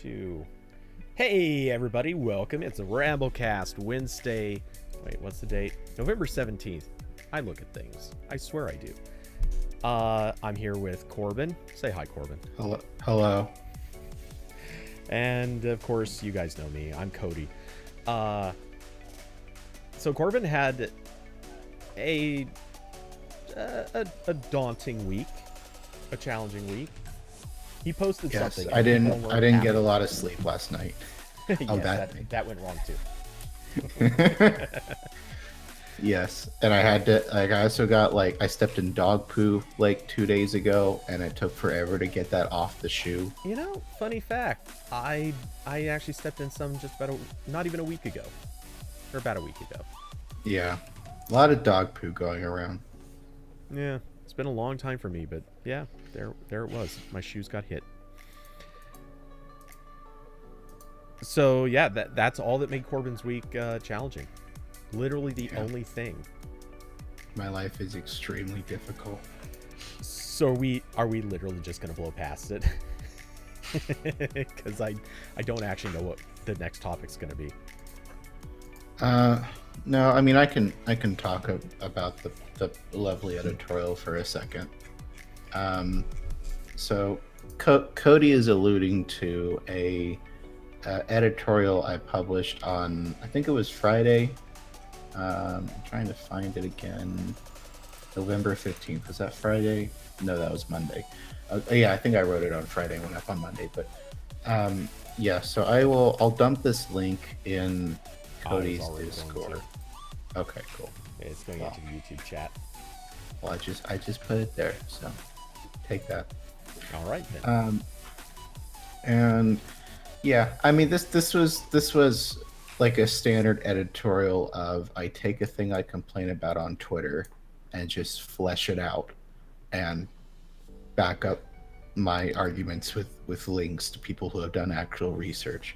2. Hey everybody, welcome. It's a RambleCast Wednesday. Wait, what's the date? November 17th. I look at things. I swear I do. I'm here with Corbin. Say hi, Corbin. Hello. Hello. And of course, you guys know me. I'm Cody. So Corbin had a daunting week, a challenging week. He posted something. I didn't get a lot of sleep last night. Yes, that went wrong too. Yes, and I had to. I also got I stepped in dog poo 2 days ago, and it took forever to get that off the shoe. You know, funny fact. I actually stepped in some just about not even a week ago, or about a week ago. Yeah, a lot of dog poo going around. Yeah, it's been a long time for me, but yeah, there it was. My shoes got hit. So yeah, that's all that made Corbin's week challenging. Literally the only thing. My life is extremely difficult. So are we literally just gonna blow past it? Because I don't actually know what the next topic's gonna be. No, I mean I can talk about the lovely editorial for a second. So Cody is alluding to a editorial I published on, I think it was Friday. I'm trying to find it again. November 15th. Was that Friday? No, that was Monday. Yeah, I think I wrote it on Friday, went up on Monday. But yeah, so I'll dump this link in Cody's Discord. Okay, cool. It's going into the YouTube chat. Well, I just put it there, so take that. All right then. And yeah, I mean this was like a standard editorial of I take a thing I complain about on Twitter and just flesh it out and back up my arguments with links to people who have done actual research.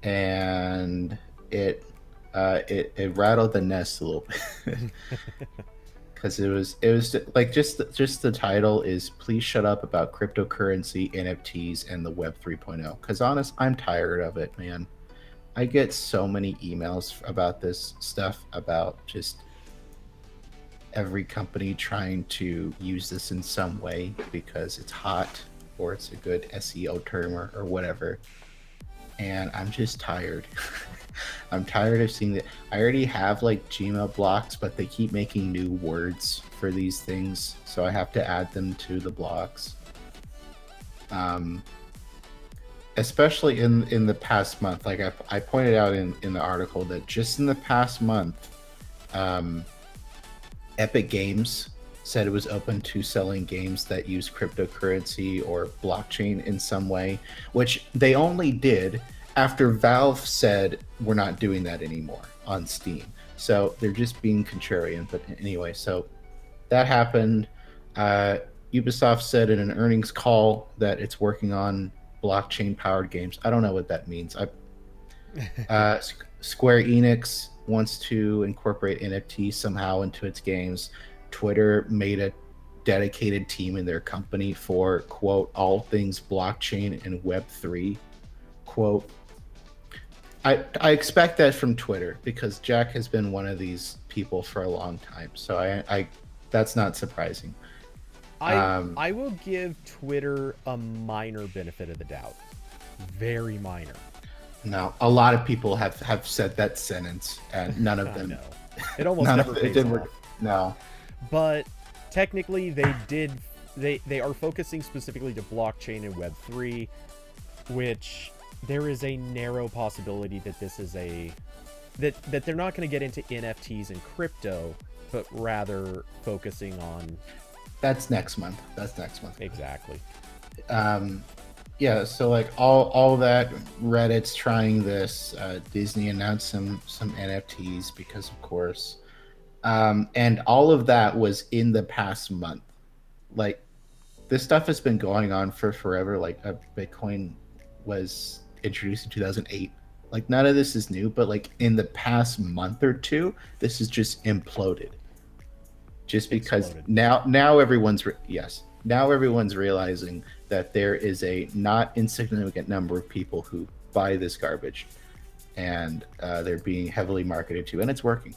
And it rattled the nest a little bit. Because it was just the title is "Please shut up about cryptocurrency, NFTs, and the Web 3.0." Because I'm tired of it, man. I get so many emails about this stuff, about just every company trying to use this in some way because it's hot or it's a good SEO term or whatever. And I'm just tired. I'm tired of seeing that. I already have Gmail blocks, but they keep making new words for these things, so I have to add them to the blocks. Especially in the past month, I pointed out in the article that just in the past month, Epic Games said it was open to selling games that use cryptocurrency or blockchain in some way, which they only did after Valve said we're not doing that anymore on Steam. So they're just being contrarian. But anyway, so that happened. Ubisoft said in an earnings call that it's working on blockchain-powered games. I don't know what that means. Square Enix wants to incorporate NFT somehow into its games. Twitter made a dedicated team in their company for, quote, all things blockchain and Web3, quote. I expect that from Twitter because Jack has been one of these people for a long time. So I that's not surprising. I will give Twitter a minor benefit of the doubt. Very minor. No, a lot of people have said that sentence and none of them. No. It almost never pays off. No. But technically they are focusing specifically to blockchain and Web3, which there is a narrow possibility that this is that they're not going to get into NFTs and crypto, but rather focusing on. That's next month. Exactly. Yeah. So all that, Reddit's trying this. Disney announced some NFTs because of course, and all of that was in the past month. This stuff has been going on for forever. Bitcoin was introduced in 2008. None of this is new, but in the past month or two, this has just imploded. Just because now everyone's yes, now everyone's realizing that there is a not insignificant number of people who buy this garbage, and they're being heavily marketed to, and it's working.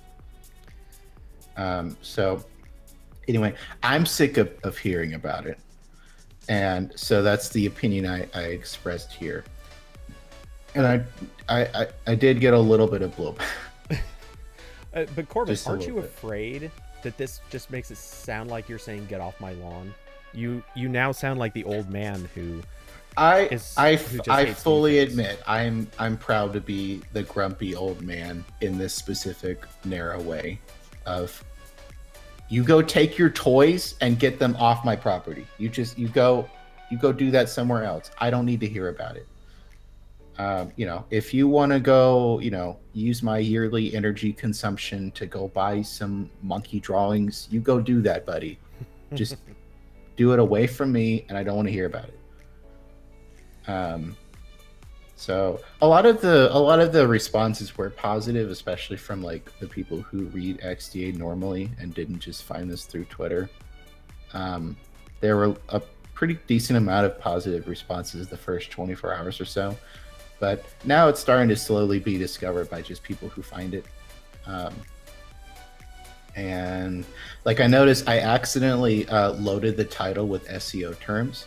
So anyway, I'm sick of hearing about it, and so that's the opinion I expressed here. And I did get a little bit of blowback. But Corbin, Just a aren't you little bit. afraid that this just makes it sound like you're saying "get off my lawn"? You now sound like the old man who I who just hates fully new things. admit I'm proud to be the grumpy old man in this specific narrow way of, you go take your toys and get them off my property. You go do that somewhere else. I don't need to hear about it. If you want to go, use my yearly energy consumption to go buy some monkey drawings, you go do that, buddy. Just do it away from me, and I don't want to hear about it. So a lot of the responses were positive, especially from like the people who read XDA normally and didn't just find this through Twitter. There were a pretty decent amount of positive responses the first 24 hours or so, but now it's starting to slowly be discovered by just people who find it. And like I noticed, I accidentally loaded the title with SEO terms.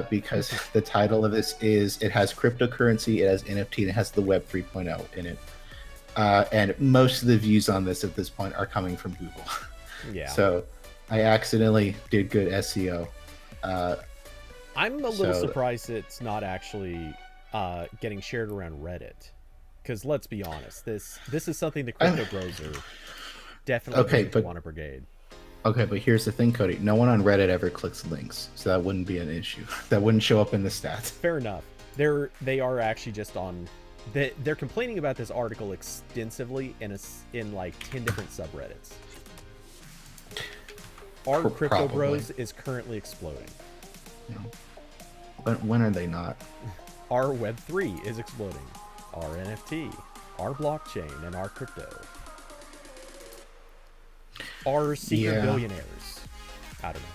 Because the title of this it has cryptocurrency, it has NFT, and it has the Web 3.0 in it. And most of the views on this at this point are coming from Google. Yeah. So I accidentally did good SEO. I'm a little surprised it's not actually getting shared around Reddit, because let's be honest, this is something the crypto bros are definitely going to want a brigade. Okay, but here's the thing, Cody. No one on Reddit ever clicks links, so that wouldn't be an issue. That wouldn't show up in the stats. Fair enough. They are actually just on. They're complaining about this article extensively in like 10 different subreddits. Our crypto bros is currently exploding. But when are they not? Our Web3 is exploding. Our NFT, our blockchain, and our crypto. Are secret billionaires. I don't know.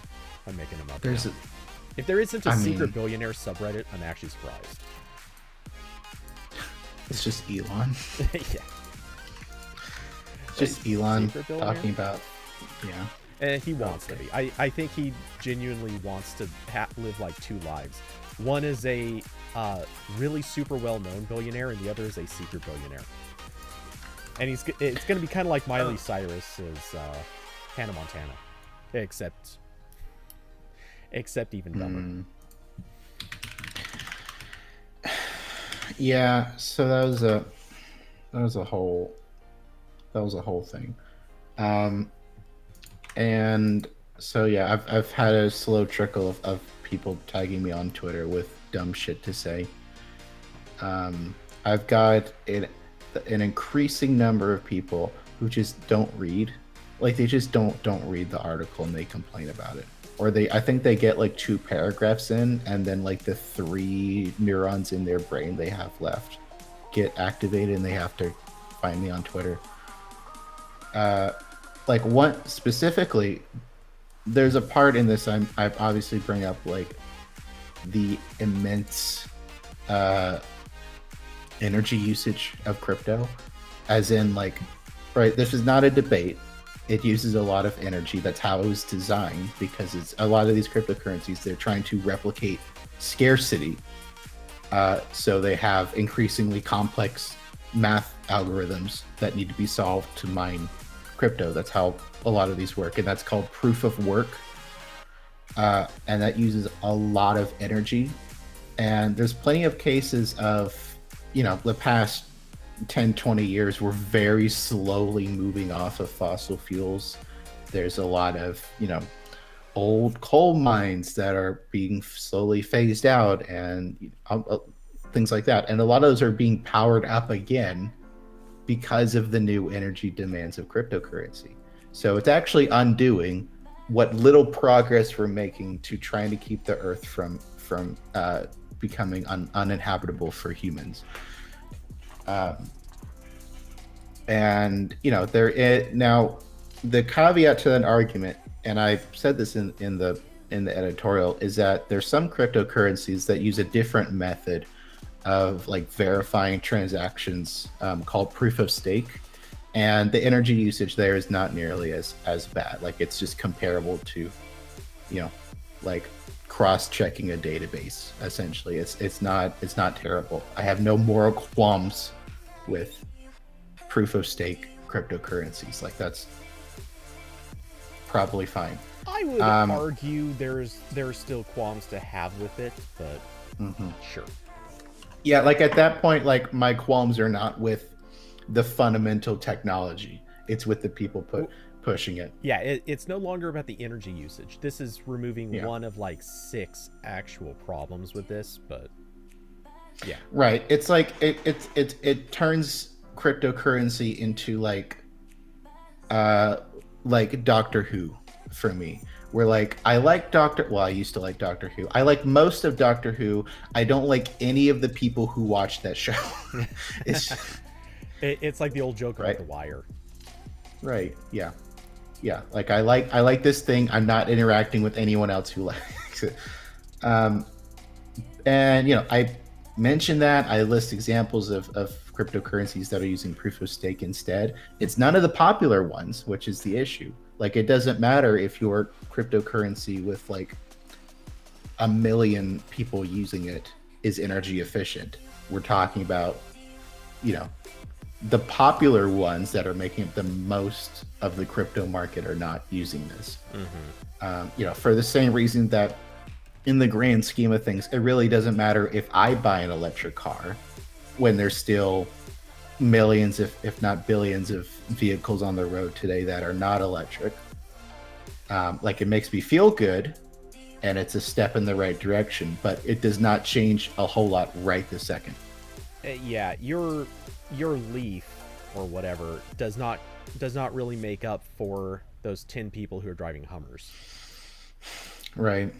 I'm making them up. If there isn't a secret billionaire subreddit, I'm actually surprised. It's just Elon. Yeah. It's just Elon talking about, he wants to be. I think he genuinely wants to live like two lives. One is a really super well-known billionaire, and the other is a secret billionaire. And it's going to be kind of like Miley Cyrus's Hannah Montana, except even dumber. Yeah, so that was a whole thing, and so yeah, I've had a slow trickle of people tagging me on Twitter with dumb shit to say. I've got an increasing number of people who just don't read, like they just don't read the article and they complain about it, or I think they get like 2 paragraphs in, and then like the 3 neurons in their brain they have left get activated and they have to find me on Twitter. Like one specifically, there's a part in this I obviously bring up like the immense energy usage of crypto, as in like, right, this is not a debate. It uses a lot of energy. That's how it was designed, because it's a lot of these cryptocurrencies, they're trying to replicate scarcity. So they have increasingly complex math algorithms that need to be solved to mine crypto. That's how a lot of these work, and that's called proof of work. And that uses a lot of energy. And there's plenty of cases of, the past 10, 20 years, we're very slowly moving off of fossil fuels. There's a lot of, old coal mines that are being slowly phased out, and things like that. And a lot of those are being powered up again because of the new energy demands of cryptocurrency. So it's actually undoing what little progress we're making to trying to keep the Earth from becoming uninhabitable for humans. And now the caveat to that argument, and I said this in in the editorial is that there's some cryptocurrencies that use a different method of like verifying transactions called proof of stake, and the energy usage there is not nearly as bad. Like it's just comparable to, you know, like cross-checking a database. Essentially, it's not terrible. I have no moral qualms with proof of stake cryptocurrencies. Like that's probably fine. I would argue there's still qualms to have with it, but sure. Yeah, like at that point, like my qualms are not with the fundamental technology. It's with the people pushing it. Yeah, it's no longer about the energy usage. This is removing one of like 6 actual problems with this, but yeah. Right. It's like it turns cryptocurrency into like Doctor Who for me. Where like I used to like Doctor Who. I like most of Doctor Who. I don't like any of the people who watch that show. It's like the old joke about right? The Wire. Right. Yeah. Yeah. Like I like this thing. I'm not interacting with anyone else who likes it. And you know, I mentioned that I list examples of cryptocurrencies that are using proof of stake instead. It's none of the popular ones, which is the issue. Like it doesn't matter if your cryptocurrency with like 1 million people using it is energy efficient. We're talking about, you know, the popular ones that are making up the most of the crypto market are not using this. You know, for the same reason that in the grand scheme of things, it really doesn't matter if I buy an electric car when there's still millions, if not billions, of vehicles on the road today that are not electric. Like it makes me feel good, and it's a step in the right direction, but it does not change a whole lot right this second. Yeah, your Leaf or whatever does not really make up for those 10 people who are driving Hummers. Right.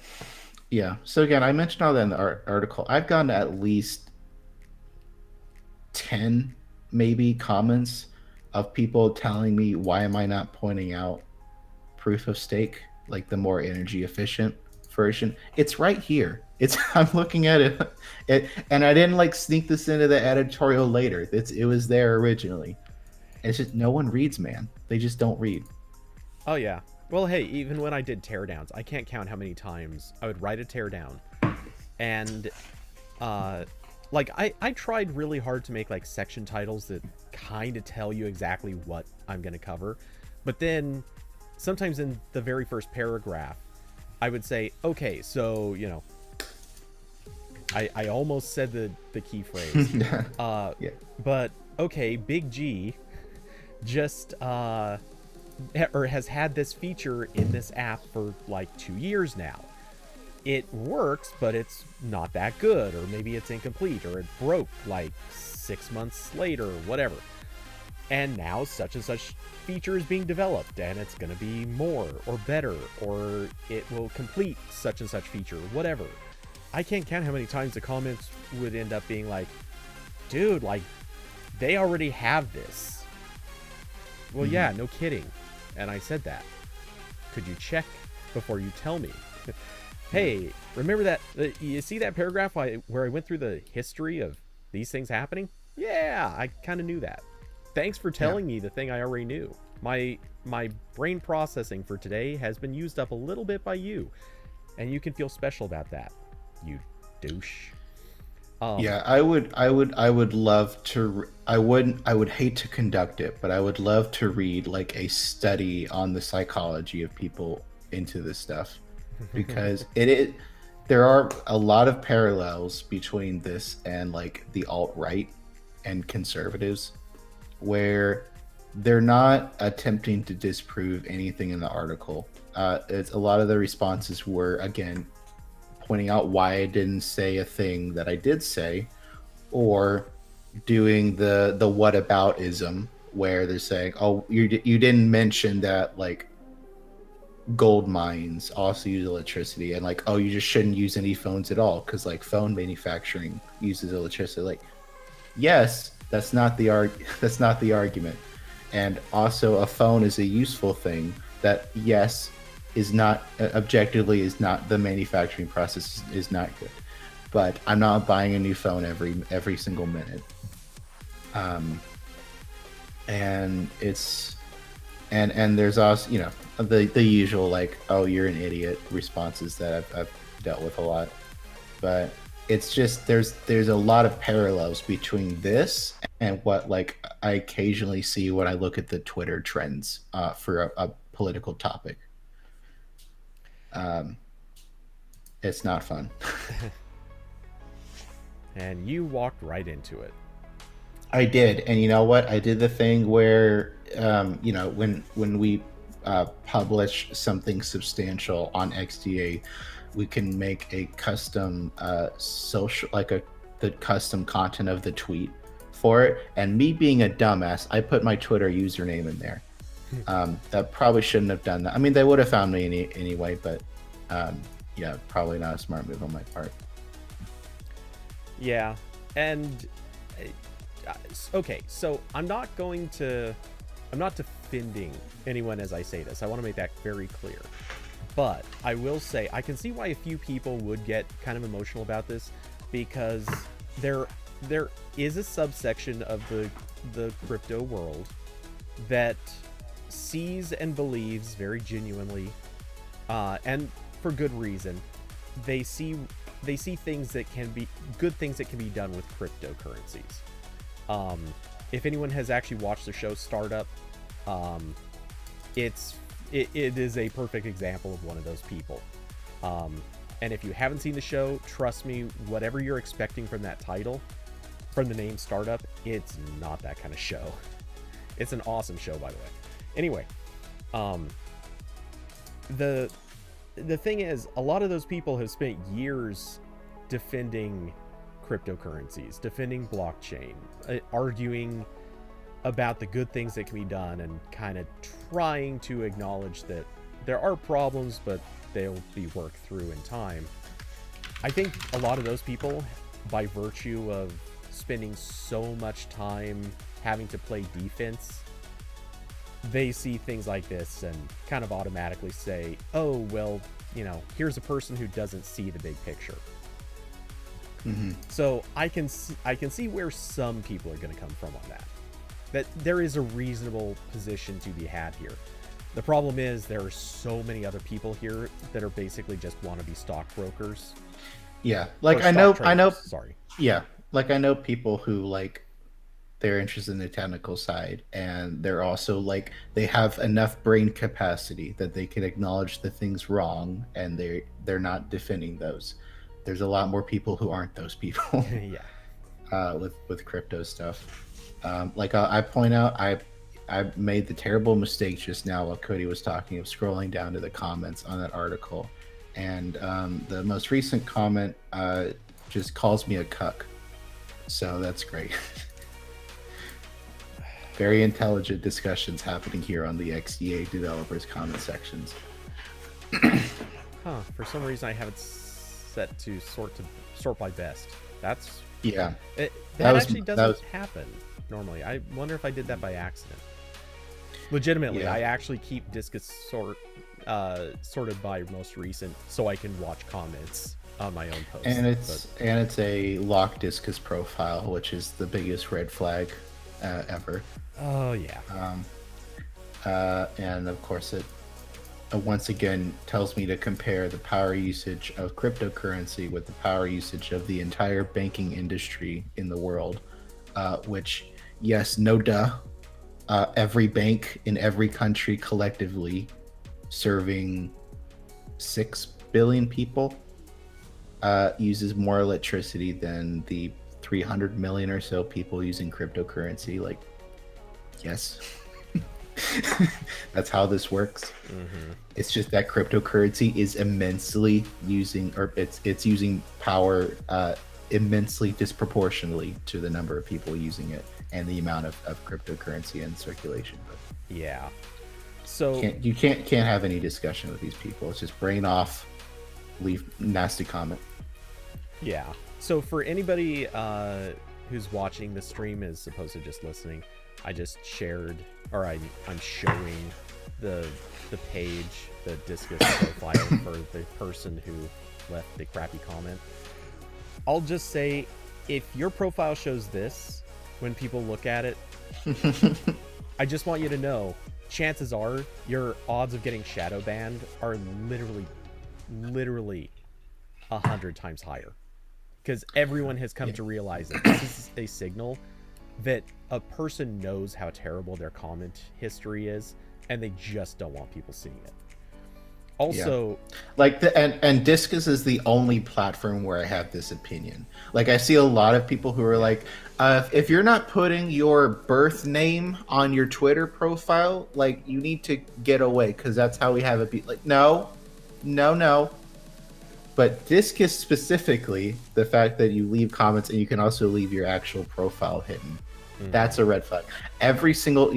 Yeah. So again, I mentioned all that in the article. I've gotten at least 10 maybe comments of people telling me, why am I not pointing out proof of stake, like the more energy efficient version? It's right here. I'm looking at it, and I didn't like sneak this into the editorial later. It was there originally. It's just no one reads, man. They just don't read. Oh yeah. Well, hey, even when I did teardowns, I can't count how many times I would write a teardown, and like I tried really hard to make like section titles that kind of tell you exactly what I'm gonna cover, but then sometimes in the very first paragraph, I would say, okay, so you know, I almost said the key phrase, yeah. But okay, Big G just or has had this feature in this app for like 2 years now. It works, but it's not that good, or maybe it's incomplete, or it broke like 6 months later, whatever. And now such and such feature is being developed, and it's going to be more or better, or it will complete such and such feature, whatever. I can't count how many times the comments would end up being like, dude, like, they already have this. Well, yeah, no kidding. And I said that. Could you check before you tell me? Hey, remember that? You see that paragraph where I went through the history of these things happening? Yeah, I kind of knew that. Thanks for telling me the thing I already knew. My brain processing for today has been used up a little bit by you, and you can feel special about that, you douche. Yeah, I would love to. I would hate to conduct it, but I would love to read like a study on the psychology of people into this stuff, because there are a lot of parallels between this and like the alt-right and conservatives, where they're not attempting to disprove anything in the article. It's a lot of the responses were, again, pointing out why I didn't say a thing that I did say, or doing the whataboutism, where they're saying, oh, you didn't mention that like gold mines also use electricity, and like, oh, you just shouldn't use any phones at all because like phone manufacturing uses electricity. Like, yes, that's not the argument. And also, a phone is a useful thing that, yes, is not objectively is not the manufacturing process is not good, but I'm not buying a new phone every single minute. And it's and there's also, you know, the usual like, oh, you're an idiot responses that I've dealt with a lot, but it's just there's a lot of parallels between this and what like I occasionally see when I look at the Twitter trends for a political topic. It's not fun. And you walked right into it. I did, and you know what? I did the thing where, you know, when we publish something substantial on XDA, we can make a custom social, like the custom content of the tweet for it. And me being a dumbass, I put my Twitter username in there. That probably shouldn't have done that. I mean, they would have found me anyway, but yeah, probably not a smart move on my part. Yeah, and okay, so I'm not defending anyone as I say this. I want to make that very clear. But I will say I can see why a few people would get kind of emotional about this, because there is a subsection of the crypto world that sees and believes very genuinely, and for good reason, they see things that can be good things that can be done with cryptocurrencies. If anyone has actually watched the show Startup, it is a perfect example of one of those people. And if you haven't seen the show, trust me, whatever you're expecting from that title, from the name Startup, it's not that kind of show. It's an awesome show, by the way. Anyway, the thing is, a lot of those people have spent years defending cryptocurrencies, defending blockchain, arguing about the good things that can be done, and kind of trying to acknowledge that there are problems, but they'll be worked through in time. I think a lot of those people, by virtue of spending so much time having to play defense, they see things like this and kind of automatically say, oh, well, you know, here's a person who doesn't see the big picture. Mm-hmm. So I can see where some people are going to come from on that. That there is a reasonable position to be had here. The problem is there are so many other people here that are basically just wannabe stockbrokers. Yeah, like I know. Sorry. Yeah, like I know people who like they're interested in the technical side, and they're also like they have enough brain capacity that they can acknowledge the things wrong, and they're not defending those. There's a lot more people who aren't those people. Yeah. With crypto stuff. Like I point out, I made the terrible mistake just now while Cody was talking of scrolling down to the comments on that article, and the most recent comment just calls me a cuck. So that's great. Very intelligent discussions happening here on the XDA developers comment sections. Huh. For some reason, I have it set to sort by best. That's yeah. That actually doesn't happen normally. I wonder if I did that by accident. Legitimately, yeah. I actually keep discus sorted by most recent, so I can watch comments on my own posts. And it's a locked discus profile, which is the biggest red flag ever. Oh yeah. And of course it once again tells me to compare the power usage of cryptocurrency with the power usage of the entire banking industry in the world, which, yes, no duh, every bank in every country collectively serving 6 billion people uses more electricity than the 300 million or so people using cryptocurrency. Like, yes. That's how this works. Mm-hmm. It's just that cryptocurrency is immensely using, or it's using power immensely disproportionately to the number of people using it and the amount of cryptocurrency in circulation. But yeah, so you can't have any discussion with these people. It's just brain off, leave nasty comment. Yeah. So for anybody who's watching the stream as opposed to just listening, I just shared or I'm showing the page, the Discus profile for the person who left the crappy comment. I'll just say, if your profile shows this when people look at it, I just want you to know, chances are your odds of getting shadow banned are literally 100 times higher, because everyone has come to realize that this is a signal that a person knows how terrible their comment history is, and they just don't want people seeing it. Also, like and Discus is the only platform where I have this opinion. Like, I see a lot of people who are like, if you're not putting your birth name on your Twitter profile, like, you need to get away, because that's how we have it be. Like, no. But Discus specifically, the fact that you leave comments and you can also leave your actual profile hidden, that's a red flag. Every single,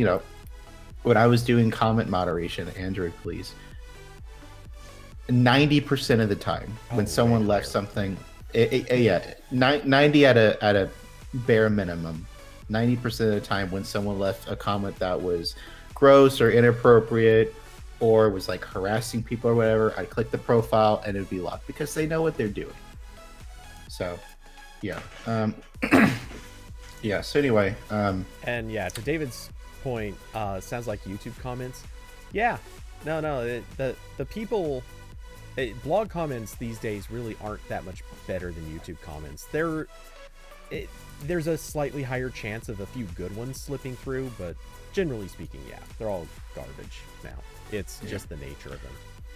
when I was doing comment moderation, Android Police, 90% of the time when someone left something, 90 at a bare minimum, 90% of the time when someone left a comment that was gross or inappropriate or was like harassing people or whatever, I'd click the profile and it'd be locked, because they know what they're doing. So so anyway, and to David's point, sounds like YouTube comments. The people, blog comments these days really aren't that much better than YouTube comments. There's a slightly higher chance of a few good ones slipping through, but generally speaking, they're all garbage now. It's just the nature of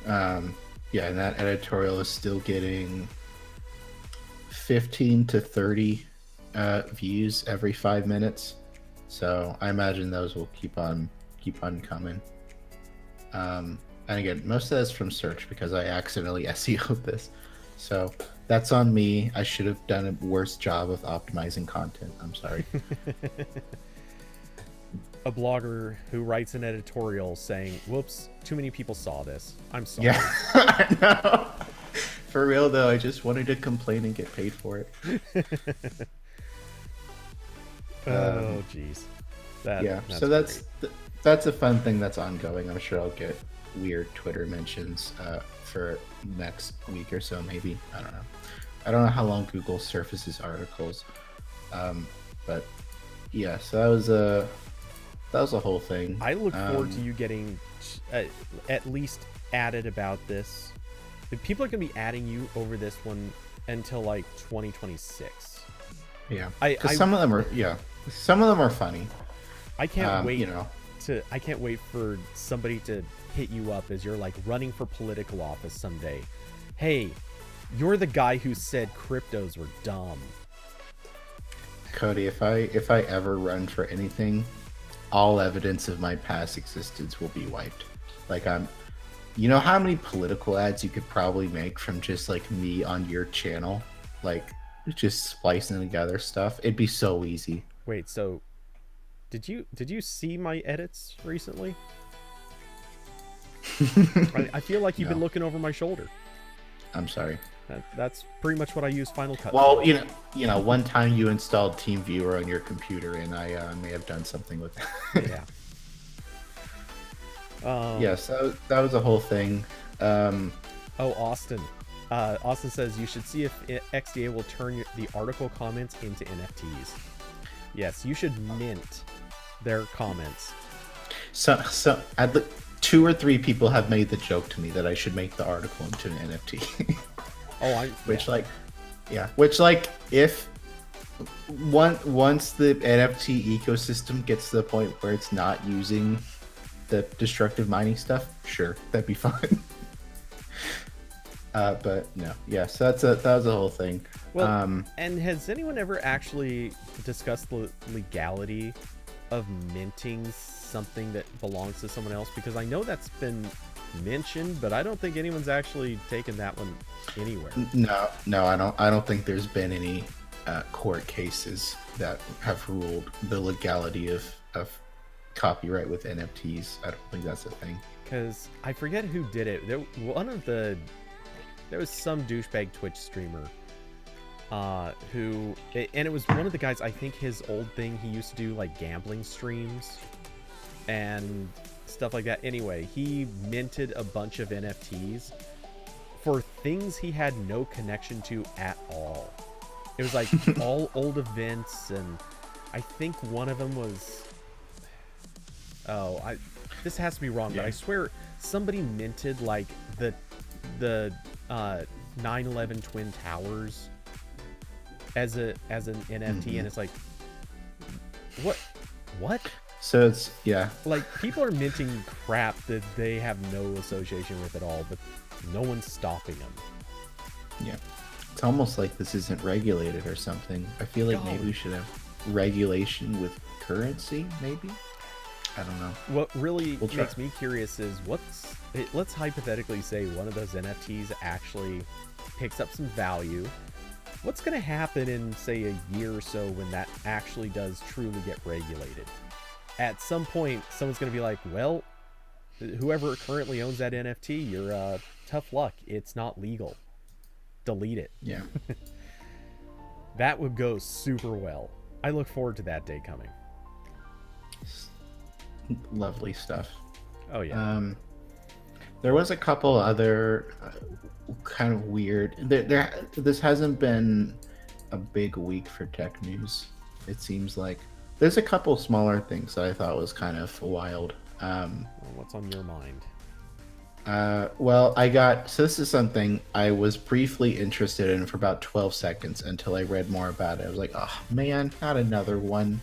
them. And that editorial is still getting 15 to 30 views every 5 minutes, so I imagine those will keep on coming. And again, most of that's from search, because I accidentally SEO'd this, so that's on me. I should have done a worse job of optimizing content. I'm sorry. A blogger who writes an editorial saying, "Whoops, too many people saw this. I'm sorry." Yeah, I know. For real though, I just wanted to complain and get paid for it. Oh, jeez. So that's a fun thing that's ongoing. I'm sure I'll get weird Twitter mentions for next week or so, maybe. I don't know how long Google surfaces articles, but so that was a whole thing. I look forward to you getting at least added about this. People are going to be adding you over this one until like 2026. Yeah, because some of them are funny. I can't wait I can't wait for somebody to hit you up as you're like running for political office someday. Hey, you're the guy who said cryptos were dumb. Cody, if I ever run for anything, all evidence of my past existence will be wiped. Like, you know how many political ads you could probably make from just like me on your channel, like just splicing together stuff? It'd be so easy. Wait, so did you see my edits recently? I feel like you've been looking over my shoulder. I'm sorry. That's pretty much what I use Final Cut. Well, one time you installed TeamViewer on your computer, and I may have done something with that. So that was a whole thing. Austin. Austin says you should see if XDA will turn the article comments into NFTs. Yes, you should mint their comments. So I'd 2 or 3 people have made the joke to me that I should make the article into an NFT. If once the NFT ecosystem gets to the point where it's not using the destructive mining stuff, sure, that'd be fun. But no, so that was a whole thing. Well, and has anyone ever actually discussed the legality of minting something that belongs to someone else? Because I know that's been mentioned, but I don't think anyone's actually taken that one anywhere. No, I don't think there's been any court cases that have ruled the legality of copyright with NFTs. I don't think that's a thing. Because I forget who did it. There was some douchebag Twitch streamer and it was one of the guys. I think his old thing, he used to do like gambling streams, and stuff like that. Anyway, he minted a bunch of NFTs for things he had no connection to at all. It was like all old events, and I think one of them was this has to be wrong, but I swear somebody minted like the 9/11 Twin Towers as an NFT, and it's like, what? So it's like, people are minting crap that they have no association with at all, but no one's stopping them. Yeah, it's almost like this isn't regulated or something. I feel like maybe we should have regulation with currency, maybe. I don't know. What really makes me curious is let's hypothetically say one of those NFTs actually picks up some value. What's going to happen in, say, a year or so when that actually does truly get regulated? At some point, someone's going to be like, well, whoever currently owns that NFT, you're tough luck. It's not legal. Delete it. Yeah. That would go super well. I look forward to that day coming. Lovely stuff. Oh, yeah. There was a couple other kind of weird. This hasn't been a big week for tech news. It seems like there's a couple smaller things that I thought was kind of wild. What's on your mind? Well, so this is something I was briefly interested in for about 12 seconds until I read more about it. I was like, oh man, not another one.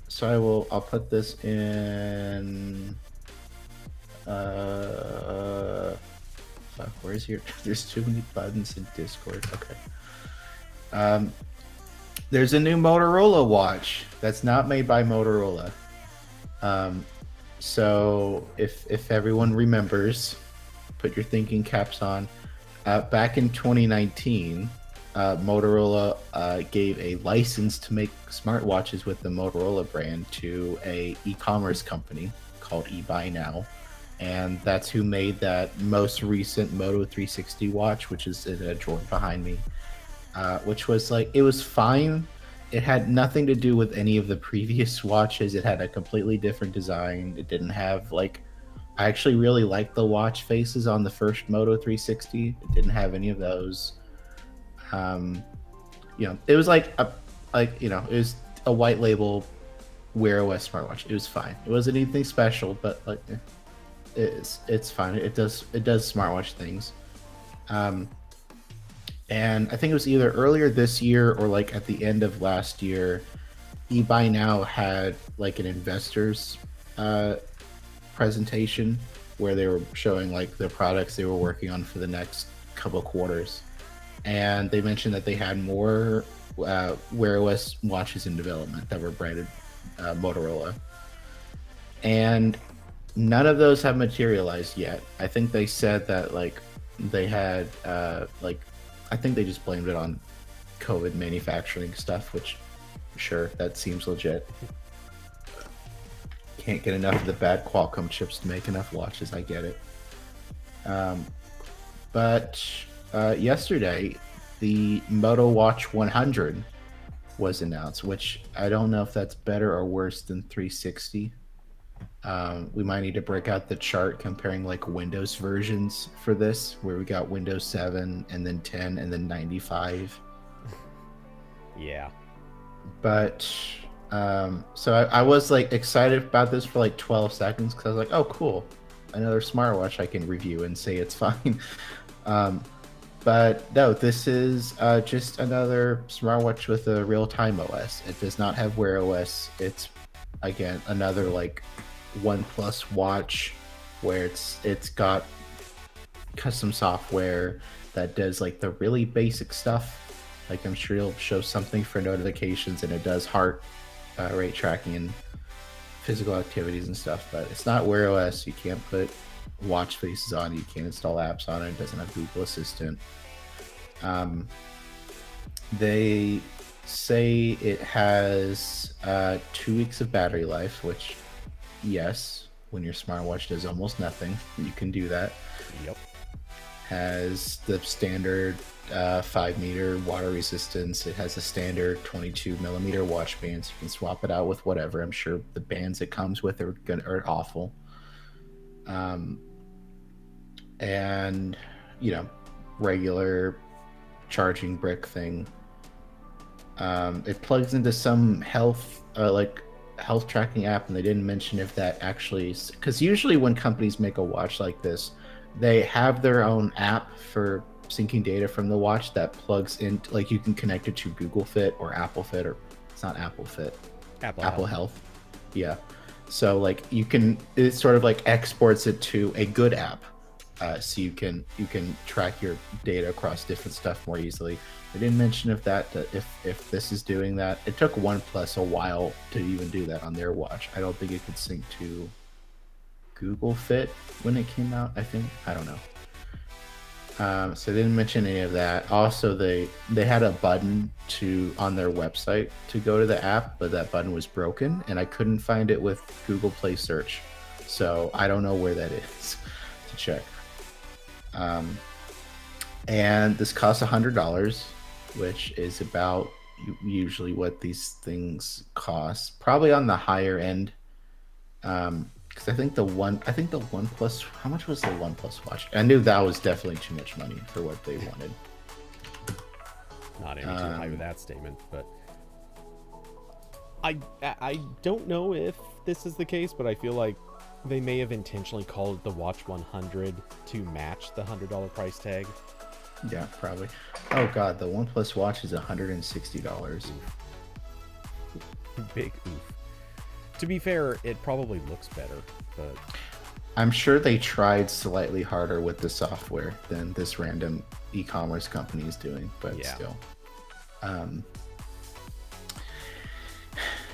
So I'll put this in. Fuck, where's your? There's too many buttons in Discord. Okay. There's a new Motorola watch that's not made by Motorola. So if everyone remembers, put your thinking caps on. Back in 2019, Motorola gave a license to make smartwatches with the Motorola brand to a e-commerce company called eBuyNow, and that's who made that most recent Moto 360 watch, which is in a drawer behind me, which was like, it was fine. It had nothing to do with any of the previous watches. It had a completely different design. It didn't have like, I actually really liked the watch faces on the first Moto 360. It didn't have any of those. It was it was a white label Wear OS smartwatch. It was fine. It wasn't anything special, but like, it's fine. It does smartwatch things. And I think it was either earlier this year or like at the end of last year, eBuyNow had like an investors presentation where they were showing like the products they were working on for the next couple quarters. And they mentioned that they had more Wear OS watches in development that were branded Motorola. And none of those have materialized yet. I think they said that like they had I think they just blamed it on COVID manufacturing stuff, which sure, that seems legit. Can't get enough of the bad Qualcomm chips to make enough watches. I get it. But yesterday, the Moto Watch 100 was announced, which I don't know if that's better or worse than 360. We might need to break out the chart comparing like Windows versions for this, where we got Windows 7 and then 10 and then 95. Yeah. But so I was like excited about this for like 12 seconds because I was like, oh cool, another smartwatch I can review and say it's fine. But no, this is just another smartwatch with a real-time OS. It does not have Wear OS. It's again another like OnePlus watch where it's got custom software that does like the really basic stuff. Like I'm sure it'll show something for notifications, and it does heart rate tracking and physical activities and stuff. But it's not Wear OS. You can't put watch faces on it. You can't install apps on it. It doesn't have Google Assistant. They say it has 2 weeks of battery life, which yes, when your smartwatch does almost nothing, you can do that. Yep. has the standard 5-meter water resistance. It has a standard 22-millimeter watch band, so you can swap it out with whatever. I'm sure the bands it comes with are awful. And regular charging brick thing. It plugs into some health tracking app, and they didn't mention if that actually, because usually when companies make a watch like this, they have their own app for syncing data from the watch that plugs in, like you can connect it to Google Fit or Apple Fit, or it's not Apple Fit, Apple Health. Yeah. So like it sort of like exports it to a good app. So you can track your data across different stuff more easily. They didn't mention if this is doing that. It took OnePlus a while to even do that on their watch. I don't think it could sync to Google Fit when it came out. I don't know. So they didn't mention any of that. Also, they had a button on their website to go to the app, but that button was broken, and I couldn't find it with Google Play search. So I don't know where that is to check. And this costs $100, which is about usually what these things cost. Probably on the higher end. Because I think the OnePlus, how much was the OnePlus watch? I knew that was definitely too much money for what they wanted. Not any too high with that statement, but I don't know if this is the case, but I feel like they may have intentionally called it the Watch 100 to match the $100 price tag. Yeah, probably. Oh god, the OnePlus watch is $160. Big oof. To be fair, it probably looks better, but I'm sure they tried slightly harder with the software than this random e-commerce company is doing, but yeah. Still.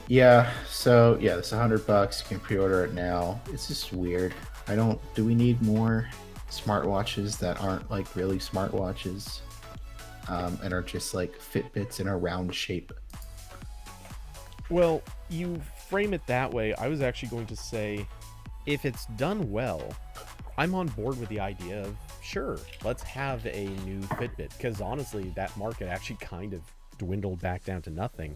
Yeah, so yeah, it's $100. You can pre-order it now. It's just weird. Do we need more smartwatches that aren't like really smartwatches, and are just like Fitbits in a round shape? Well, you frame it that way. I was actually going to say, if it's done well, I'm on board with the idea of, sure, let's have a new Fitbit, because honestly, that market actually kind of dwindled back down to nothing.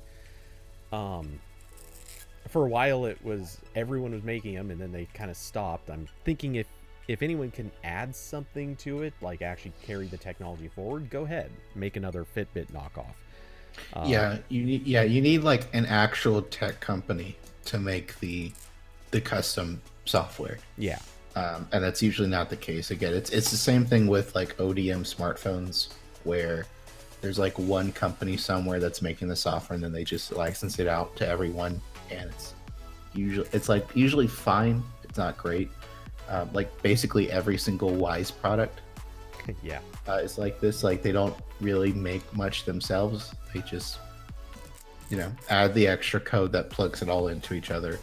For a while, it was everyone was making them, and then they kind of stopped. I'm thinking if anyone can add something to it, like actually carry the technology forward, go ahead, make another Fitbit knockoff. You need like an actual tech company to make the custom software. Yeah. And that's usually not the case. Again, it's the same thing with like ODM smartphones, where there's like one company somewhere that's making the software, and then they just license it out to everyone, and it's usually fine. It's not great. Like basically every single Wise product yeah, is like this. Like they don't really make much themselves. They just add the extra code that plugs it all into each other.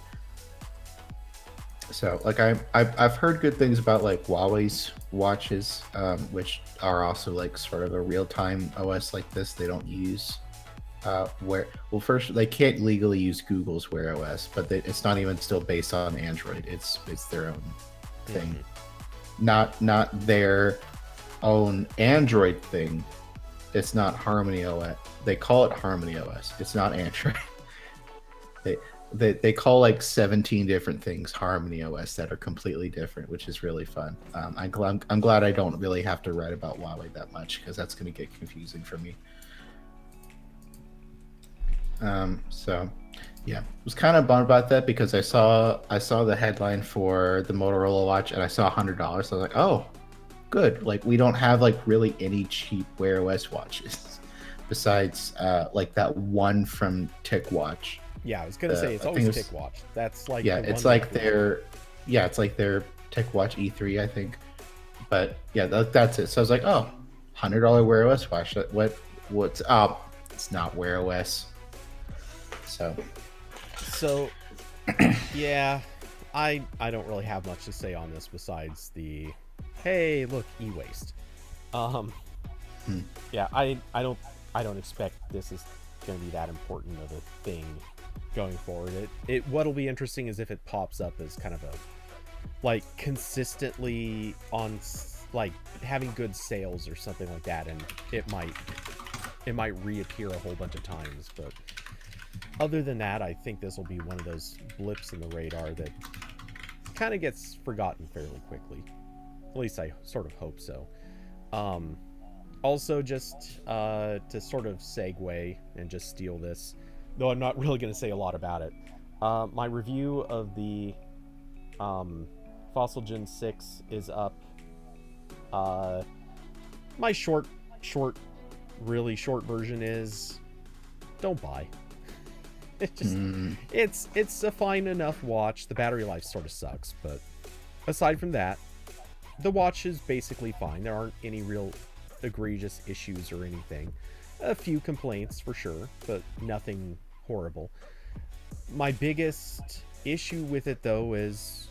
So like I've heard good things about like Huawei's watches, which are also like sort of a real-time OS like this. They don't use first they can't legally use Google's Wear OS, but it's not even still based on Android. It's their own thing, not their own Android thing. It's not Harmony OS. They call it Harmony OS. It's not Android. They call like 17 different things Harmony OS that are completely different, which is really fun. I'm glad I don't really have to write about Huawei that much, because that's going to get confusing for me. So yeah, I was kind of bummed about that, because I saw the headline for the Motorola watch, and I saw $100. So I was like, oh, good. Like we don't have like really any cheap Wear OS watches besides like that one from Ticwatch. Yeah, I was gonna say it's always Ticwatch. That's like it's like their Ticwatch E3, I think. But yeah, that's it. So I was like, oh, $100 Wear OS watch. What's up? It's not Wear OS. So yeah, I don't really have much to say on this besides the hey, look, e-waste. Yeah, I don't expect this is going to be that important of a thing going forward. What'll be interesting is if it pops up as kind of a like consistently on like having good sales or something like that, and it might reappear a whole bunch of times. But other than that, I think this will be one of those blips in the radar that kind of gets forgotten fairly quickly. At least I sort of hope so. Also, just to sort of segue and just steal this, though I'm not really going to say a lot about it. My review of the Fossil Gen 6 is up. My really short version is don't buy. It's a fine enough watch. The battery life sort of sucks, but aside from that, the watch is basically fine. There aren't any real egregious issues or anything. A few complaints for sure, but nothing horrible. My biggest issue with it though is,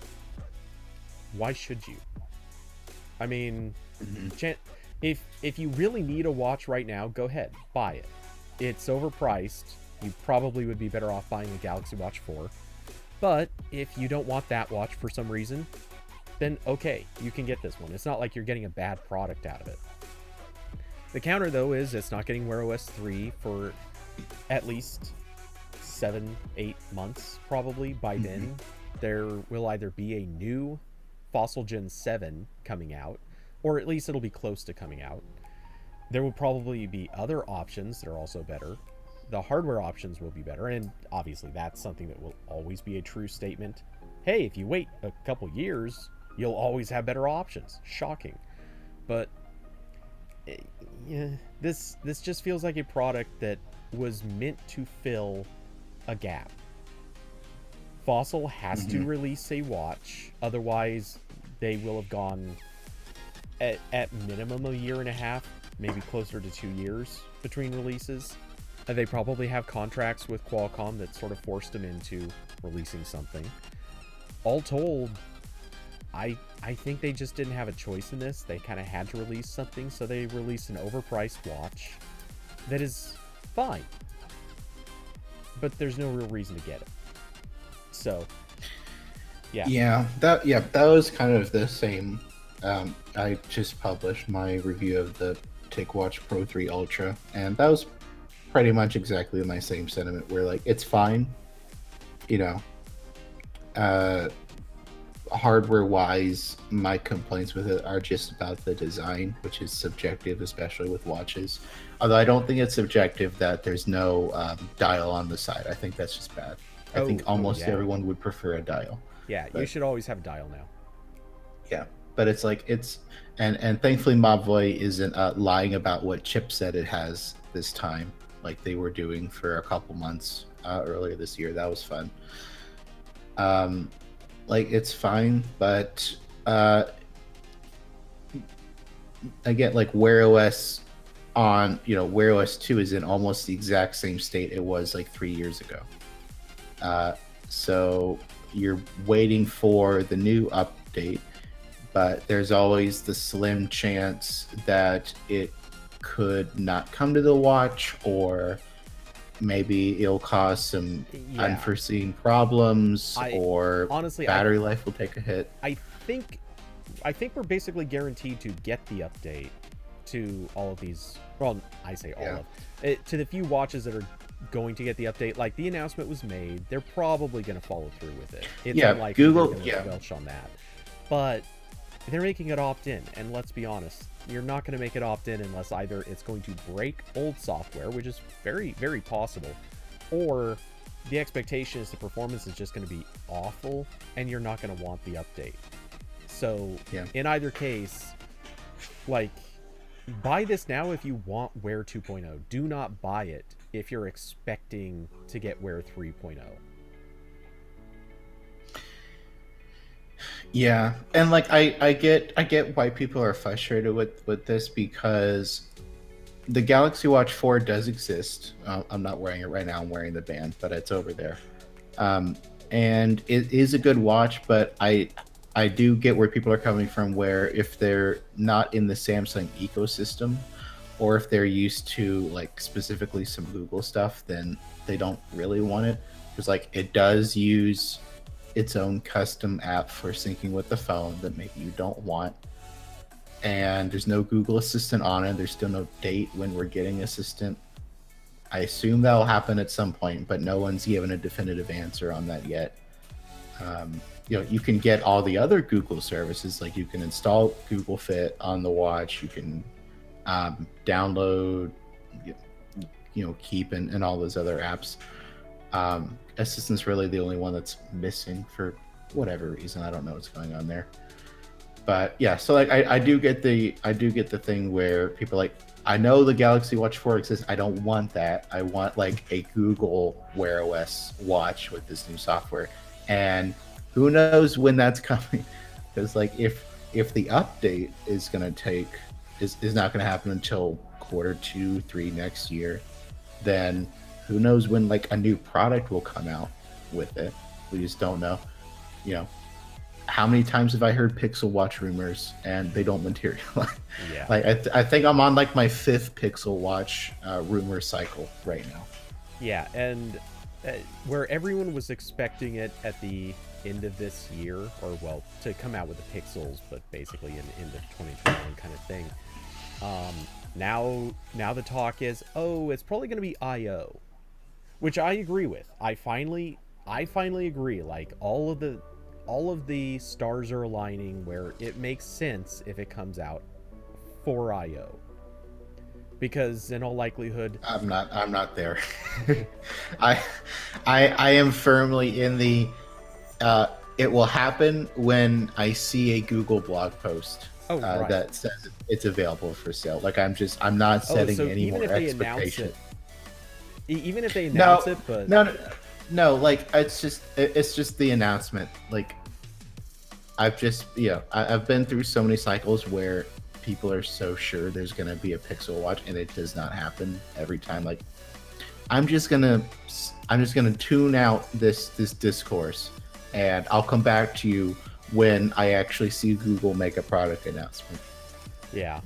why should you? I mean, if you really need a watch right now, go ahead, buy it. It's overpriced. You probably would be better off buying a Galaxy Watch 4. But if you don't want that watch for some reason, then okay, you can get this one. It's not like you're getting a bad product out of it. The counter though is it's not getting Wear OS 3 for at least 7-8 months probably. By then there will either be a new Fossil Gen 7 coming out, or at least it'll be close to coming out. There will probably be other options that are also better. The hardware options will be better, and obviously that's something that will always be a true statement. Hey, if you wait a couple years, you'll always have better options. Shocking. But yeah, this just feels like a product that was meant to fill a gap. Fossil has to release a watch, otherwise they will have gone at minimum a year and a half, maybe closer to 2 years between releases. They probably have contracts with Qualcomm that sort of forced them into releasing something. All told, I think they just didn't have a choice in this. They kind of had to release something, so they released an overpriced watch that is fine. But there's no real reason to get it. So, yeah. Yeah, that was kind of the same. I just published my review of the Ticwatch Pro 3 Ultra, and that was pretty much exactly my same sentiment, where like it's fine, you know. Hardware wise, my complaints with it are just about the design, which is subjective, especially with watches. Although I don't think it's subjective that there's no dial on the side. I think that's just bad. I think almost everyone would prefer a dial. Yeah, but you should always have a dial now. Yeah, but it's like and thankfully Mobvoi isn't lying about what chipset it has this time, like they were doing for a couple months earlier this year. That was fun. Like it's fine, but again, like Wear OS on, you know, Wear OS 2 is in almost the exact same state it was like 3 years ago. So you're waiting for the new update, but there's always the slim chance that it could not come to the watch, or maybe it'll cause some unforeseen problems, or honestly, battery life will take a hit. I think we're basically guaranteed to get the update to all of these. Well, I say all of it, to the few watches that are going to get the update. Like the announcement was made, they're probably going to follow through with it. It's unlikely Google they're gonna welch on that, but they're making it opt-in, and let's be honest, you're not going to make it opt-in unless either it's going to break old software, which is very, very possible, or the expectation is the performance is just going to be awful, and you're not going to want the update. So, in either case, like, buy this now if you want Wear 2.0. Do not buy it if you're expecting to get Wear 3.0. Yeah, and like I get why people are frustrated with this, because the Galaxy Watch 4 does exist. I'm not wearing it right now. I'm wearing the band, but it's over there. And it is a good watch, but I do get where people are coming from, where if they're not in the Samsung ecosystem, or if they're used to like specifically some Google stuff, then they don't really want it. Because like it does use its own custom app for syncing with the phone that maybe you don't want. and there's no Google Assistant on it. There's still no date when we're getting Assistant. I assume that'll happen at some point, but no one's given a definitive answer on that yet. You can get all the other Google services, like you can install Google Fit on the watch, you can download, Keep and all those other apps. Assistant's really the only one that's missing for whatever reason. I don't know what's going on there. But yeah, so like I do get the thing where people are like, I know the Galaxy Watch 4 exists. I don't want that. I want like a Google Wear OS watch with this new software. And who knows when that's coming? Because like if the update is gonna is not gonna happen until Q2, 3 next year, then who knows when like a new product will come out with it? We just don't know. How many times have I heard Pixel Watch rumors and they don't materialize? Yeah. Like I think I'm on like my 5th Pixel Watch rumor cycle right now. Yeah, and where everyone was expecting it at the end of this year, or well, to come out with the Pixels, but basically in end of 2021 kind of thing. Now the talk is, it's probably going to be I/O, which I agree with. I finally agree. Like all of the stars are aligning where it makes sense if it comes out for I/O. Because in all likelihood, I'm not there. I am firmly in the it will happen when I see a Google blog post right. that says it's available for sale. Like I'm not setting any more expectation. Even if they announce it, but no, like it's just the announcement. Like I've been through so many cycles where people are so sure there's gonna be a Pixel Watch and it does not happen every time. Like I'm just gonna tune out this discourse, and I'll come back to you when I actually see Google make a product announcement. Yeah.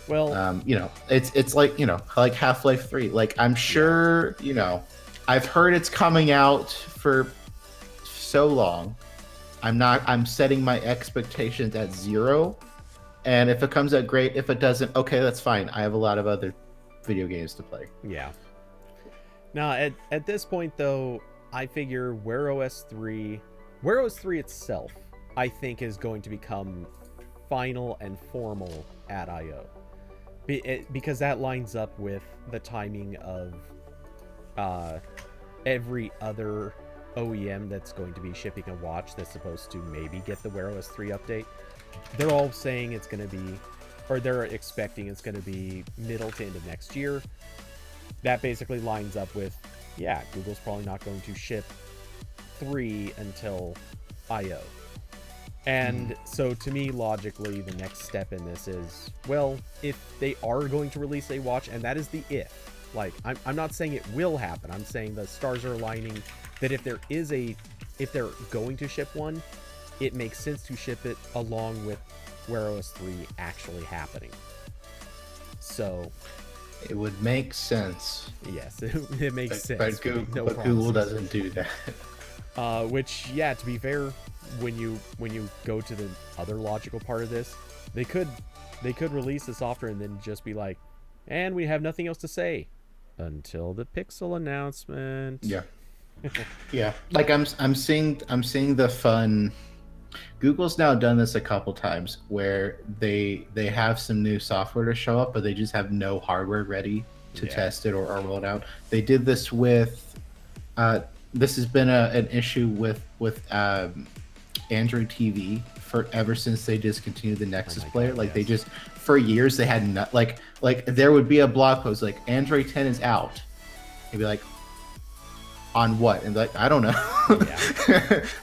Well, it's like like Half-Life 3. Like I'm sure I've heard it's coming out for so long. I'm setting my expectations at 0. And if it comes out great, if it doesn't, okay, that's fine. I have a lot of other video games to play. Yeah. Now, at this point, though, I figure Wear OS 3 itself, I think, is going to become final and formal at I/O. Because that lines up with the timing of every other OEM that's going to be shipping a watch that's supposed to maybe get the Wear OS 3 update. They're all saying it's going to be, or they're expecting it's going to be middle to end of next year. That basically lines up with, Google's probably not going to ship 3 until I/O. And so to me, logically, the next step in this is, well, if they are going to release a watch, and that is the if. Like, I'm not saying it will happen. I'm saying the stars are aligning that if they're going to ship one, it makes sense to ship it along with Wear OS 3 actually happening. So it would make sense. Yes, it makes sense. But Google doesn't do that. Which, to be fair, when you go to the other logical part of this, they could release the software and then just be like, and we have nothing else to say until the Pixel announcement. Yeah. Yeah. Like I'm seeing the fun. Google's now done this a couple times where they have some new software to show up, but they just have no hardware ready to test it or roll it out. They did this with this has been an issue with Android TV ever since they discontinued the Nexus player. Like they just, for years they had not, like there would be a blog post like Android 10 is out. You'd be like, on what? And like, I don't know.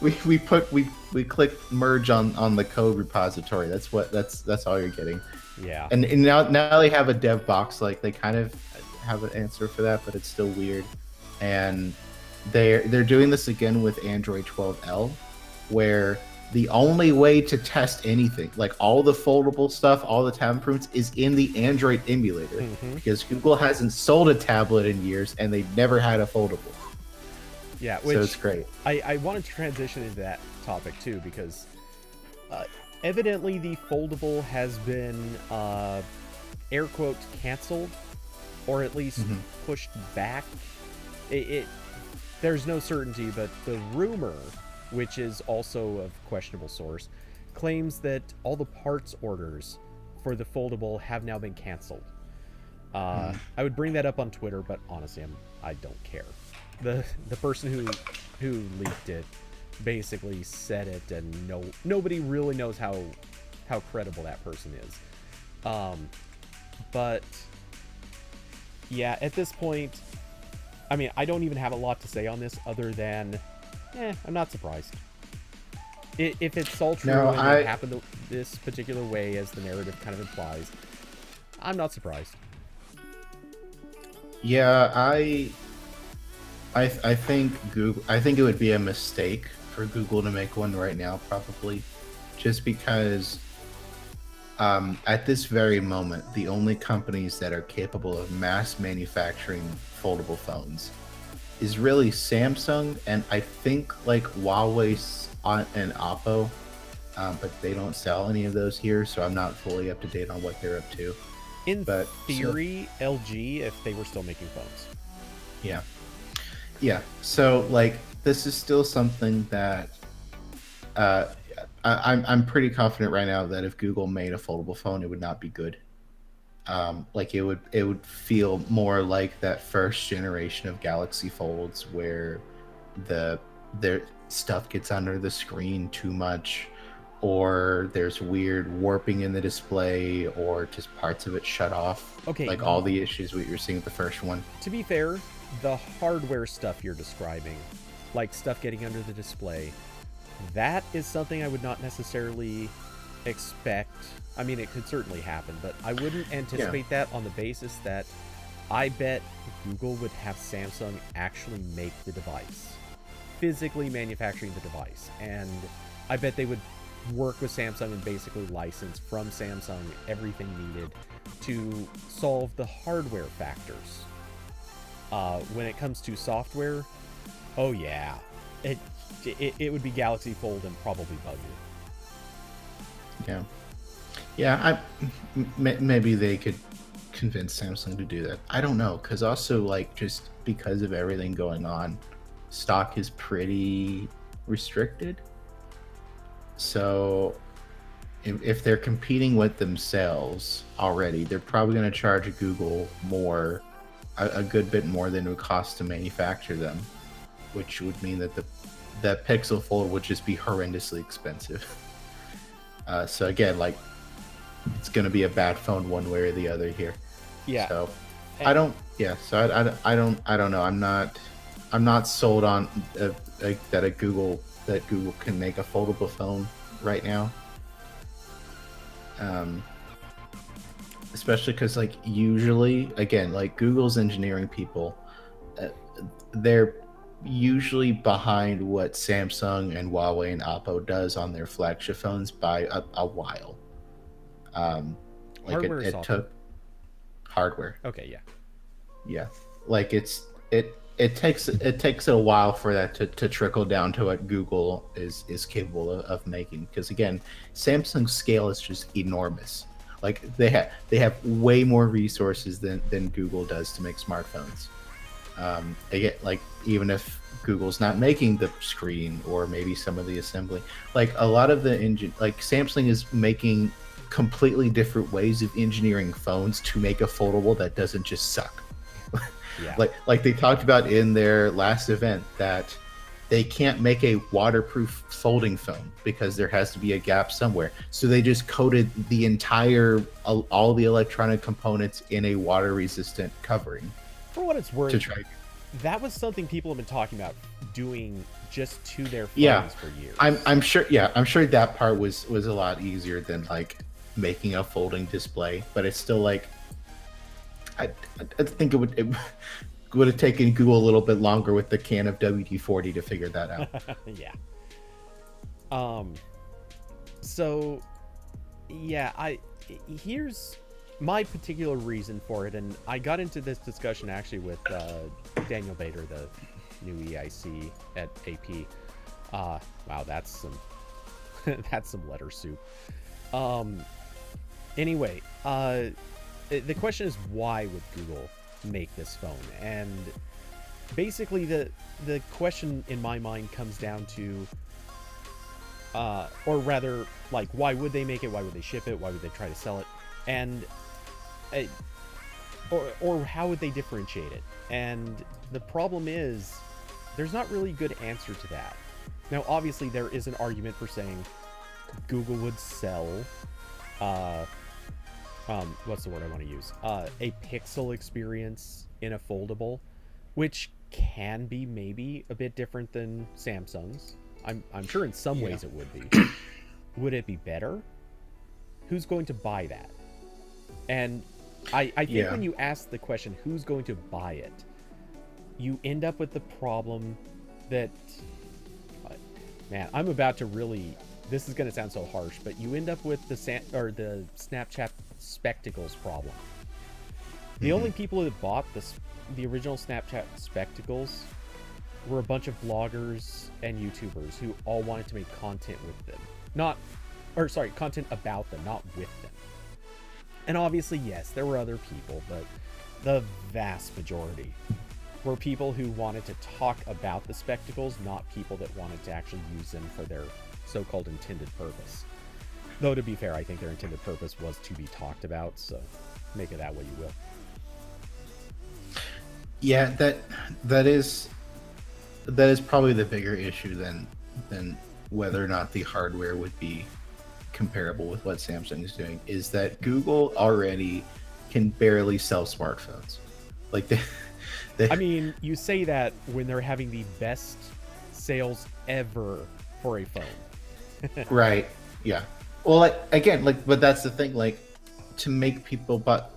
we clicked merge on the code repository. That's all you're getting. Yeah. And now they have a dev box. Like they kind of have an answer for that, but it's still weird. And they're doing this again with Android 12L, where the only way to test anything, like all the foldable stuff, all the tab improvements, is in the Android emulator, because Google hasn't sold a tablet in years and they've never had a foldable. Yeah, which so it's great. I wanted to transition into that topic too, because Evidently, the foldable has been, air quotes, canceled, or at least pushed back. There's no certainty, but the rumor, which is also of questionable source, claims that all the parts orders for the foldable have now been canceled. I would bring that up on Twitter, but honestly, I don't care. The person who leaked it basically said it, and nobody really knows how credible that person is. But yeah, at this point, I mean, I don't even have a lot to say on this other than, I'm not surprised. If it's all true and it happened this particular way, as the narrative kind of implies, I'm not surprised. Yeah, I think I think it would be a mistake for Google to make one right now, probably, just because at this very moment, the only companies that are capable of mass manufacturing foldable phones is really Samsung, and I think like Huawei and Oppo, but they don't sell any of those here, so I'm not fully up to date on what they're up to. In theory, LG, if they were still making phones. Yeah. So like, this is still something that I'm pretty confident right now that if Google made a foldable phone, it would not be good. Like it would feel more like that first generation of Galaxy Folds, where their stuff gets under the screen too much, or there's weird warping in the display, or just parts of it shut off. Okay. Like all the issues we were seeing with the first one. To be fair, the hardware stuff you're describing, like stuff getting under the display, that is something I would not necessarily expect. I mean, it could certainly happen, but I wouldn't anticipate that on the basis that I bet Google would have Samsung actually make the device, physically manufacturing the device, and I bet they would work with Samsung and basically license from Samsung everything needed to solve the hardware factors. When it comes to software, oh yeah, it would be Galaxy Fold and probably buggy. Yeah. Maybe they could convince Samsung to do that. I don't know, because also, like, just because of everything going on, stock is pretty restricted. So if they're competing with themselves already, they're probably going to charge Google more, a good bit more than it would cost to manufacture them, which would mean that the Pixel Fold would just be horrendously expensive. So again, like, it's going to be a bad phone one way or the other here. Yeah. So I don't know. I'm not sold on that Google can make a foldable phone right now. Especially because, like, usually, again, like, Google's engineering people, they're usually behind what Samsung and Huawei and Oppo does on their flagship phones by a while. Like, hardware it took hardware. Okay, Yeah. Like, it takes a while for that to trickle down to what Google is capable of making, because again, Samsung's scale is just enormous. Like, they have way more resources than Google does to make smartphones. They get, like, even if Google's not making the screen or maybe some of the assembly, like, a lot of the engine, like, Samsung is making completely different ways of engineering phones to make a foldable that doesn't just suck. yeah. Like they talked about in their last event, that they can't make a waterproof folding phone because there has to be a gap somewhere. So they just coated the entire, all the electronic components in a water resistant covering. For what it's worth, To try. that was something people have been talking about doing just to their phones for years. I'm sure. Yeah, I'm sure that part was a lot easier than, like, making a folding display, but it's still, like, I think it would have taken Google a little bit longer with the can of WD-40 to figure that out. Yeah. So yeah, here's my particular reason for it, and I got into this discussion actually with Daniel Bader, the new EIC at AP. Wow, that's some That's some letter soup. Anyway, the question is, why would Google make this phone? And basically the question in my mind comes down to, or rather, like, why would they make it? Why would they ship it? Why would they try to sell it? And or how would they differentiate it? And the problem is, there's not really a good answer to that. Now, obviously, there is an argument for saying Google would sell, what's the word I want to use? A Pixel experience in a foldable, which can be maybe a bit different than Samsung's. I'm sure in some ways it would be. Would it be better? Who's going to buy that? And I think when you ask the question, who's going to buy it, you end up with the problem that, man, I'm about to really, this is going to sound so harsh, but you end up with the Snapchat spectacles problem. The only people that bought the original Snapchat spectacles were a bunch of bloggers and YouTubers who all wanted to make content with them. Content about them, not with them. And obviously, yes, there were other people, but the vast majority were people who wanted to talk about the spectacles, not people that wanted to actually use them for their so-called intended purpose. Though, to be fair, I think their intended purpose was to be talked about, so make it that way you will. Yeah, that is probably the bigger issue than whether or not the hardware would be comparable with what Samsung is doing, is that Google already can barely sell smartphones. Like I mean, you say that when they're having the best sales ever for a phone. Right. Yeah. Well, but that's the thing, like, to make people, but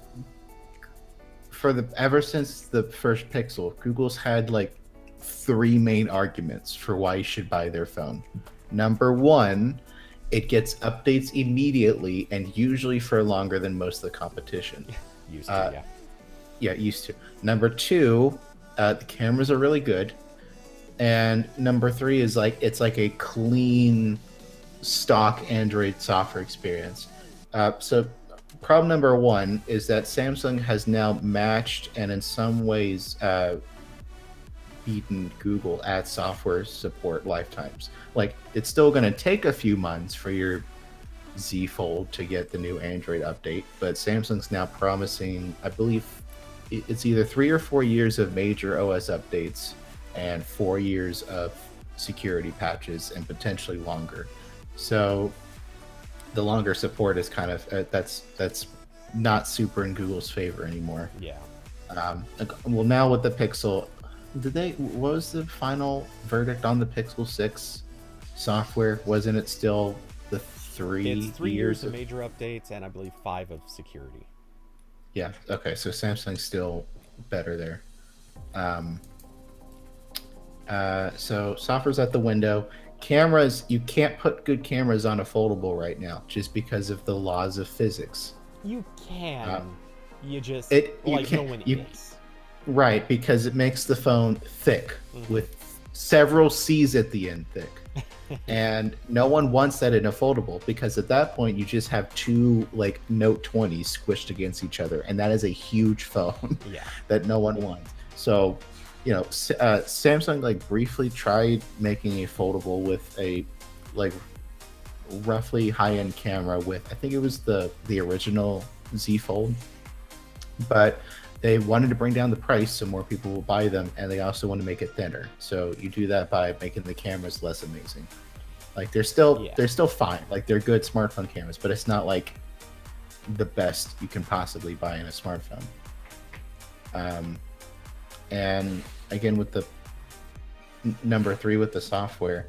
ever since the first Pixel, Google's had like 3 main arguments for why you should buy their phone. Number 1, it gets updates immediately and usually for longer than most of the competition. Used to, yeah. Yeah, used to. Number 2, the cameras are really good. And number 3 is it's like a clean stock Android software experience. So problem number 1 is that Samsung has now matched and in some ways beaten Google at software support lifetimes. Like, it's still going to take a few months for your Z Fold to get the new Android update, but Samsung's now promising, I believe it's either 3 or 4 years of major OS updates and 4 years of security patches and potentially longer. So the longer support is kind of that's not super in Google's favor anymore. Yeah. Well, now with the Pixel, what was the final verdict on the Pixel 6 software? Wasn't it still the 3 years? It's 3 years of major updates and I believe 5 of security. Yeah. Okay. So Samsung's still better there. So software's at the window. Cameras, you can't put good cameras on a foldable right now just because of the laws of physics. You can. You just no one is. Right, because it makes the phone thick with several C's at the end thick. And no one wants that in a foldable because at that point you just have 2 like Note 20s squished against each other, and that is a huge phone that no one wants. So, Samsung like briefly tried making a foldable with a like roughly high-end camera with, I think it was the original Z Fold, but they wanted to bring down the price so more people will buy them, and they also want to make it thinner. So you do that by making the cameras less amazing. Like they're still fine. Like they're good smartphone cameras, but it's not like the best you can possibly buy in a smartphone. And again, with the number 3 with the software,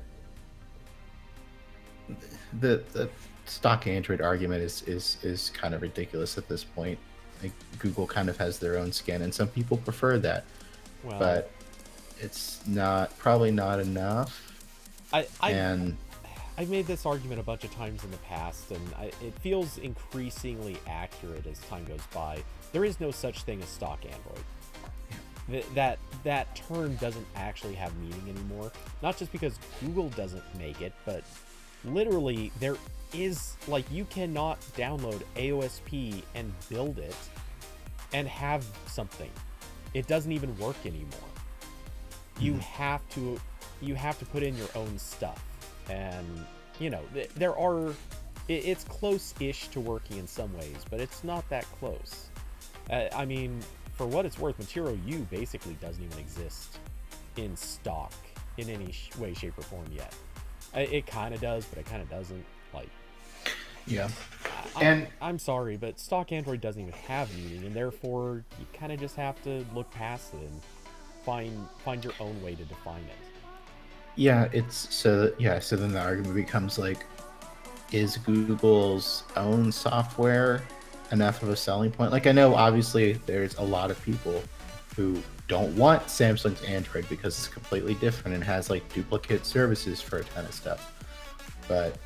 the stock Android argument is kind of ridiculous at this point. Like Google kind of has their own skin, and some people prefer that, but it's probably not enough. I've made this argument a bunch of times in the past, and it feels increasingly accurate as time goes by. There is no such thing as stock Android. That term doesn't actually have meaning anymore. Not just because Google doesn't make it, but literally there is, like, you cannot download AOSP and build it and have something. It doesn't even work anymore. You have to put in your own stuff, and you know, there are, it's close-ish to working in some ways, but it's not that close. I mean, for what it's worth, Material U basically doesn't even exist in stock in any way, shape, or form yet. It kind of does, but it kind of doesn't. Like, Yeah. I'm sorry, but stock Android doesn't even have meaning, and therefore you kind of just have to look past it and find your own way to define it. Yeah, so then the argument becomes like, is Google's own software enough of a selling point? Like, I know obviously there's a lot of people who don't want Samsung's Android because it's completely different and has like duplicate services for a ton of stuff. But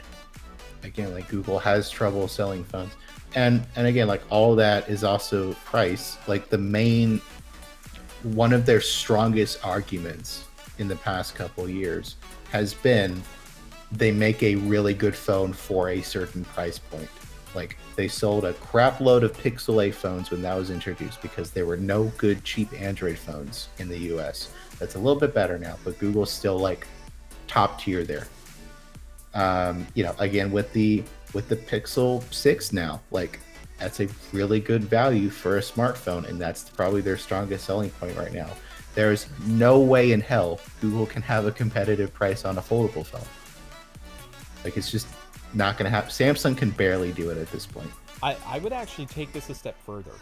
again, like, Google has trouble selling phones. And again, like, all that is also price. Like, one of their strongest arguments in the past couple of years has been they make a really good phone for a certain price point. Like, they sold a crap load of Pixel A phones when that was introduced because there were no good cheap Android phones in the US. That's a little bit better now, but Google's still like top tier there. You know, again, with the Pixel 6 now, like, that's a really good value for a smartphone, and that's probably their strongest selling point right now. There's no way in hell Google can have a competitive price on a foldable phone. Like, it's just not going to happen. Samsung can barely do it at this point. I would actually take this a step further,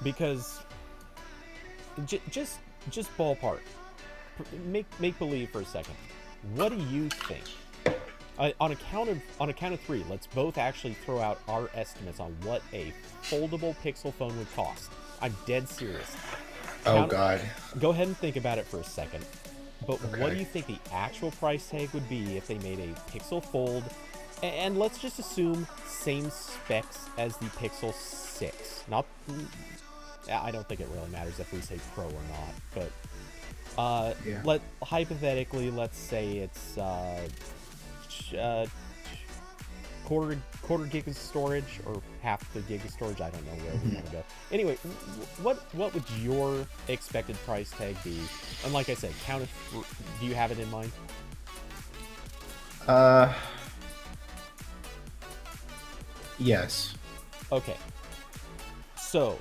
because just ballpark, make believe for a second. What do you think? On a count of three, let's both actually throw out our estimates on what a foldable Pixel phone would cost. I'm dead serious. God. Go ahead and think about it for a second. But Okay. what do you think the actual price tag would be if they made a Pixel Fold? And let's just assume same specs as the Pixel 6. Not, I don't think it really matters if we say Pro or not. But Yeah. hypothetically, let's say it's quarter gig of storage or half the gig of storage. I don't know where we want to go. Anyway, what would your expected price tag be? And like I said, do you have it in mind? Yes. Okay. So,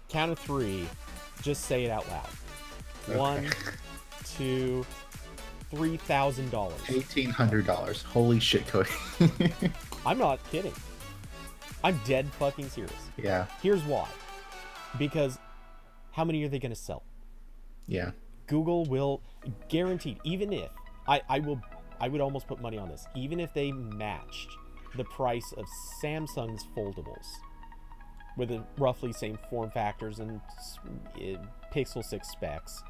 count of three, just say it out loud. Okay. $1, $2, $3,000. $1,800. Holy shit, Cody. I'm not kidding. I'm dead fucking serious. Yeah. Here's why. Because how many are they going to sell? Yeah. Google will, guaranteed, even if I would almost put money on this, even if they matched the price of Samsung's foldables with the roughly same form factors and Pixel 6 specs,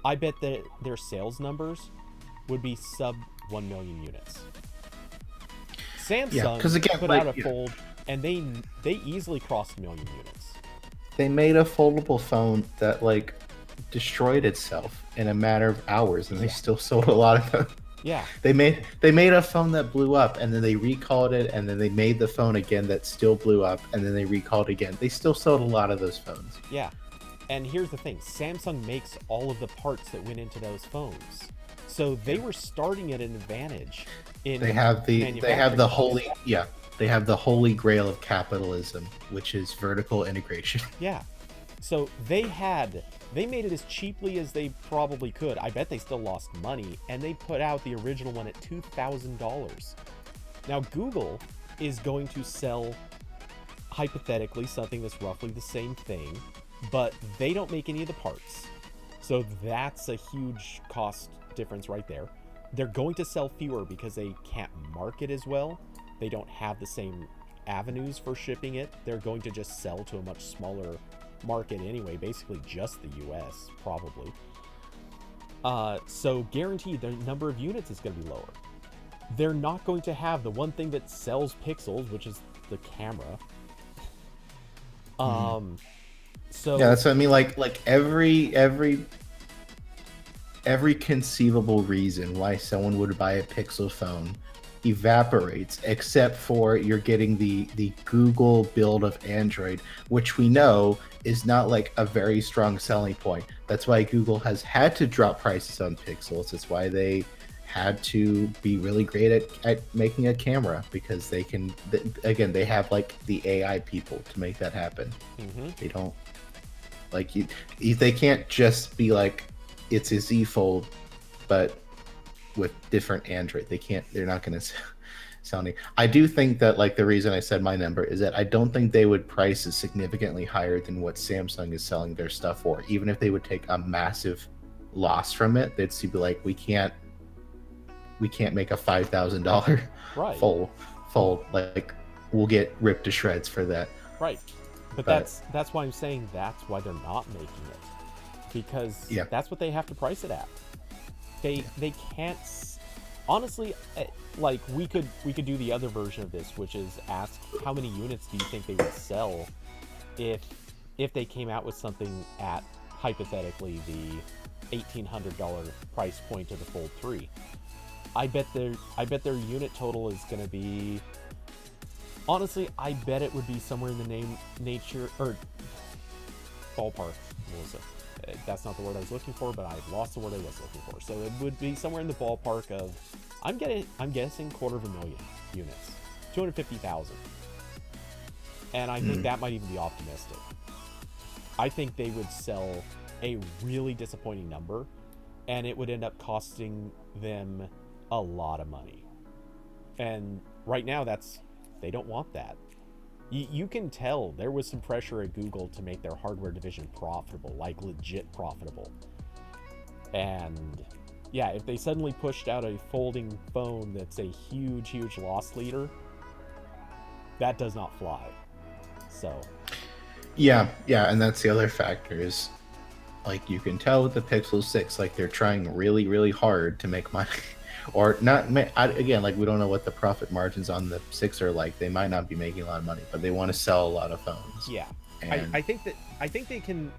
I bet that their sales numbers would be sub 1 million units. Samsung again, put out a fold, and they easily crossed 1 million units. They made a foldable phone that like destroyed itself in a matter of hours, and they still sold a lot of them. Yeah. They made a phone that blew up, and then they recalled it, and then they made the phone again that still blew up, and then they recalled again. They still sold a lot of those phones. Yeah. And here's the thing, Samsung makes all of the parts that went into those phones. So they were starting at an advantage in They have the manufacturing. they have the holy grail of capitalism, which is vertical integration. Yeah. So they made it as cheaply as they probably could. I bet they still lost money, and they put out the original one at $2,000. Now Google is going to sell, hypothetically, something that's roughly the same thing, but they don't make any of the parts. So that's a huge cost difference right there. They're going to sell fewer because they can't market as well. They don't have the same avenues for shipping it. They're going to just sell to a much smaller market anyway, basically just the US, probably. So guaranteed the number of units is going to be lower. They're not going to have the one thing that sells pixels, which is the camera. So Yeah, that's what I mean. Like every conceivable reason why someone would buy a Pixel phone evaporates, except for you're getting the Google build of Android, which we know is not like a very strong selling point. That's why Google has had to drop prices on Pixels. It's why they had to be really great at making a camera, because they can, again, they have like the AI people to make that happen. They don't like they can't just be like, it's a Z Fold but with different Android. They're not going to sell any. I do think that, like, the reason I said my number is that I don't think they would price it significantly higher than what Samsung is selling their stuff for. Even if they would take a massive loss from it, they'd still be like, we can't make a $5,000 Right. fold. Like, we'll get ripped to shreds for that. Right. But that's why I'm saying that's why they're not making it, because that's what they have to price it at. They can't. Honestly, like, we could do the other version of this, which is ask how many units do you think they would sell if they came out with something at, hypothetically, the $1,800 price point of the Fold 3. I bet their unit total is going to be, honestly, I bet it would be somewhere in the nature or ballpark. That's not the word I was looking for, but I lost the word I was looking for. So it would be somewhere in the ballpark of, I'm guessing 250,000 units, 250,000. And I think that might even be optimistic. I think they would sell a really disappointing number, and it would end up costing them a lot of money. And right now, they don't want that. You can tell there was some pressure at Google to make their hardware division profitable, like legit profitable. And yeah, if they suddenly pushed out a folding phone that's a huge loss leader, that does not fly. So yeah, and that's the other factor is, like, you can tell with the Pixel 6, like, they're trying really hard to make money. Or not, again, like, we don't know what the profit margins on the 6 are like. They might not be making a lot of money, but they want to sell a lot of phones. Yeah. And I think they can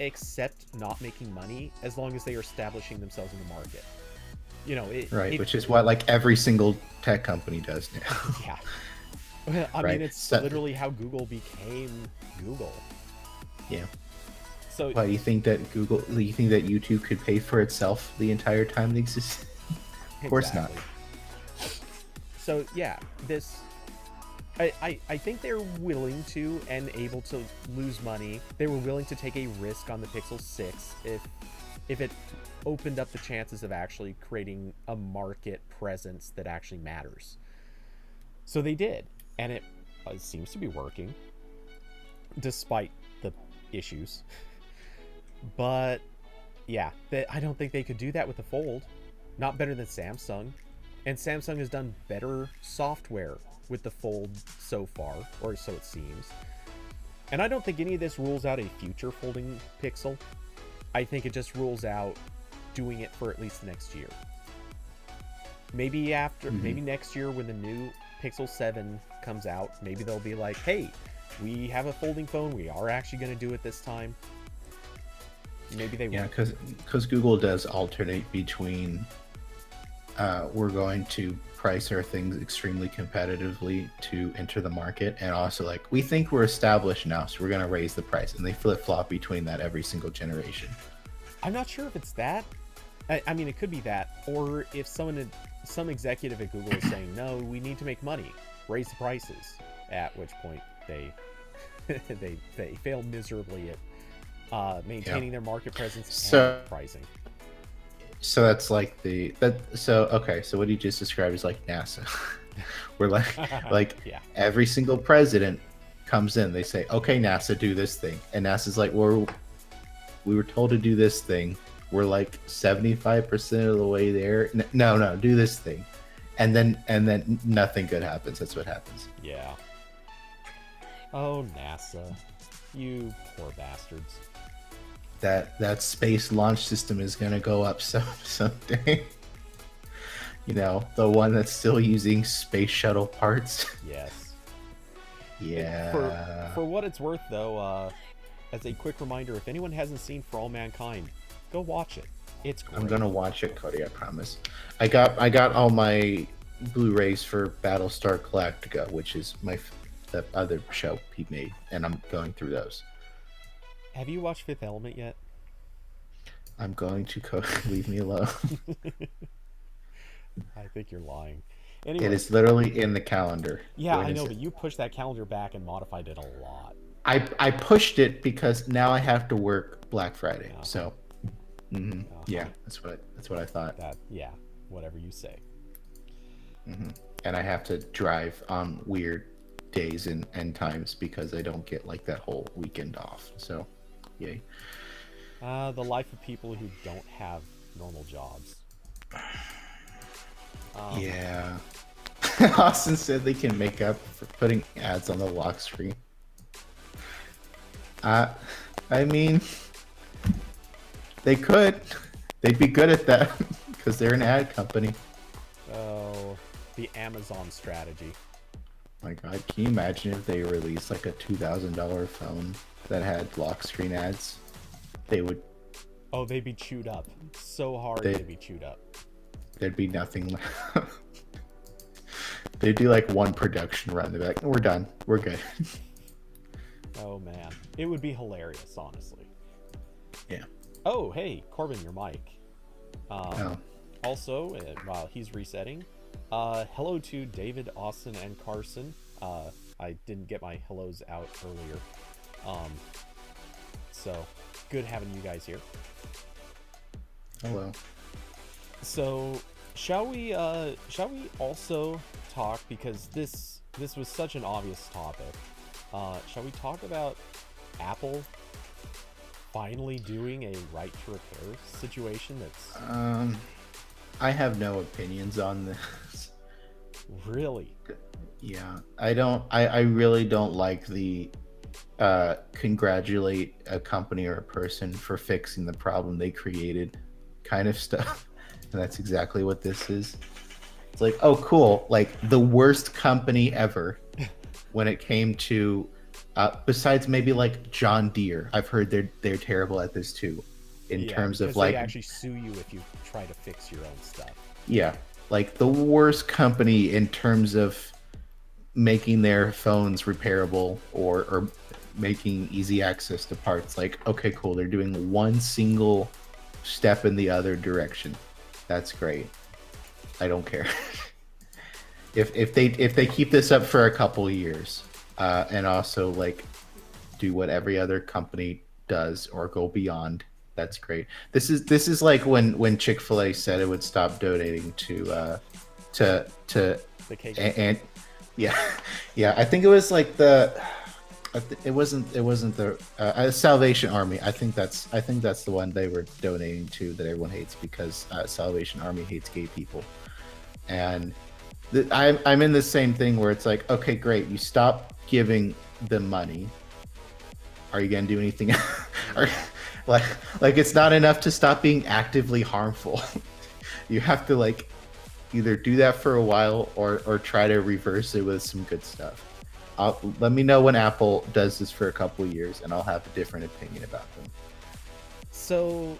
accept not making money as long as they are establishing themselves in the market. You know, which is what, like, every single tech company does now. Yeah. Well, I mean, it's literally how Google became Google. Yeah. So why do you think that YouTube could pay for itself the entire time it exists? Of course not. So yeah, I think they're willing to and able to lose money. They were willing to take a risk on the Pixel 6 if it opened up the chances of actually creating a market presence that actually matters. So they did, and it seems to be working despite the issues. But yeah, I don't think they could do that with the Fold. Not better than Samsung. And Samsung has done better software with the Fold so far, or so it seems. And I don't think any of this rules out a future folding Pixel. I think it just rules out doing it for at least the next year. Maybe next year when the new Pixel 7 comes out, maybe they'll be like, hey, we have a folding phone. We are actually going to do it this time. Maybe they won't. Yeah, because Google does alternate between we're going to price our things extremely competitively to enter the market, and also, like, we think we're established now, so we're going to raise the price, and they flip-flop between that every single generation. I'm not sure if it's that. I mean, it could be that, or if some executive at Google is saying, no, we need to make money, raise the prices, at which point they fail miserably at maintaining their market presence and pricing. So that's like so what you just described is like NASA. We're like every single president comes in, they say, okay, NASA, do this thing, and NASA's like, we were told to do this thing, we're like 75% of the way there, no, do this thing, and then nothing good happens. That's what happens. Yeah. Oh, NASA, you poor bastards. That space launch system is going to go up someday. You know, the one that's still using space shuttle parts. Yes. Yeah. For what it's worth, though, as a quick reminder, if anyone hasn't seen For All Mankind, go watch it. It's great. I'm gonna watch it, Cody. I promise. I got all my Blu-rays for Battlestar Galactica, which is the other show he made, and I'm going through those. Have you watched Fifth Element yet? I'm going to leave me alone. I think you're lying. Anyway, It is literally in the calendar. yeah, When I is know, it? but you pushed that calendar back and modified it a lot. I pushed it because now I have to work Black Friday. Uh-huh. So, Uh-huh. yeah, that's what I thought. That, yeah, whatever you say. And I have to drive on weird days and times because I don't get like that whole weekend off. So, yay. The life of people who don't have normal jobs. Yeah. Austin said they can make up for putting ads on the lock screen. I mean, they could. They'd be good at that because they're an ad company. Oh, the Amazon strategy. My God, can you imagine if they released like a $2,000 phone that had lock screen ads? They would. Oh, they'd be chewed up so hard. They'd be chewed up. There'd be nothing left. They'd do like one production run. They'd be like, "We're done. We're good." Oh man, it would be hilarious, honestly. Yeah. Oh, hey, Corbin, your mic. Oh. Also, while he's resetting, hello to David, Austin, and Carson. I didn't get my hellos out earlier. So good having you guys here. Hello. So shall we also talk, because this was such an obvious topic. Shall we talk about Apple finally doing a right to repair situation that's I have no opinions on this. really? Yeah. I really don't like the congratulate a company or a person for fixing the problem they created kind of stuff. And that's exactly what this is. It's like, oh cool, like the worst company ever when it came to besides maybe like John Deere. I've heard they're terrible at this too, in terms of like they actually sue you if you try to fix your own stuff. Yeah, like the worst company in terms of making their phones repairable or making easy access to parts. Like, okay, cool, they're doing one single step in the other direction. That's great. I don't care. if they keep this up for a couple years, and also like do what every other company does or go beyond, that's great. This is like when Chick-fil-A said it would stop donating to The cake. and yeah, I think it was like it wasn't the Salvation Army. I think that's the one they were donating to that everyone hates because Salvation Army hates gay people. And I'm in the same thing where it's like, okay, great, you stop giving them money. Are you gonna do anything? Or like it's not enough to stop being actively harmful. You have to like either do that for a while or try to reverse it with some good stuff. Let me know when Apple does this for a couple years, and I'll have a different opinion about them. So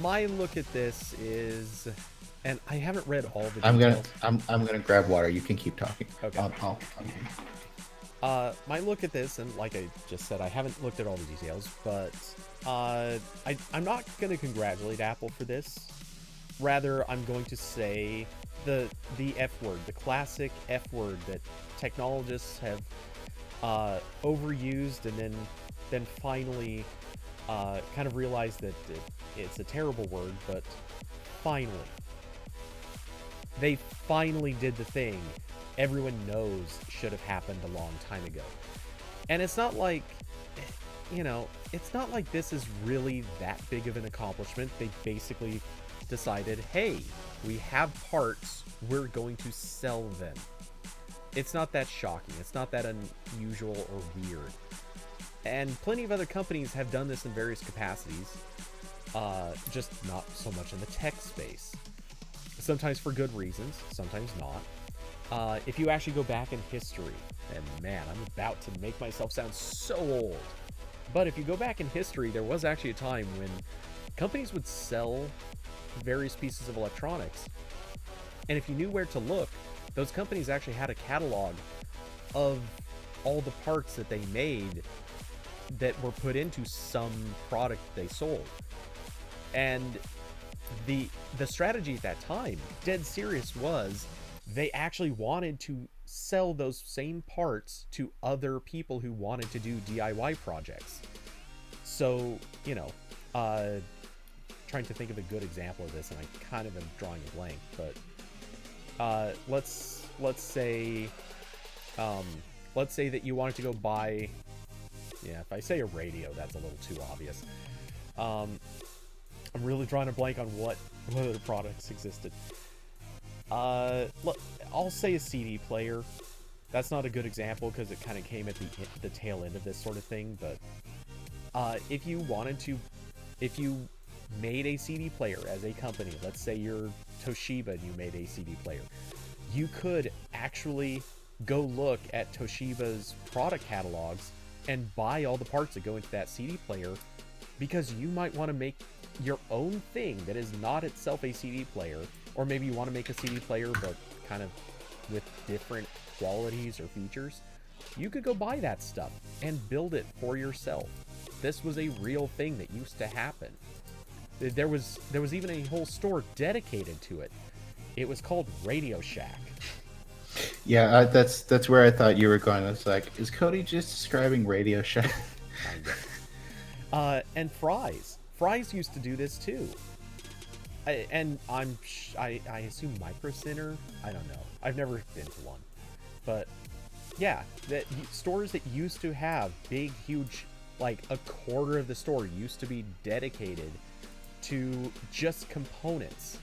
my look at this is, and I haven't read all the I'm details. gonna grab water. You can keep talking. Okay. I'll My look at this, and like I just said, I haven't looked at all the details, but I'm not going to congratulate Apple for this. Rather, I'm going to say the F word, the classic F word that technologists have overused, and then finally kind of realized that it's a terrible word, but finally. They finally did the thing everyone knows should have happened a long time ago. And it's not like, it's not like this is really that big of an accomplishment. They basically decided, hey, we have parts, we're going to sell them. It's not that shocking. It's not that unusual or weird. And plenty of other companies have done this in various capacities, just not so much in the tech space. Sometimes for good reasons, sometimes not. If you actually go back in history, and man, I'm about to make myself sound so old, but if you go back in history, there was actually a time when companies would sell various pieces of electronics. And if you knew where to look, those companies actually had a catalog of all the parts that they made that were put into some product they sold. And the strategy at that time, dead serious, was they actually wanted to sell those same parts to other people who wanted to do DIY projects. So, you know, trying to think of a good example of this, and I kind of am drawing a blank, but let's say that you wanted to go buy, yeah, if I say a radio, that's a little too obvious. I'm really drawing a blank on what other products existed. I'll say a CD player. That's not a good example because it kind of came at the tail end of this sort of thing, but if you made a CD player as a company, let's say you're Toshiba and you made a CD player, you could actually go look at Toshiba's product catalogs and buy all the parts that go into that CD player, because you might want to make your own thing that is not itself a CD player, or maybe you want to make a CD player but kind of with different qualities or features. You could go buy that stuff and build it for yourself. This was a real thing that used to happen. There was even a whole store dedicated to it. It was called Radio Shack. Yeah, that's where I thought you were going. I was like, is Cody just describing Radio Shack? And Fry's used to do this too. I assume Micro Center. I don't know. I've never been to one, but yeah, that stores that used to have big, huge, like a quarter of the store used to be dedicated to just components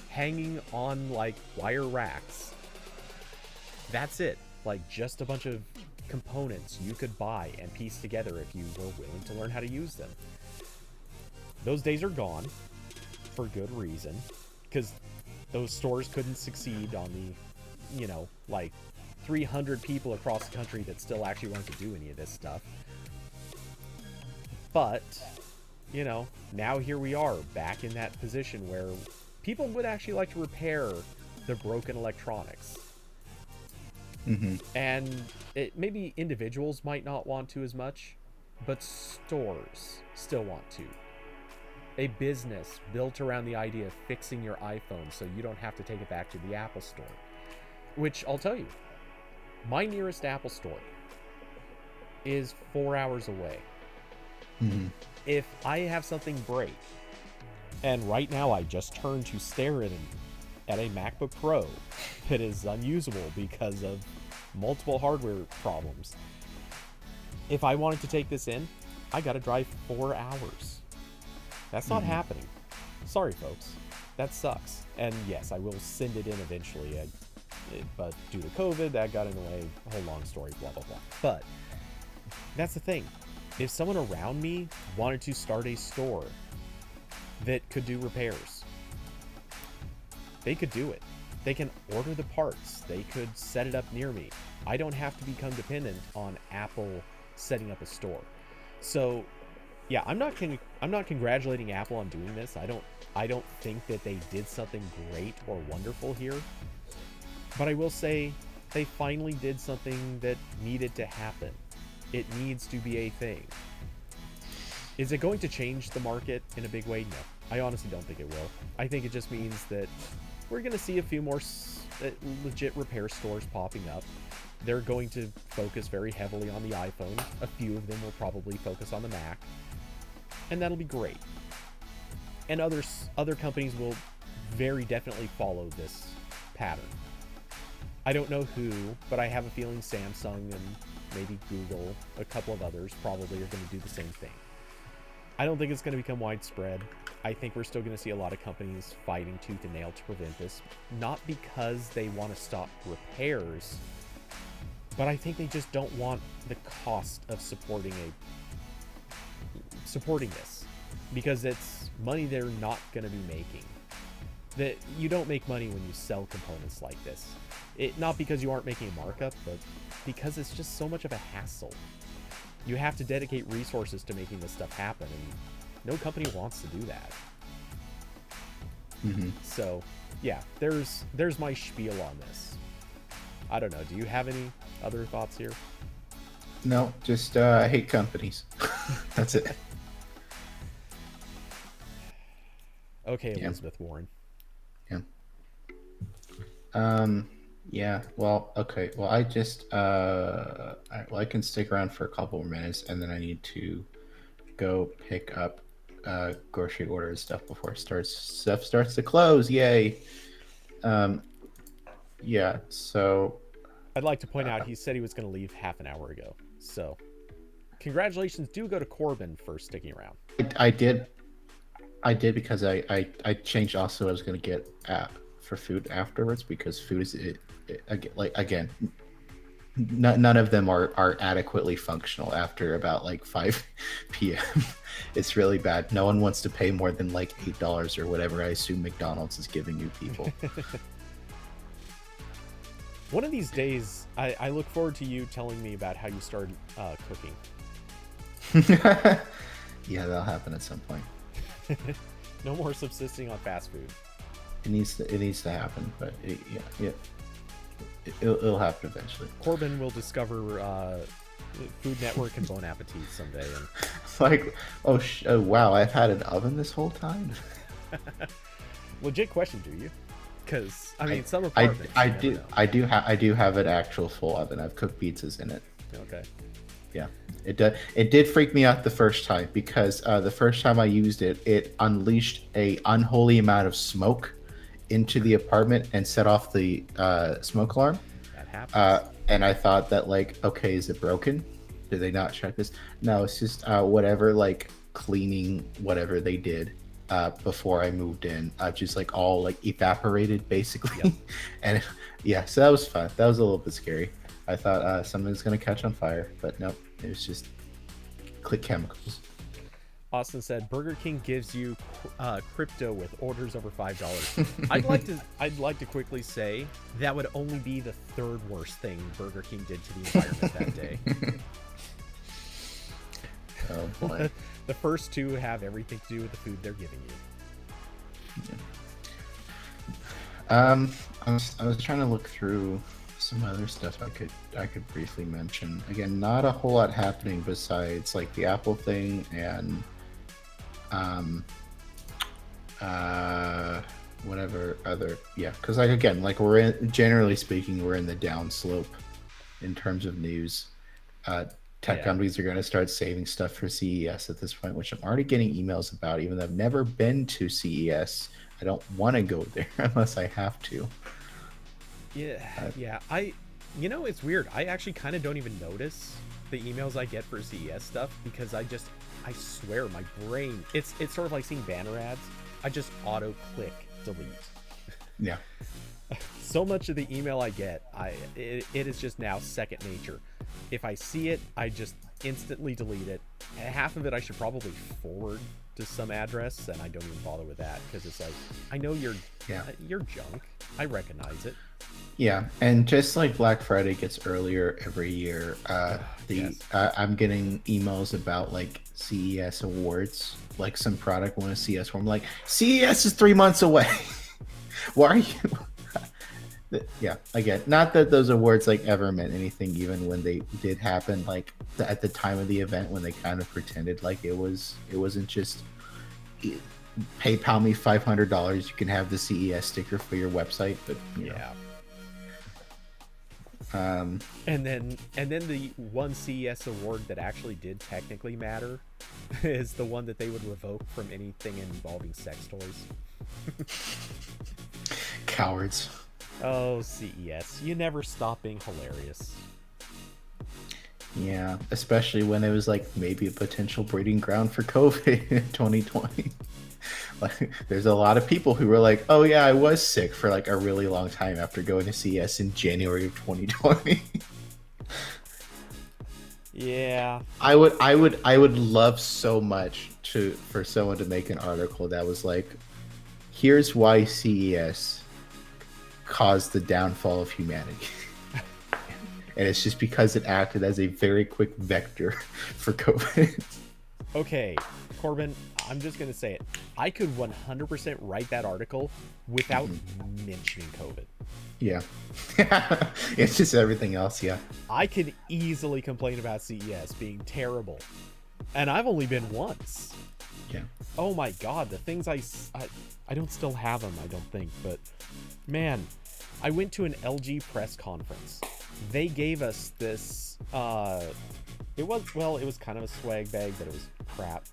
hanging on like wire racks. That's it. Like just a bunch of components you could buy and piece together if you were willing to learn how to use them. Those days are gone, for good reason, because those stores couldn't succeed on the, you know, like 300 people across the country that still actually wanted to do any of this stuff. But, you know, now here we are back in that position where people would actually like to repair the broken electronics. Mm-hmm. And maybe individuals might not want to as much, but stores still want to. A business built around the idea of fixing your iPhone so you don't have to take it back to the Apple store. Which, I'll tell you, my nearest Apple store is 4 hours away. Mm-hmm. If I have something break, and right now I just turned to stare at a MacBook Pro that is unusable because of multiple hardware problems. If I wanted to take this in, I gotta drive 4 hours. That's not happening. Sorry, folks. That sucks. And yes, I will send it in eventually, but due to COVID, that got in the way. A whole long story, blah, blah, blah. But that's the thing. If someone around me wanted to start a store that could do repairs, they could do it. They can order the parts. They could set it up near me. I don't have to become dependent on Apple setting up a store. So, yeah, I'm not congratulating Apple on doing this. I don't think that they did something great or wonderful here. But I will say they finally did something that needed to happen. It needs to be a thing. Is it going to change the market in a big way? No. I honestly don't think it will. I think it just means that we're going to see a few more legit repair stores popping up. They're going to focus very heavily on the iPhone. A few of them will probably focus on the Mac. And that'll be great. And other companies will very definitely follow this pattern. I don't know who, but I have a feeling Samsung and maybe Google, a couple of others, probably are going to do the same thing. I don't think it's going to become widespread. I think we're still going to see a lot of companies fighting tooth and nail to prevent this. Not because they want to stop repairs, but I think they just don't want the cost of supporting this, because it's money they're not going to be making. That you don't make money when you sell components like this. Not because you aren't making a markup, but because it's just so much of a hassle. You have to dedicate resources to making this stuff happen, and No company wants to do that. Mm-hmm. So, yeah, there's my spiel on this. I don't know. Do you have any other thoughts here? No, just I hate companies. That's it. Okay, Elizabeth Warren. Yeah. Yeah. Well. Okay. Well, I just I can stick around for a couple more minutes, and then I need to go pick up grocery order and stuff before stuff starts to close. Yay. Yeah. So. I'd like to point out he said he was going to leave half an hour ago. So, congratulations do go to Corbin for sticking around. I did because I changed also what I was going to get for food afterwards, because food is again none of them are adequately functional after about like 5 p.m. It's really bad. No one wants to pay more than like $8 or whatever I assume McDonald's is giving you people. One of these days, I look forward to you telling me about how you started cooking. Yeah, that'll happen at some point. No more subsisting on fast food. It needs to happen, but it'll happen eventually. Corbin will discover Food Network and Bon Appetit someday. And... like, oh wow, I've had an oven this whole time. Legit question, do you? Because I mean, some I apartments. I do have an actual full oven. I've cooked pizzas in it. Okay. Yeah, it did freak me out the first time, because the first time I used it, it unleashed a unholy amount of smoke into the apartment and set off the smoke alarm. That happens. And I thought that, like, okay, is it broken? Did they not check this? No, it's just whatever, like, cleaning whatever they did before I moved in, just like all like evaporated basically. Yep. And yeah, so that was fun. That was a little bit scary. I thought something was gonna catch on fire, but nope, it was just click chemicals. Austin said Burger King gives you crypto with orders over $5. I'd like to quickly say that would only be the third worst thing Burger King did to the environment that day. Oh boy. The first two have everything to do with the food they're giving you. Yeah. I was trying to look through some other stuff I could briefly mention. Again, not a whole lot happening besides like the Apple thing and whatever other, yeah, because like again, like generally speaking, we're in the downslope in terms of news. Tech companies are going to start saving stuff for CES at this point, which I'm already getting emails about, even though I've never been to CES. I don't want to go there unless I have to. Yeah. It's weird. I actually kind of don't even notice the emails I get for CES stuff, because I swear my brain, it's sort of like seeing banner ads. I just auto click delete. Yeah. So much of the email I get, it is just now second nature. If I see it, I just instantly delete it. Half of it I should probably forward to some address, and I don't even bother with that, because it's like, I know you're junk. I recognize it. Yeah, and just like Black Friday gets earlier every year, Yes. I'm getting emails about like CES awards, like some product won a CES where I'm like, CES is 3 months away. Why are you? Yeah, again, not that those awards like ever meant anything, even when they did happen, like at the time of the event, when they kind of pretended like it wasn't just PayPal me $500, you can have the CES sticker for your website, but yeah. And then the one CES award that actually did technically matter is the one that they would revoke from anything involving sex toys. Cowards. Oh, CES. You never stop being hilarious. Yeah, especially when it was like maybe a potential breeding ground for COVID in 2020. Like, there's a lot of people who were like, "Oh yeah, I was sick for like a really long time after going to CES in January of 2020." Yeah. I would love so much for someone to make an article that was like, "Here's why CES caused the downfall of humanity." And it's just because it acted as a very quick vector for COVID. Okay, Corbin, I'm just gonna say it. I could 100% write that article without mentioning COVID. Yeah. It's just everything else, yeah. I can easily complain about CES being terrible. And I've only been once. Yeah. Oh my god, the things I don't still have them, I don't think, but man, I went to an LG press conference. They gave us this it was kind of a swag bag, but it was crap.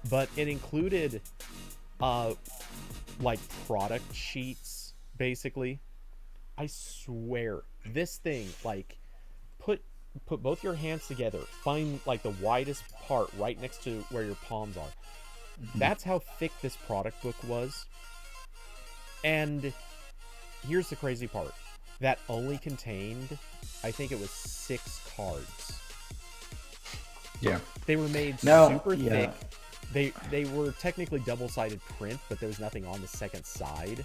But it included like product sheets basically. I swear, this thing, like, put both your hands together, find like the widest part right next to where your palms are. That's how thick this product book was. And here's the crazy part. That only contained, I think it was 6 cards. Yeah. They were made super thick. They were technically double-sided print, but there was nothing on the second side.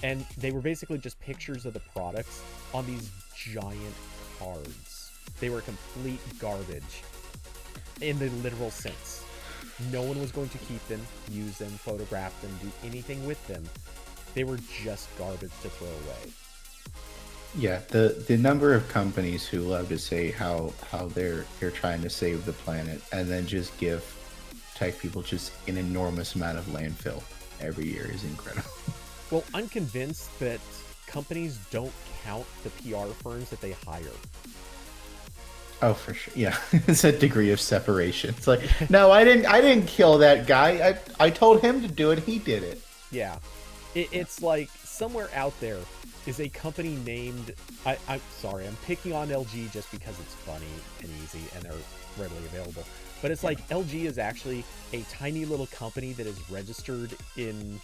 And they were basically just pictures of the products on these giant cards. They were complete garbage in the literal sense. No one was going to keep them, use them, photograph them, do anything with them. They were just garbage to throw away. Yeah, the number of companies who love to say how they're trying to save the planet and then just give tech people just an enormous amount of landfill every year is incredible. Well, I'm convinced that companies don't count the PR firms that they hire. Oh, for sure. Yeah, it's a degree of separation. It's like, no, I didn't kill that guy. I told him to do it. He did it. Yeah, it's like somewhere out there is a company named. I'm sorry, I'm picking on LG just because it's funny and easy and they're readily available. But it's like LG is actually a tiny little company that is registered in.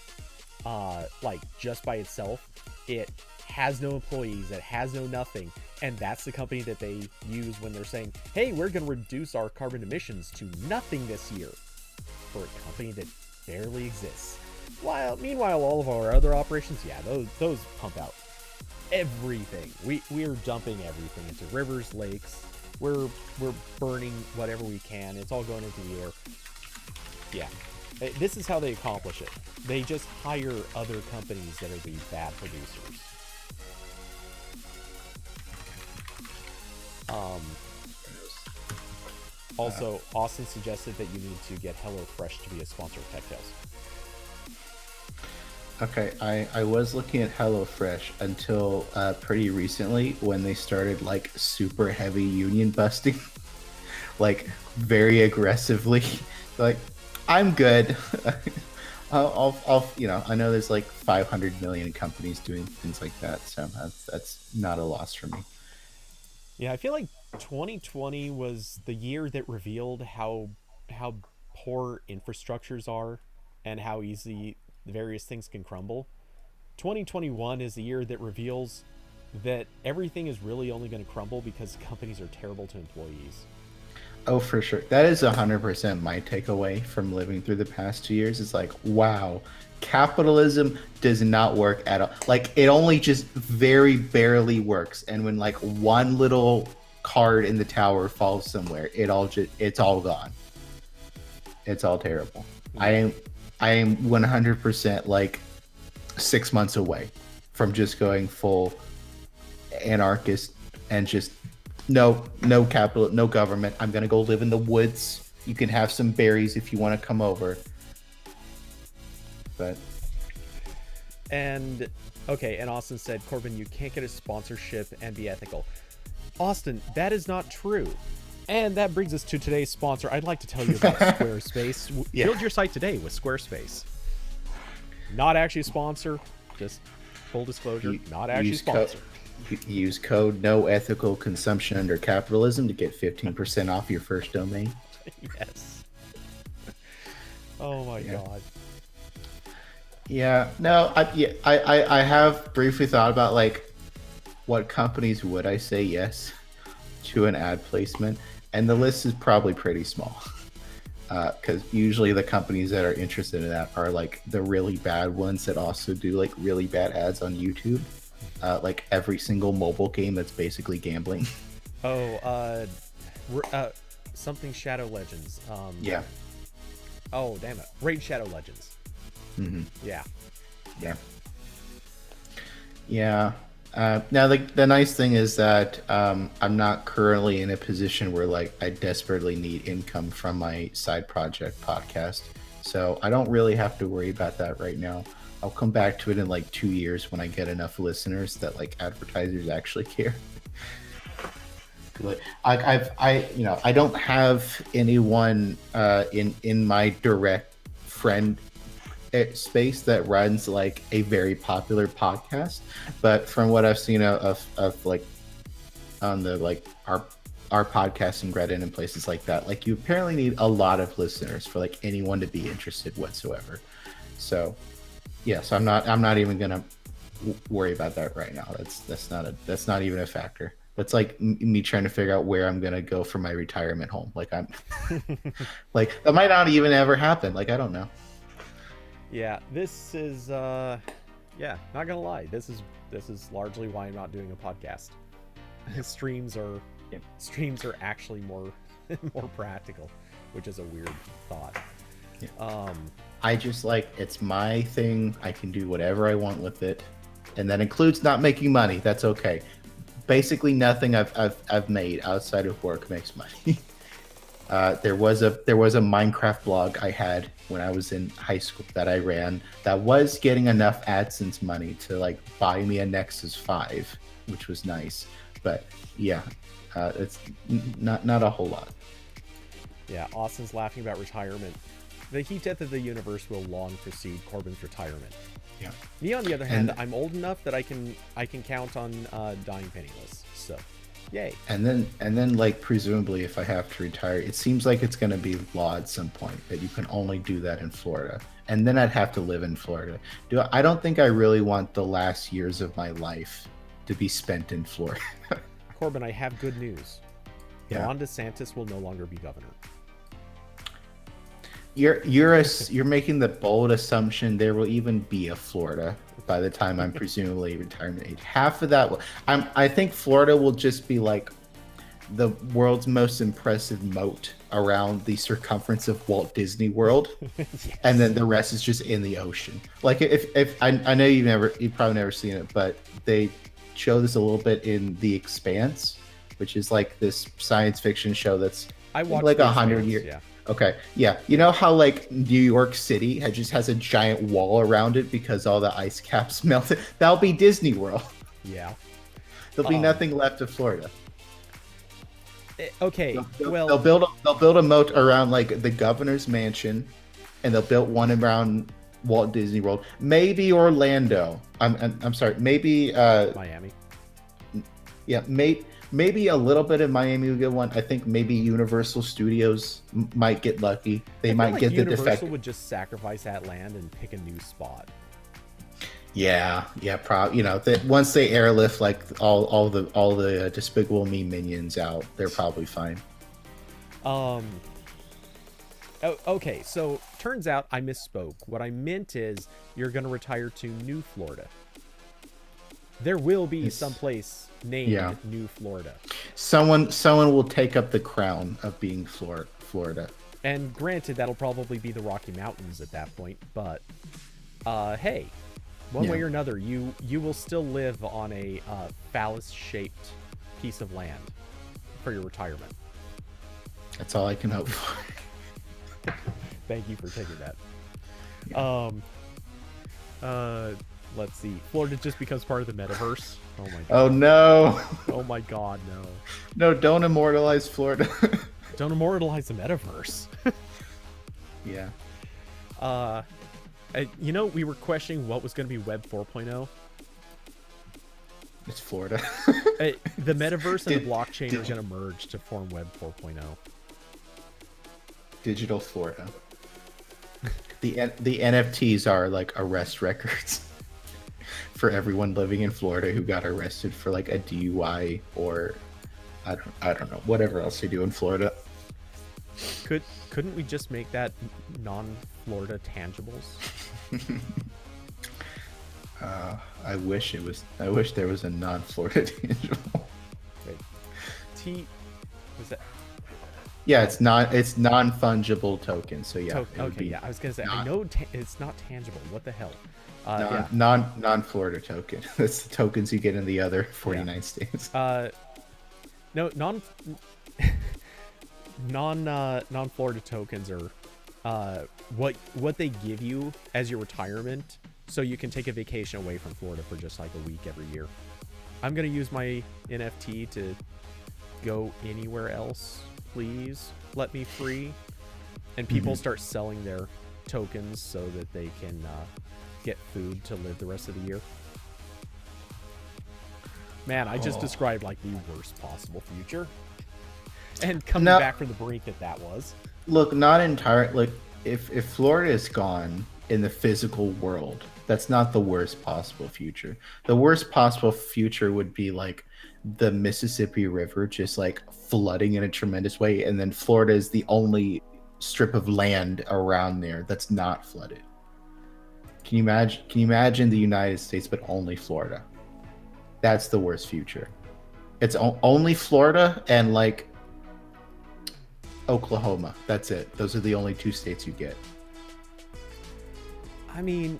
Like just by itself. It has no employees, it has no nothing, and that's the company that they use when they're saying, hey, we're going to reduce our carbon emissions to nothing this year, for a company that barely exists. Meanwhile, all of our other operations, yeah, those pump out everything. We are dumping everything into rivers, lakes. We're burning whatever we can. It's all going into the air. Yeah. This is how they accomplish it. They just hire other companies that are the bad producers. Also, Austin suggested that you need to get HelloFresh to be a sponsor of Tech Tales. Okay, I was looking at HelloFresh until pretty recently when they started like super heavy union busting, like very aggressively, like. I'm good. I'll I know there's like 500 million companies doing things like that, so that's not a loss for me. Yeah, I feel like 2020 was the year that revealed how poor infrastructures are and how easy various things can crumble. 2021 is the year that reveals that everything is really only going to crumble because companies are terrible to employees. Oh, for sure. That is 100% my takeaway from living through the past 2 years. It's like, wow, capitalism does not work at all. Like, it only just very barely works. And when like one little card in the tower falls somewhere, it's all gone. It's all terrible. I am 100% like 6 months away from just going full anarchist and just no capital, no government. I'm gonna go live in the woods. You can have some berries if you want to come over. But and Austin said, Corbin, you can't get a sponsorship and be ethical. Austin, that is not true. And that brings us to today's sponsor. I'd like to tell you about Squarespace. Yeah. Build your site today with Squarespace. Not actually a sponsor, just full disclosure, not actually a sponsor. Use code no ethical consumption under capitalism to get 15% off your first domain. Yes. Oh my god. Yeah. No. I have briefly thought about like what companies would I say yes to an ad placement, and the list is probably pretty small. Because usually the companies that are interested in that are like the really bad ones that also do like really bad ads on YouTube. Like every single mobile game that's basically gambling. Something Shadow Legends. Yeah. Oh, damn it. Raid Shadow Legends. Mm-hmm. Yeah. Yeah. Now, the nice thing is that I'm not currently in a position where like I desperately need income from my side project podcast, so I don't really have to worry about that right now. I'll come back to it in like 2 years when I get enough listeners that like advertisers actually care. But I don't have anyone in my direct friend space that runs like a very popular podcast, but from what I've seen of like on the like our podcasting Reddit and places like that, like you apparently need a lot of listeners for like anyone to be interested whatsoever. So yeah, so I'm not even gonna worry about that right now. That's not even a factor. That's like me trying to figure out where I'm gonna go for my retirement home. Like I'm like that might not even ever happen. Like I don't know. Yeah, this is yeah, not gonna lie. This is largely why I'm not doing a podcast. Streams are actually more practical, which is a weird thought. Yeah. I just like, it's my thing. I can do whatever I want with it, and that includes not making money. That's okay. Basically, nothing I've made outside of work makes money. There was a Minecraft blog I had when I was in high school that I ran that was getting enough AdSense money to like buy me a Nexus 5, which was nice. But yeah, it's not a whole lot. Yeah, Austin's laughing about retirement. The heat death of the universe will long precede Corbin's retirement. Yeah. Me, on the other hand, I'm old enough that I can count on dying penniless. So, yay. And then like presumably if I have to retire, it seems like it's going to be law at some point that you can only do that in Florida. And then I'd have to live in Florida. I don't think I really want the last years of my life to be spent in Florida. Corbin, I have good news. Yeah. Ron DeSantis will no longer be governor. You're making the bold assumption there will even be a Florida by the time I'm presumably retirement age. Half of that I think Florida will just be like the world's most impressive moat around the circumference of Walt Disney World. Yes. And then the rest is just in the ocean. Like if I know you've probably never seen it, but they show this a little bit in The Expanse, which is like this science fiction show that's like 100 years. Yeah. Okay, yeah. You know how like New York City just has a giant wall around it because all the ice caps melted? That'll be Disney World. Yeah. There'll be nothing left of Florida. Okay, they'll build a moat around like the governor's mansion, and they'll build one around Walt Disney World. Maybe Orlando. I'm sorry. Maybe Miami. Yeah, maybe a little bit of Miami would get one. I think maybe Universal Studios might get lucky. They might like get the Universal defect. would just sacrifice that land and pick a new spot. Yeah, probably. You know, once they airlift like all the Despicable Me minions out, they're probably fine. Okay, so turns out I misspoke. What I meant is you're going to retire to New Florida. There will be some place named New Florida. Someone will take up the crown of being Florida. And granted, that'll probably be the Rocky Mountains at that point. But hey, one way or another, you will still live on a phallus-shaped piece of land for your retirement. That's all I can hope for. Thank you for taking that. Yeah. Let's see. Florida just becomes part of the metaverse. Oh my god. Oh no. Oh my god, no. No, don't immortalize Florida. Don't immortalize the metaverse. Yeah. You know, we were questioning what was going to be Web 4.0. It's Florida. The metaverse and the blockchain are going to merge to form Web 4.0. Digital Florida. The NFTs are like arrest records for everyone living in Florida who got arrested for like a DUI or I don't know, whatever else they do in Florida. Couldn't we just make that non-Florida tangibles? I wish there was a non-Florida tangible. Wait. Was that Yeah, it's non-fungible tokens. So yeah, it would Okay, be yeah, I was gonna say I not know it's not tangible. What the hell? Yeah, non-Florida token. That's the tokens you get in the other yeah. 49 states. No, non Florida tokens are what they give you as your retirement, so you can take a vacation away from Florida for just like a week every year. I'm gonna use my NFT to go anywhere else. Please let me free. And people start selling their tokens so that they can get food to live the rest of the year. Man, I just described like the worst possible future. And coming back from the brink that was. Look, not entirely. Like, if Florida is gone in the physical world, that's not the worst possible future. The worst possible future would be like the Mississippi River just like flooding in a tremendous way, and then Florida is the only strip of land around there that's not flooded. Can you imagine? Can you imagine the United States, but only Florida? That's the worst future. It's only Florida and like Oklahoma. That's it. Those are the only two states you get. I mean,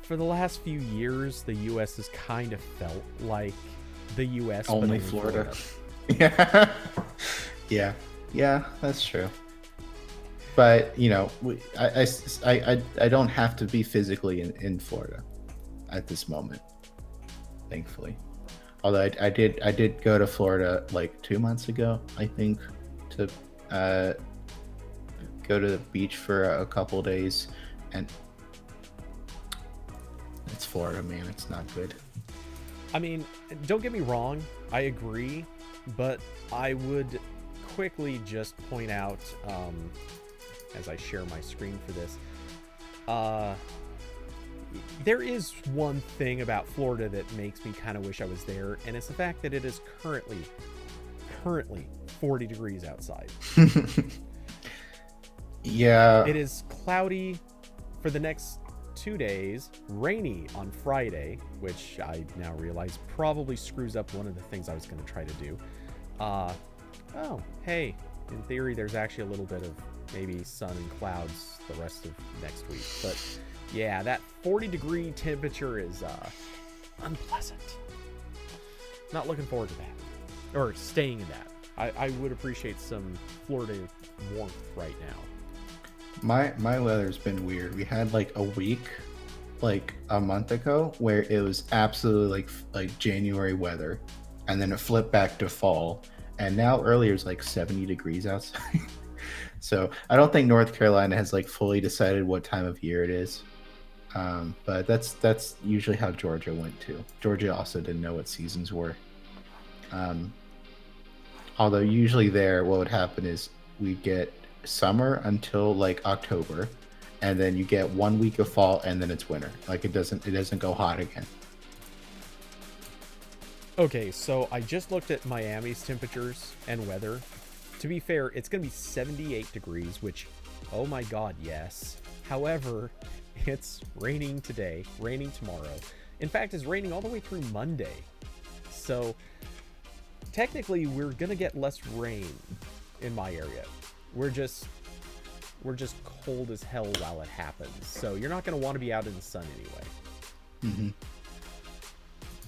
for the last few years, the U.S. has kind of felt like the U.S. Only but Florida. Yeah. Yeah, that's true. But you know, I don't have to be physically in Florida at this moment, thankfully. Although I did go to Florida like 2 months ago, I think, to go to the beach for a couple days, and it's Florida, man. It's not good. I mean, don't get me wrong, I agree, but I would quickly just point out, as I share my screen for this, there is one thing about Florida that makes me kind of wish I was there, and it's the fact that it is currently 40 degrees outside. Yeah. It is cloudy for the next 2 days, rainy on Friday, which I now realize probably screws up one of the things I was going to try to do. Oh, hey, in theory, there's actually a little bit of maybe sun and clouds the rest of next week. But yeah, that 40-degree temperature is unpleasant. Not looking forward to that. Or staying in that. I would appreciate some Florida warmth right now. My weather's been weird. We had like a week, like a month ago, where it was absolutely like January weather, and then it flipped back to fall, and now earlier it's like 70 degrees outside. So I don't think North Carolina has like fully decided what time of year it is, but that's usually how Georgia went too. Georgia also didn't know what seasons were. Although usually there, what would happen is we get summer until like October, and then you get 1 week of fall, and then it's winter. Like it doesn't go hot again. Okay, so I just looked at Miami's temperatures and weather. To be fair, it's going to be 78 degrees, which, oh my god, yes. However, it's raining today, raining tomorrow. In fact, it's raining all the way through Monday. So, technically, we're going to get less rain in my area. We're just cold as hell while it happens. So, you're not going to want to be out in the sun anyway. Mm-hmm.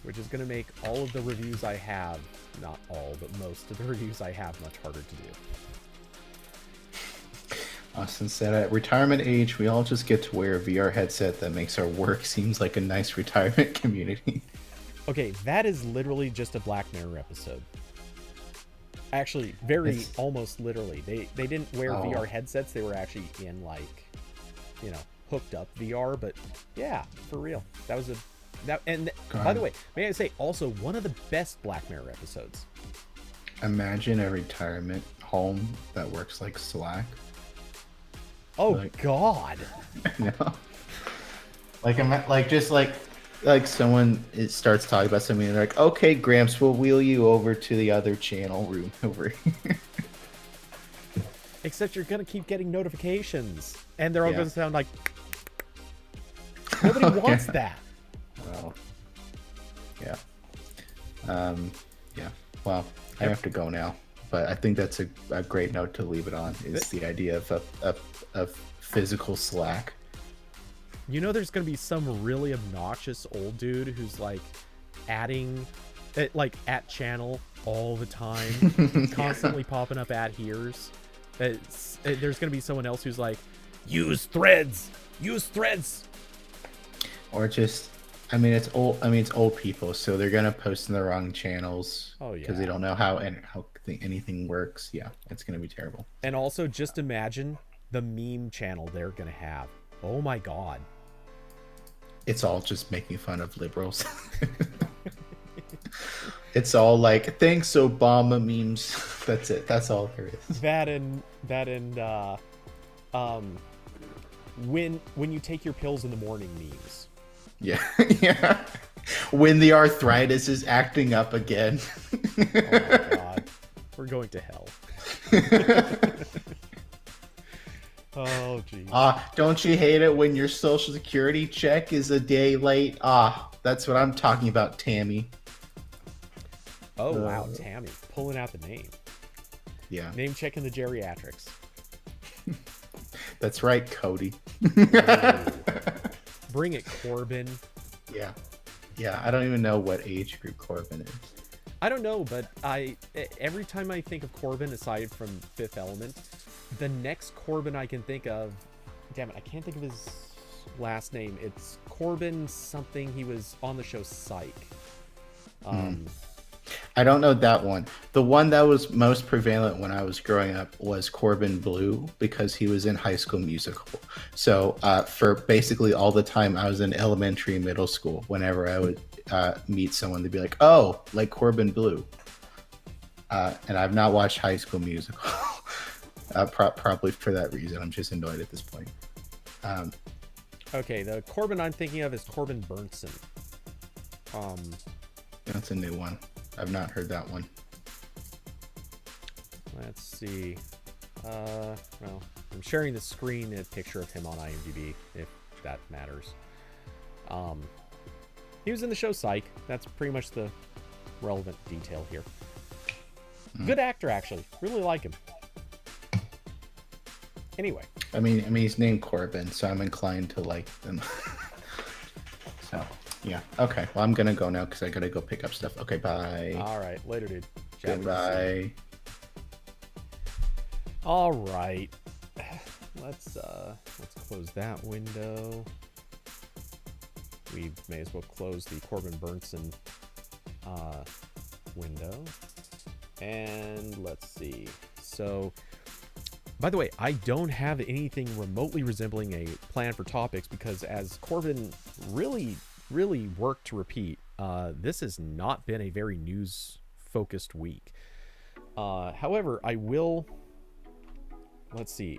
Which is going to make all of the reviews I have, not all, but most of the reviews I have much harder to do. Austin said, at retirement age, we all just get to wear a VR headset that makes our work seems like a nice retirement community. Okay, that is literally just a Black Mirror episode. Actually, almost literally. They didn't wear VR headsets. They were actually in like, hooked up VR. But yeah, for real, that was by the way, may I say also one of the best Black Mirror episodes. Imagine a retirement home that works like Slack. Oh God! No. Like someone starts talking about something and they're like, "Okay, Gramps, we'll wheel you over to the other channel room over here." Except you're gonna keep getting notifications, and they're all gonna sound like. Nobody wants that. Well, yeah. Yeah. Well, I have to go now. but I think that's a great note to leave it on. Is the idea of physical Slack. You know, there's gonna be some really obnoxious old dude who's like adding, like at channel all the time, constantly popping up at here's. There's gonna be someone else who's like, use threads, or just. I mean, it's old people, so they're gonna post in the wrong channels. Oh, yeah. Because they don't know how anything works. Yeah, it's gonna be terrible. And also, just imagine the meme channel they're gonna have. Oh my god. It's all just making fun of liberals. It's all like, thanks Obama memes. That's it. That's all there is. That and when you take your pills in the morning memes. Yeah, yeah. When the arthritis is acting up again. Oh my god. We're going to hell. Oh, geez. Don't you hate it when your social security check is a day late? That's what I'm talking about, Tammy. Oh, wow, Tammy. Pulling out the name. Yeah. Name checking the geriatrics. That's right, Cody. Bring it, Corbin. Yeah. Yeah, I don't even know what age group Corbin is. I don't know, but every time I think of Corbin, aside from Fifth Element, the next Corbin I can think of, damn it, I can't think of his last name. It's Corbin something. He was on the show Psych. I don't know that one. The one that was most prevalent when I was growing up was Corbin Blue, because he was in High School Musical. So for basically all the time I was in elementary and middle school, whenever I would meet someone, they'd be like, oh, like Corbin Blue. And I've not watched High School Musical. Probably for that reason. I'm just annoyed at this point. Okay, the Corbin I'm thinking of is Corbin Burnson. That's a new one. I've not heard that one. Let's see. Well, I'm sharing the screen, a picture of him on IMDb, if that matters. He was in the show Psych. That's pretty much the relevant detail here. Good actor, actually. Really like him. Anyway. I mean, he's named Corbin, so I'm inclined to like them. So, yeah. Okay. Well, I'm gonna go now because I gotta go pick up stuff. Okay. Bye. All right. Later, dude. Goodbye. All right. Let's close that window. We may as well close the Corbin Burnson window. And let's see. So, by the way, I don't have anything remotely resembling a plan for topics because as Corbin really worked to repeat, this has not been a very news-focused week. However, I will... Let's see.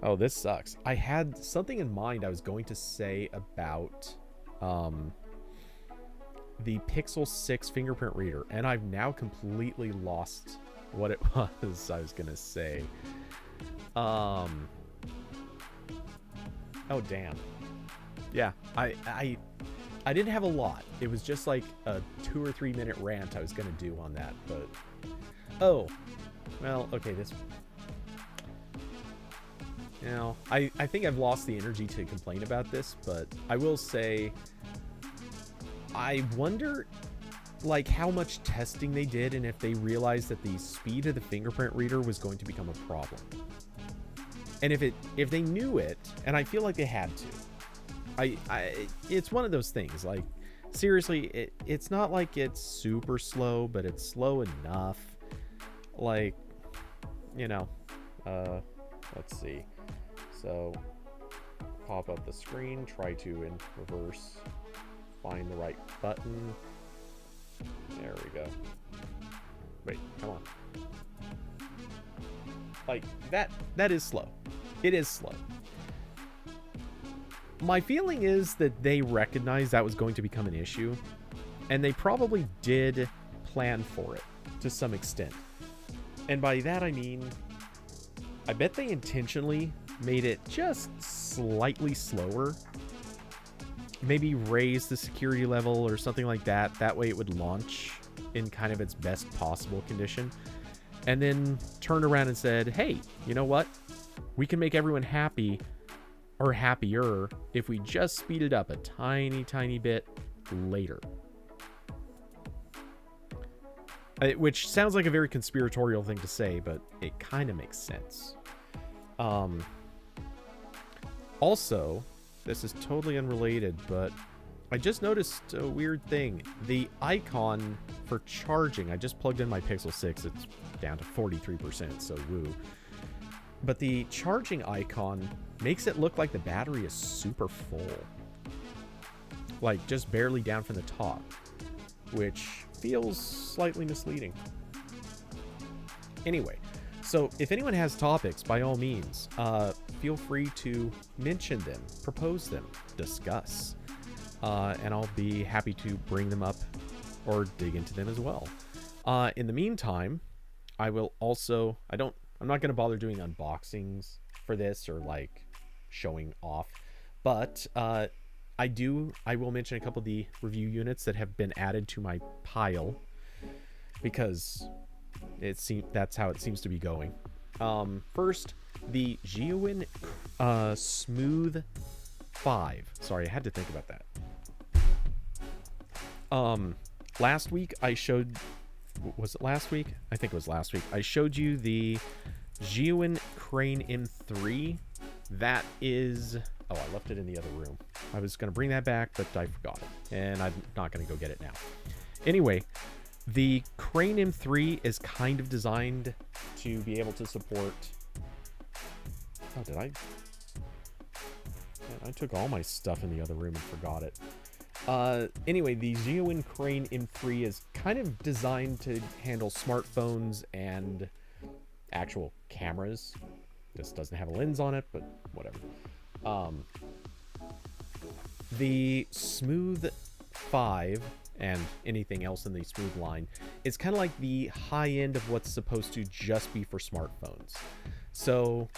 Oh, this sucks. I had something in mind I was going to say about the Pixel 6 fingerprint reader, and I've now completely lost what it was I was going to say. Oh, damn. Yeah, I didn't have a lot. It was just like a 2 or 3 minute rant I was going to do on that, but... Oh, well, okay, this... You know, I think I've lost the energy to complain about this, but I will say I wonder like how much testing they did and if they realized that the speed of the fingerprint reader was going to become a problem. And if they knew it, and I feel like they had to. It's one of those things, like seriously, it's not like it's super slow, but it's slow enough. Like, you know, let's see. So, pop up the screen, try to, in reverse, find the right button. There we go. Wait, come on. Like, that is slow. It is slow. My feeling is that they recognized that was going to become an issue, and they probably did plan for it to some extent. And by that I mean, I bet they intentionally made it just slightly slower. Maybe raise the security level or something like that. That way it would launch in kind of its best possible condition, and then turned around and said, hey, you know what? We can make everyone happy or happier if we just speed it up a tiny, tiny bit later. Which sounds like a very conspiratorial thing to say, but it kind of makes sense. Also, this is totally unrelated, but I just noticed a weird thing. The icon for charging, I just plugged in my Pixel 6. It's down to 43%, so woo. But the charging icon makes it look like the battery is super full. Like, just barely down from the top, which feels slightly misleading. Anyway, so if anyone has topics, by all means, feel free to mention them, propose them, discuss. And I'll be happy to bring them up or dig into them as well. In the meantime, I will also, I'm not going to bother doing unboxings for this or like showing off, but I will mention a couple of the review units that have been added to my pile because that's how it seems to be going. First, the Geowin Smooth 5. Sorry, I had to think about that. Last week I showed, was it last week? I think it was last week. I showed you the Geowin Crane M3. That is, oh, I left it in the other room. I was going to bring that back, but I forgot it, and I'm not going to go get it now. Anyway, the Crane M3 is kind of designed to be able to support, oh, did I? Man, I took all my stuff in the other room and forgot it. Anyway, the Geowin Crane M3 is kind of designed to handle smartphones and actual cameras. This doesn't have a lens on it, but whatever. The Smooth 5 and anything else in the Smooth line is kind of like the high end of what's supposed to just be for smartphones. So,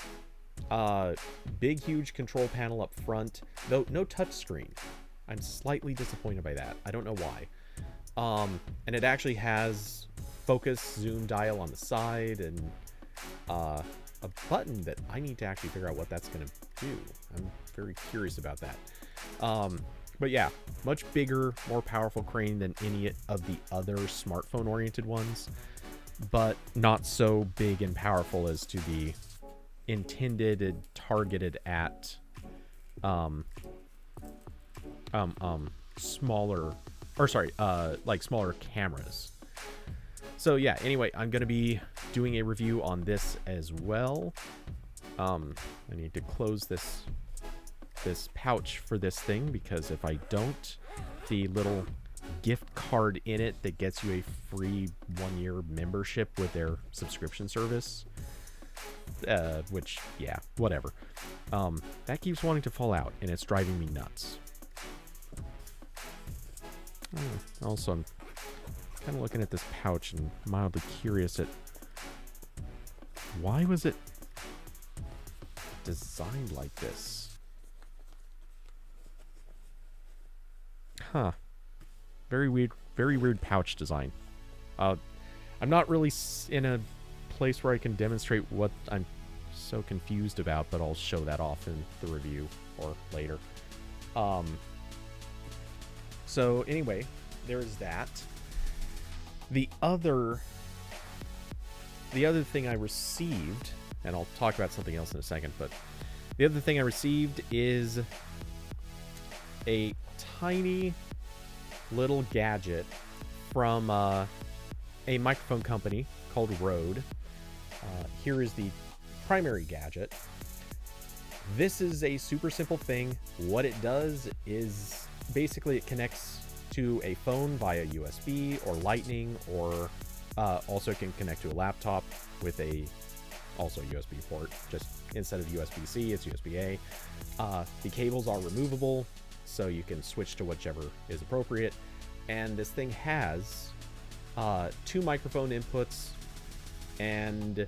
big, huge control panel up front, though no touchscreen. I'm slightly disappointed by that. I don't know why. And it actually has focus zoom dial on the side and a button that I need to actually figure out what that's going to do. I'm very curious about that. But yeah, much bigger, more powerful crane than any of the other smartphone-oriented ones, but not so big and powerful as to be intended and targeted at smaller, or sorry, like smaller cameras. So yeah, anyway, I'm going to be doing a review on this as well. I need to close this pouch for this thing, because if I don't, the little gift card in it that gets you a free 1-year membership with their subscription service, which, yeah, whatever. That keeps wanting to fall out, and it's driving me nuts. Also, I'm kind of looking at this pouch and mildly curious at why was it designed like this? Huh. Very weird pouch design. I'm not really in a place where I can demonstrate what I'm so confused about, but I'll show that off in the review or later. So anyway, there is that. The other thing I received, and I'll talk about something else in a second, but the other thing I received is a tiny little gadget from a microphone company called Rode. Here is the primary gadget. This is a super simple thing. What it does is basically it connects to a phone via USB or Lightning, or also can connect to a laptop with a also USB port. Just instead of USB-C, it's USB-A. The cables are removable, so you can switch to whichever is appropriate. And this thing has 2 microphone inputs and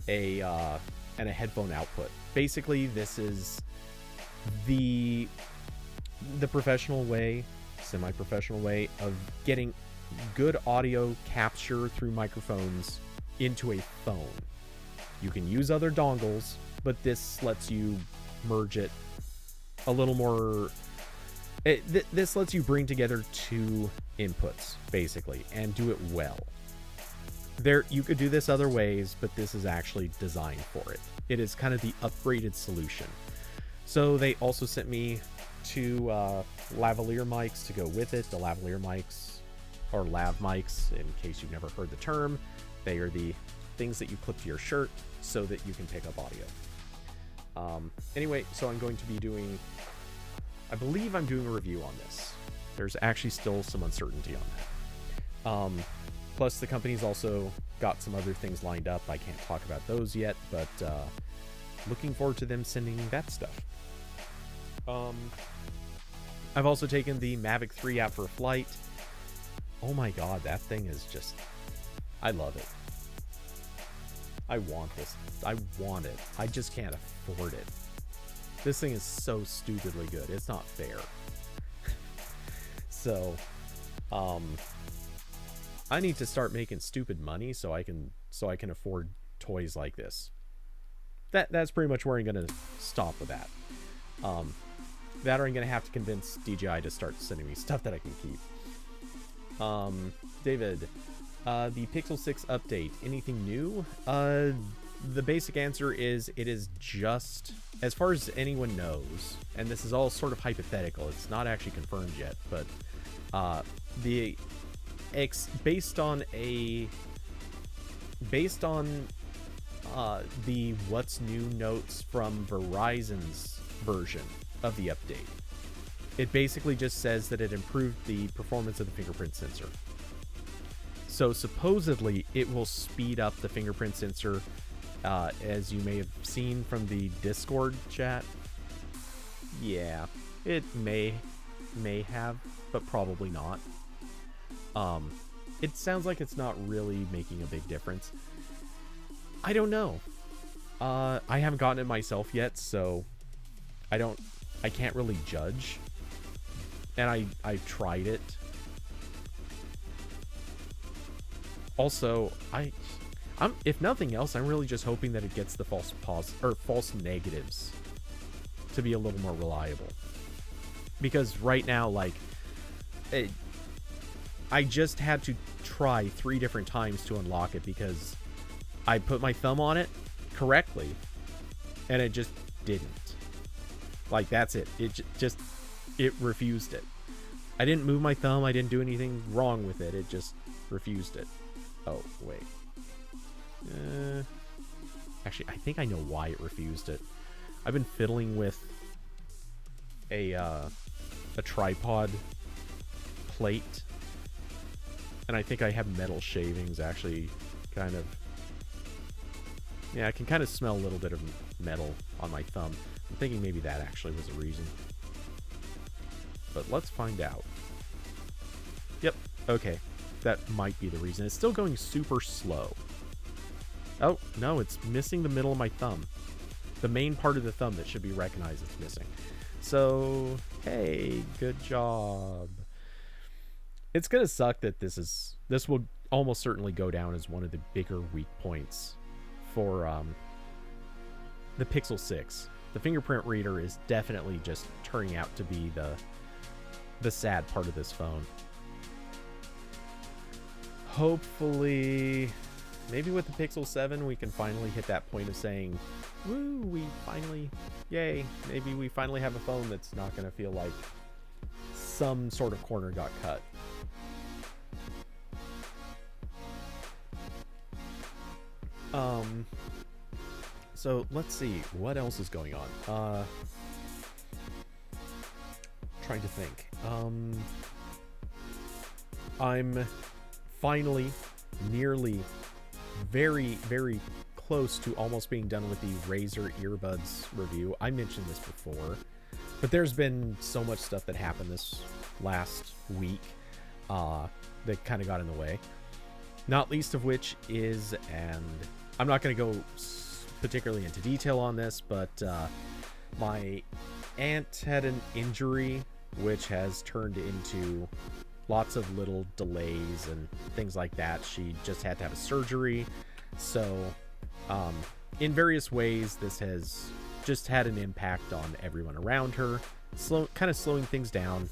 a headphone output. Basically, this is the professional way, semi-professional way of getting good audio capture through microphones into a phone. You can use other dongles, but this lets you merge it a little more. This lets you bring together two inputs, basically, and do it well. You could do this other ways, but this is actually designed for it. It is kind of the upgraded solution. So they also sent me two lavalier mics to go with it. The lavalier mics, or lav mics, in case you've never heard the term. They are the things that you clip to your shirt so that you can pick up audio. Anyway, so I'm going to be doing... I believe I'm doing a review on this. There's actually still some uncertainty on that. Plus, the company's also got some other things lined up. I can't talk about those yet, but looking forward to them sending that stuff. I've also taken the Mavic 3 out for a flight. Oh my god, that thing is just... I love it. I want this. I want it. I just can't afford it. This thing is so stupidly good. It's not fair. So, I need to start making stupid money so I can afford toys like this. That's pretty much where I'm gonna stop with that. That or I'm gonna have to convince DJI to start sending me stuff that I can keep. David, the Pixel 6 update, anything new? The basic answer is it is just, as far as anyone knows, and this is all sort of hypothetical, it's not actually confirmed yet, but based on the what's new notes from Verizon's version of the update, it basically just says that it improved the performance of the fingerprint sensor. So supposedly it will speed up the fingerprint sensor, as you may have seen from the Discord chat. Yeah, it may have, but probably not. It sounds like it's not really making a big difference. I don't know. I haven't gotten it myself yet, so I can't really judge. And I tried it. Also, I'm if nothing else, I'm really just hoping that it gets the false negatives to be a little more reliable. Because right now, like, I just had to try 3 different times to unlock it because I put my thumb on it correctly and it just didn't. Like, that's it. It refused it. I didn't move my thumb. I didn't do anything wrong with it. It just refused it. Oh, wait. Actually, I think I know why it refused it. I've been fiddling with a tripod plate, and I think I have metal shavings actually kind of... Yeah, I can kind of smell a little bit of metal on my thumb. I'm thinking maybe that actually was the reason. But let's find out. Yep, okay. That might be the reason. It's still going super slow. Oh, no, it's missing the middle of my thumb. The main part of the thumb that should be recognized is missing. So, hey, good job. It's gonna suck that this will almost certainly go down as one of the bigger weak points for the Pixel 6. The fingerprint reader is definitely just turning out to be the sad part of this phone. Hopefully, maybe with the Pixel 7 we can finally hit that point of saying, woo, we finally, yay, maybe we finally have a phone that's not going to feel like some sort of corner got cut. So let's see what else is going on. Trying to think. I'm finally nearly very, very close to almost being done with the Razer Earbuds review. I mentioned this before, but there's been so much stuff that happened this last week that kind of got in the way. Not least of which is, and I'm not going to go particularly into detail on this, but my aunt had an injury which has turned into lots of little delays and things like that. She just had to have a surgery. So in various ways, this has just had an impact on everyone around her, kind of slowing things down,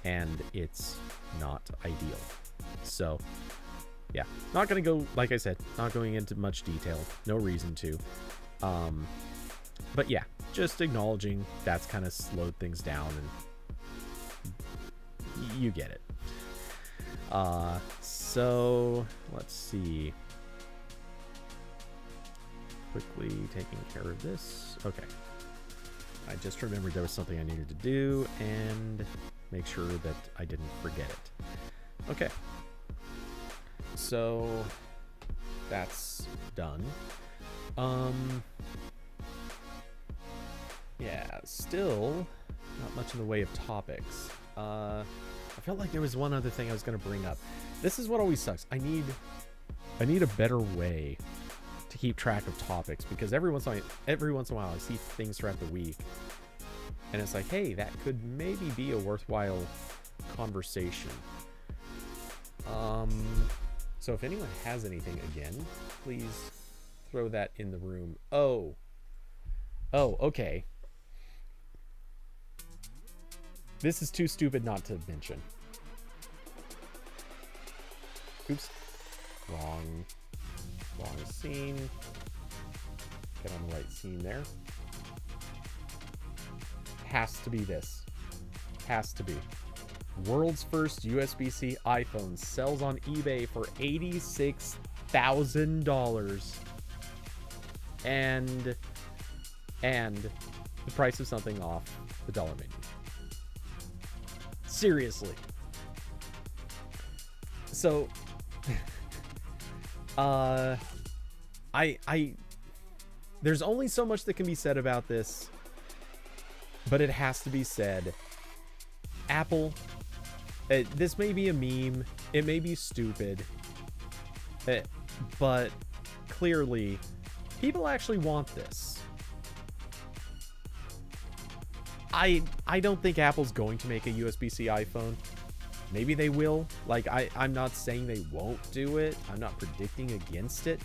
and it's not ideal. So yeah, not going to go, like I said, not going into much detail, no reason to. But yeah, just acknowledging that's kind of slowed things down, and you get it. So let's see. Quickly taking care of this. Okay. I just remembered there was something I needed to do and make sure that I didn't forget it. Okay. So that's done. Yeah, still not much in the way of topics. I felt like there was one other thing I was going to bring up. This is what always sucks. I need a better way to keep track of topics, because every once in a while I see things throughout the week and it's like, hey, that could maybe be a worthwhile conversation. So if anyone has anything, again, please throw that in the room. Oh, okay. This is too stupid not to mention. Oops. Wrong scene. Get on the right scene there. Has to be this. Has to be. World's first USB-C iPhone sells on eBay for $86,000. And the price of something off the dollar menu. Seriously. So there's only so much that can be said about this, but it has to be said. Apple, this may be a meme, it may be stupid, but clearly people actually want this. I don't think Apple's going to make a USB-C iPhone. Maybe they will. Like, I'm not saying they won't do it. I'm not predicting against it.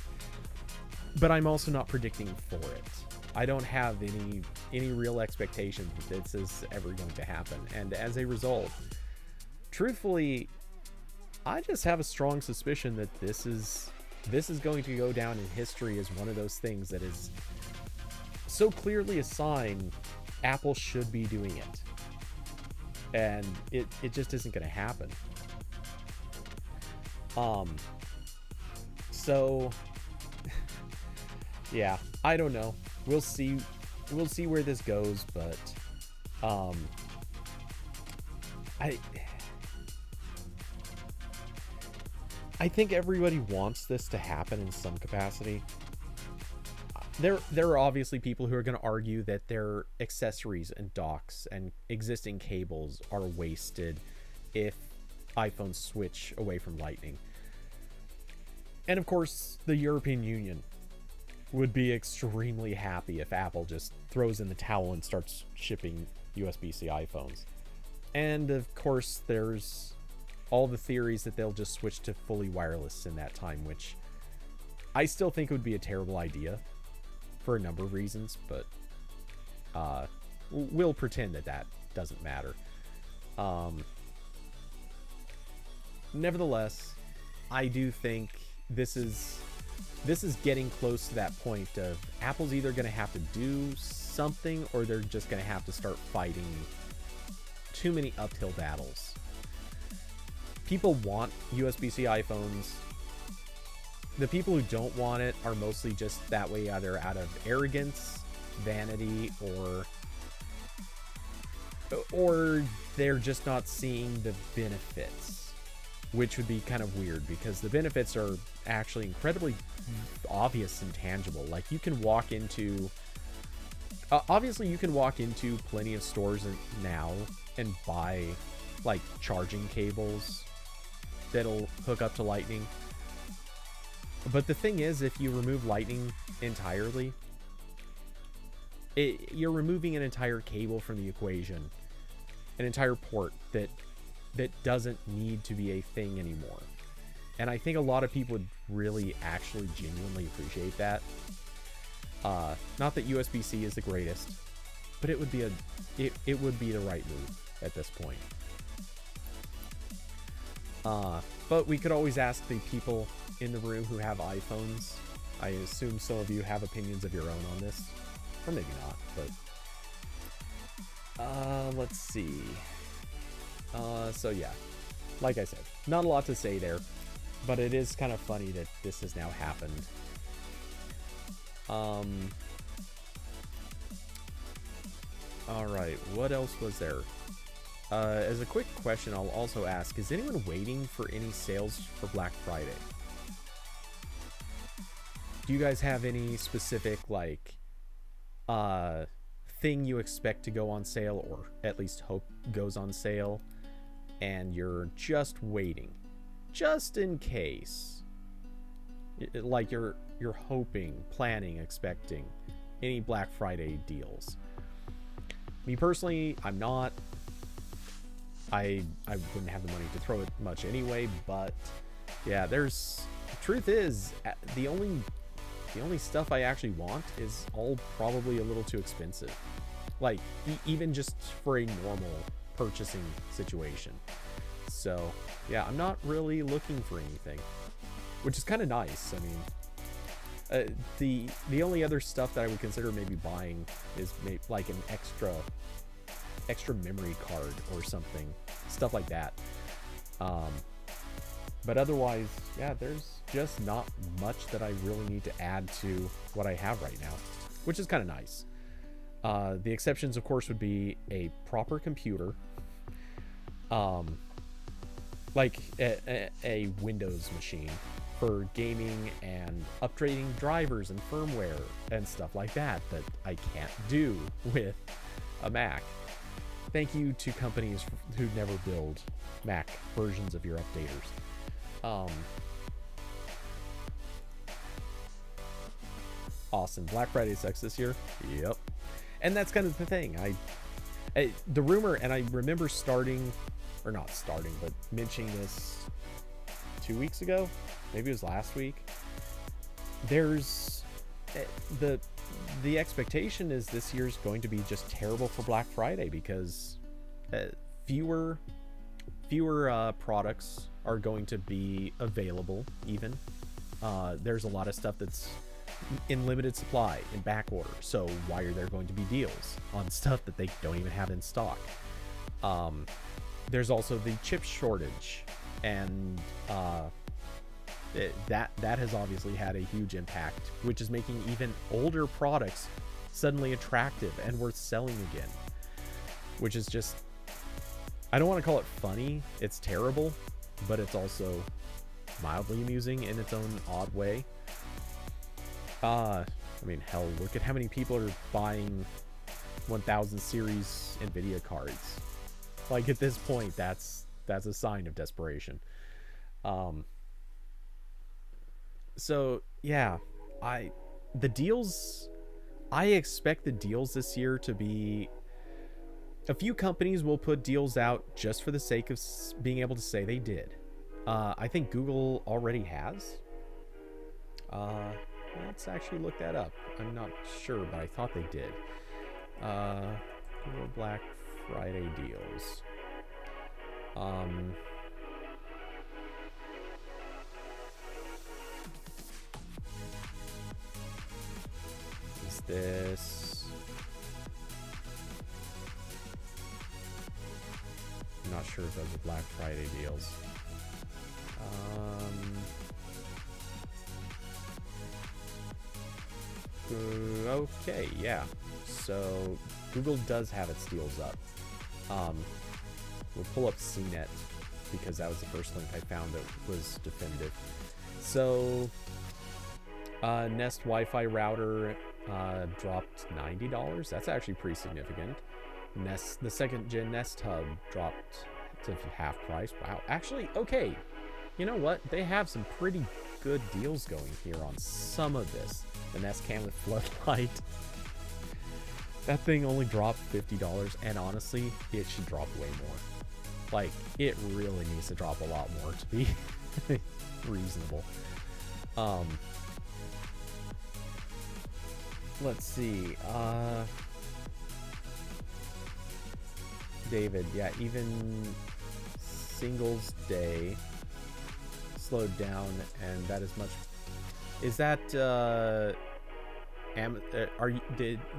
But I'm also not predicting for it. I don't have any real expectation that this is ever going to happen. And as a result, truthfully, I just have a strong suspicion that this is going to go down in history as one of those things that is so clearly a sign Apple should be doing it. And it just isn't going to happen. So yeah, I don't know. We'll see where this goes, but I think everybody wants this to happen in some capacity. There are obviously people who are going to argue that their accessories and docks and existing cables are wasted if iPhones switch away from Lightning. And of course, the European Union would be extremely happy if Apple just throws in the towel and starts shipping USB-C iPhones. And of course, there's all the theories that they'll just switch to fully wireless in that time, which I still think would be a terrible idea for a number of reasons, but we'll pretend that doesn't matter. Nevertheless, I do think this is getting close to that point of Apple's either going to have to do something or they're just going to have to start fighting too many uphill battles. People want USB-C iPhones. The people who don't want it are mostly just that way either out of arrogance, vanity, or they're just not seeing the benefits, which would be kind of weird because the benefits are actually incredibly obvious and tangible. Like, you can walk into obviously you can walk into plenty of stores now and buy like charging cables that'll hook up to Lightning. But the thing is, if you remove Lightning entirely, you're removing an entire cable from the equation, an entire port that that doesn't need to be a thing anymore. And I think a lot of people would really actually genuinely appreciate that. Not that USB-C is the greatest, but it would be it would be the right move at this point. But we could always ask the people in the room who have iPhones. I assume some of you have opinions of your own on this, or maybe not, but let's see. So yeah, like I said, not a lot to say there, but it is kind of funny that this has now happened. Alright, what else was there? As a quick question, I'll also ask, is anyone waiting for any sales for Black Friday? Do you guys have any specific, like, thing you expect to go on sale, or at least hope goes on sale, and you're just waiting, just in case? Like, you're hoping, planning, expecting any Black Friday deals. Me personally, I'm not. I wouldn't have the money to throw it much anyway, but yeah, there's, the truth is, the only stuff I actually want is all probably a little too expensive. Like, even just for a normal purchasing situation. So yeah, I'm not really looking for anything, which is kind of nice. I mean, the only other stuff that I would consider maybe buying is like an extra memory card or something, stuff like that. But otherwise, yeah, there's just not much that I really need to add to what I have right now, which is kind of nice. The exceptions, of course, would be a proper computer, like a Windows machine for gaming and upgrading drivers and firmware and stuff like that I can't do with a Mac. Thank you to companies who never build Mac versions of your updaters. Awesome. Black Friday sucks this year. Yep. And that's kind of the thing. The rumor, and I remember but mentioning this 2 weeks ago. Maybe it was last week. There's the expectation is this year's going to be just terrible for Black Friday because fewer products are going to be available even. There's a lot of stuff that's in limited supply, in back order. So why are there going to be deals on stuff that they don't even have in stock? There's also the chip shortage, and that has obviously had a huge impact, which is making even older products suddenly attractive and worth selling again, which is just, I don't want to call it funny, it's terrible, but it's also mildly amusing in its own odd way. I mean, hell, look at how many people are buying 1000 series Nvidia cards. Like, at this point, that's a sign of desperation. So yeah, I expect the deals this year to be, a few companies will put deals out just for the sake of being able to say they did. I think Google already has. Let's actually look that up. I'm not sure, but I thought they did. Google Black Friday deals. Is this? I'm not sure if those are Black Friday deals. Okay, yeah. So Google does have its deals up. We'll pull up CNET because that was the first link I found that was definitive. So Nest Wi-Fi router dropped $90. That's actually pretty significant. The second gen Nest Hub dropped to half price. Wow. Actually, okay. You know what? They have some pretty good deals going here on some of this. The Nest Cam with floodlight. That thing only dropped $50, and honestly, it should drop way more. Like, it really needs to drop a lot more to be reasonable. Let's see. David, yeah, even Singles Day slowed down, and that is much. Is that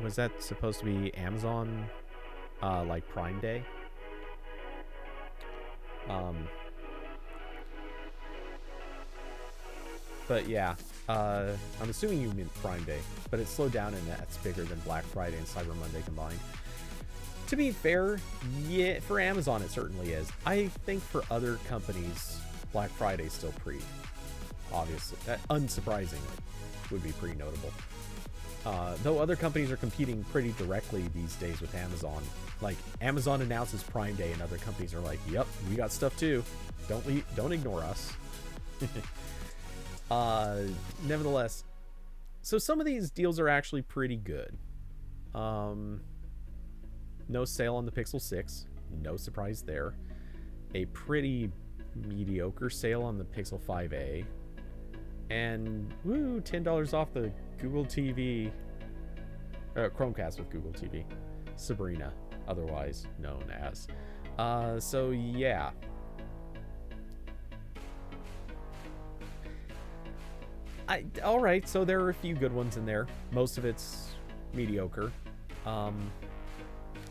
was that supposed to be Amazon like Prime Day? But yeah, I'm assuming you meant Prime Day, but it slowed down, and that's bigger than Black Friday and Cyber Monday combined. To be fair, yeah, for Amazon it certainly is. I think for other companies, Black Friday is still pretty, obviously, unsurprisingly, would be pretty notable. Though other companies are competing pretty directly these days with Amazon. Like, Amazon announces Prime Day, and other companies are like, yep, we got stuff too. Don't ignore us. Nevertheless, so some of these deals are actually pretty good. No sale on the Pixel 6, no surprise there. A pretty mediocre sale on the Pixel 5a, and woo, $10 off the Google TV, Chromecast with Google TV, Sabrina, otherwise known as. So yeah. All right, so there are a few good ones in there. Most of it's mediocre.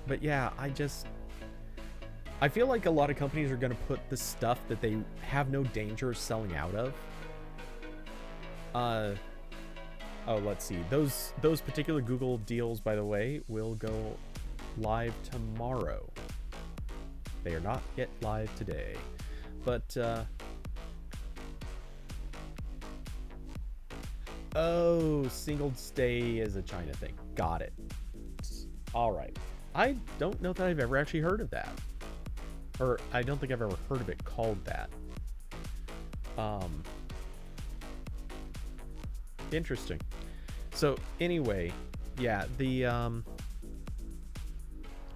But yeah, I feel like a lot of companies are going to put the stuff that they have no danger of selling out of. Oh, let's see. Those particular Google deals, by the way, will go live tomorrow. They are not yet live today. But, oh, Singles Day is a China thing. Got it. All right. I don't know that I've ever actually heard of that. Or I don't think I've ever heard of it called that. Interesting. So anyway, yeah, the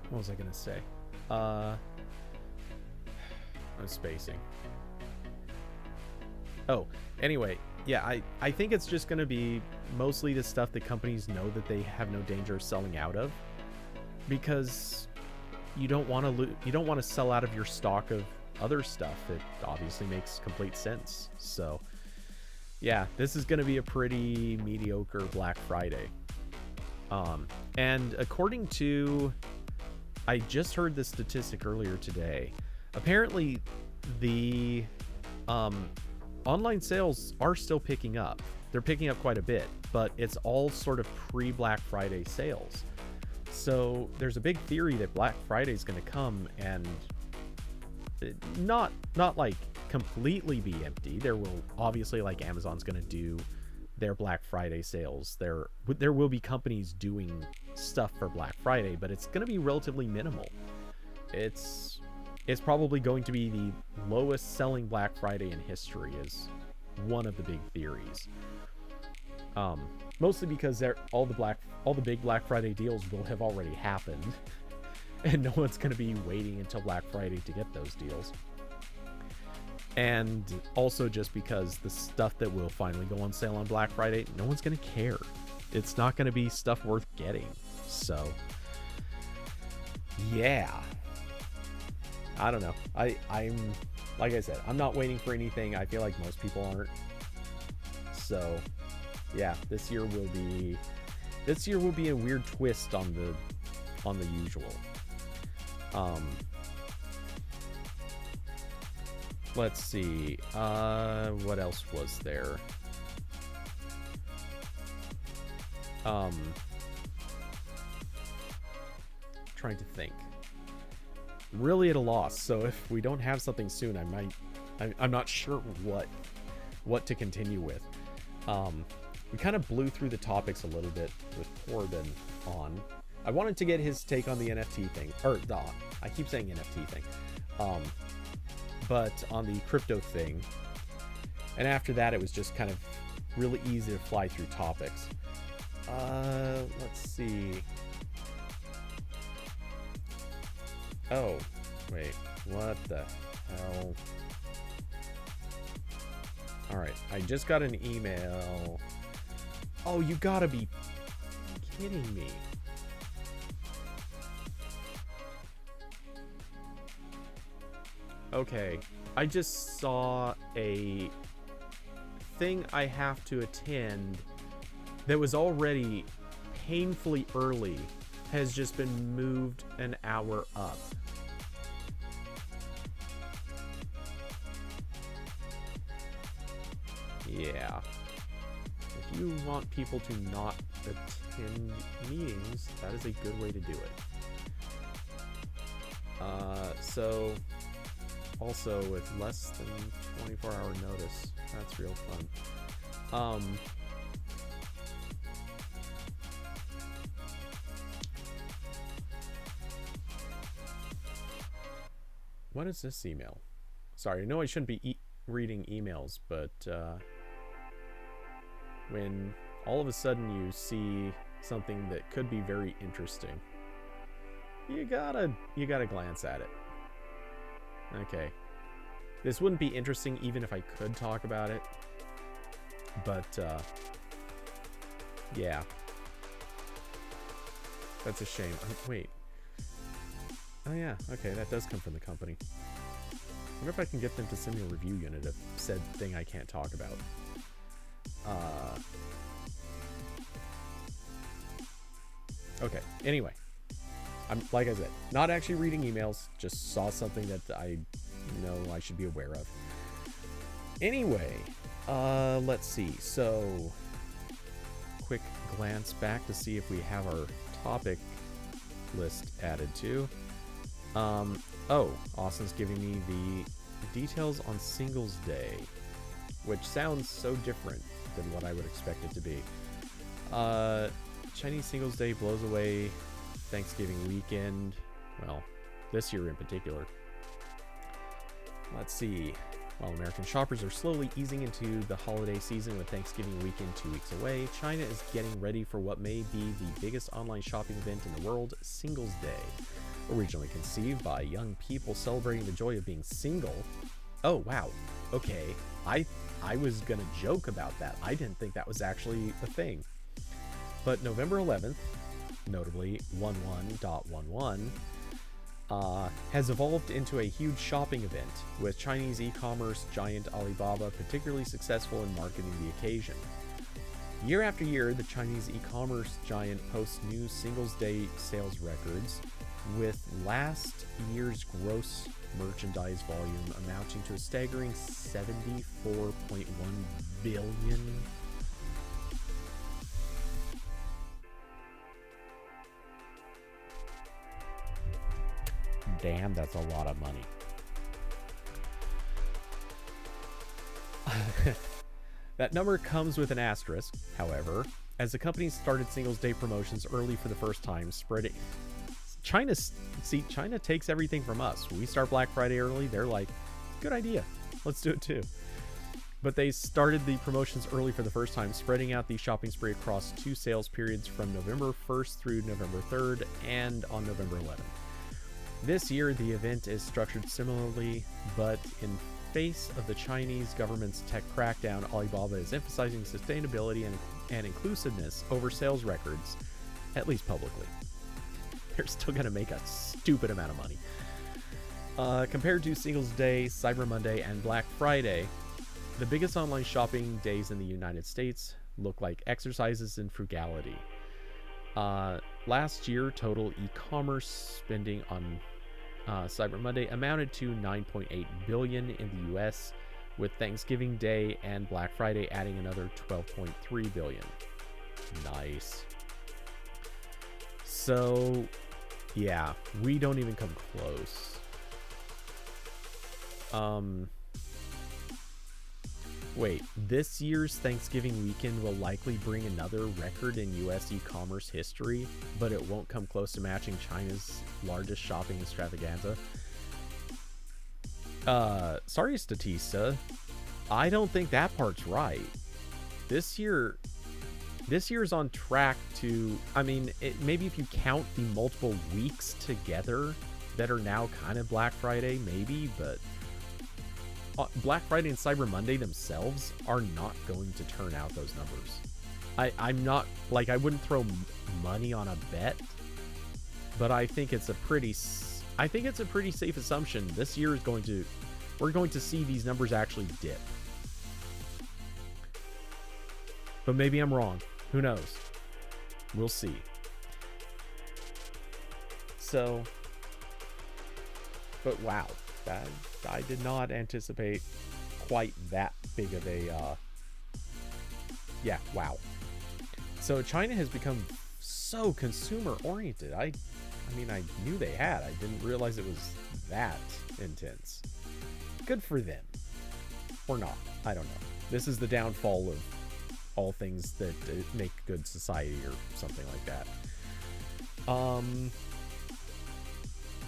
what was I gonna say? I'm spacing. Oh, anyway, yeah, I think it's just gonna be mostly the stuff that companies know that they have no danger of selling out of, because you don't want to sell out of your stock of other stuff. It obviously makes complete sense. So yeah, this is going to be a pretty mediocre Black Friday. And according to, I just heard this statistic earlier today, apparently the online sales are still picking up. They're picking up quite a bit, but it's all sort of pre-Black Friday sales. So there's a big theory that Black Friday is going to come and not like completely be empty. There will obviously, like, Amazon's going to do their Black Friday sales. There will be companies doing stuff for Black Friday, but it's going to be relatively minimal. It's probably going to be the lowest selling Black Friday in history, is one of the big theories. Mostly because all the big Black Friday deals will have already happened, and no one's going to be waiting until Black Friday to get those deals. And also just because the stuff that will finally go on sale on Black Friday, no one's going to care. It's not going to be stuff worth getting. So yeah, I don't know. I'm like I said, I'm not waiting for anything. I feel like most people aren't. So yeah, this year will be a weird twist on the usual. Let's see. What else was there? Trying to think. Really at a loss. So if we don't have something soon, I'm not sure what to continue with. We kind of blew through the topics a little bit with Corbin on. I wanted to get his take on the NFT thing, or I keep saying NFT thing, but on the crypto thing. And after that, it was just kind of really easy to fly through topics. Let's see. Oh, Wait, what the hell? Alright, I just got an email. Oh, you gotta be kidding me. Okay, I just saw a thing I have to attend that was already painfully early has just been moved an hour up. Yeah. If you want people to not attend meetings, that is a good way to do it. So, also with less than 24-hour notice, that's real fun. What is this email? Sorry, I know I shouldn't be reading emails, but when all of a sudden you see something that could be very interesting, you gotta glance at it. Okay, this wouldn't be interesting even if I could talk about it, but yeah, that's a shame. Wait, oh yeah, okay, that does come from the company. I wonder if I can get them to send me a review unit of said thing I can't talk about. Okay, anyway. I'm, like I said, not actually reading emails, just saw something that I know I should be aware of. Anyway, let's see. So, quick glance back to see if we have our topic list added to. Oh, Austin's giving me the details on Singles Day, which sounds so different than what I would expect it to be. Chinese Singles Day blows away Thanksgiving weekend. Well, this year in particular. Let's see. While American shoppers are slowly easing into the holiday season with Thanksgiving weekend 2 weeks away, China is getting ready for what may be the biggest online shopping event in the world, Singles Day. Originally conceived by young people celebrating the joy of being single. Oh, wow. Okay. I was gonna joke about that. I didn't think that was actually a thing. But November 11th, notably 11.11, has evolved into a huge shopping event, with Chinese e-commerce giant Alibaba particularly successful in marketing the occasion. Year after year, the Chinese e-commerce giant posts new Singles Day sales records, with last year's gross merchandise volume amounting to a staggering 74.1 billion. Damn, that's a lot of money. That number comes with an asterisk, however, as the company started Singles Day promotions early for the first time, spreading... China takes everything from us. We start Black Friday early, they're like, good idea, let's do it too. But they started the promotions early for the first time, spreading out the shopping spree across 2 sales periods from November 1st through November 3rd and on November 11th. This year, the event is structured similarly, but in face of the Chinese government's tech crackdown, Alibaba is emphasizing sustainability and inclusiveness over sales records, at least publicly. They're still going to make a stupid amount of money. Compared to Singles Day, Cyber Monday, and Black Friday, the biggest online shopping days in the United States look like exercises in frugality. Last year, total e-commerce spending on Cyber Monday amounted to $9.8 billion in the US, with Thanksgiving Day and Black Friday adding another $12.3 billion. Nice. So, yeah, we don't even come close. Wait, this year's Thanksgiving weekend will likely bring another record in US e-commerce history, but it won't come close to matching China's largest shopping extravaganza. Sorry, Statista. I don't think that part's right. This year's on track to, I mean, maybe if you count the multiple weeks together, that are now kind of Black Friday, maybe, but Black Friday and Cyber Monday themselves are not going to turn out those numbers. I'm not, like, I wouldn't throw money on a bet, but I think it's a pretty safe assumption this year is we're going to see these numbers actually dip. But maybe I'm wrong. Who knows? We'll see. So, but wow, that I did not anticipate quite that big of a yeah, wow. So China has become so consumer oriented. I mean, I knew they had. I didn't realize it was that intense. Good for them. Or not. I don't know. This is the downfall of all things that make good society or something like that.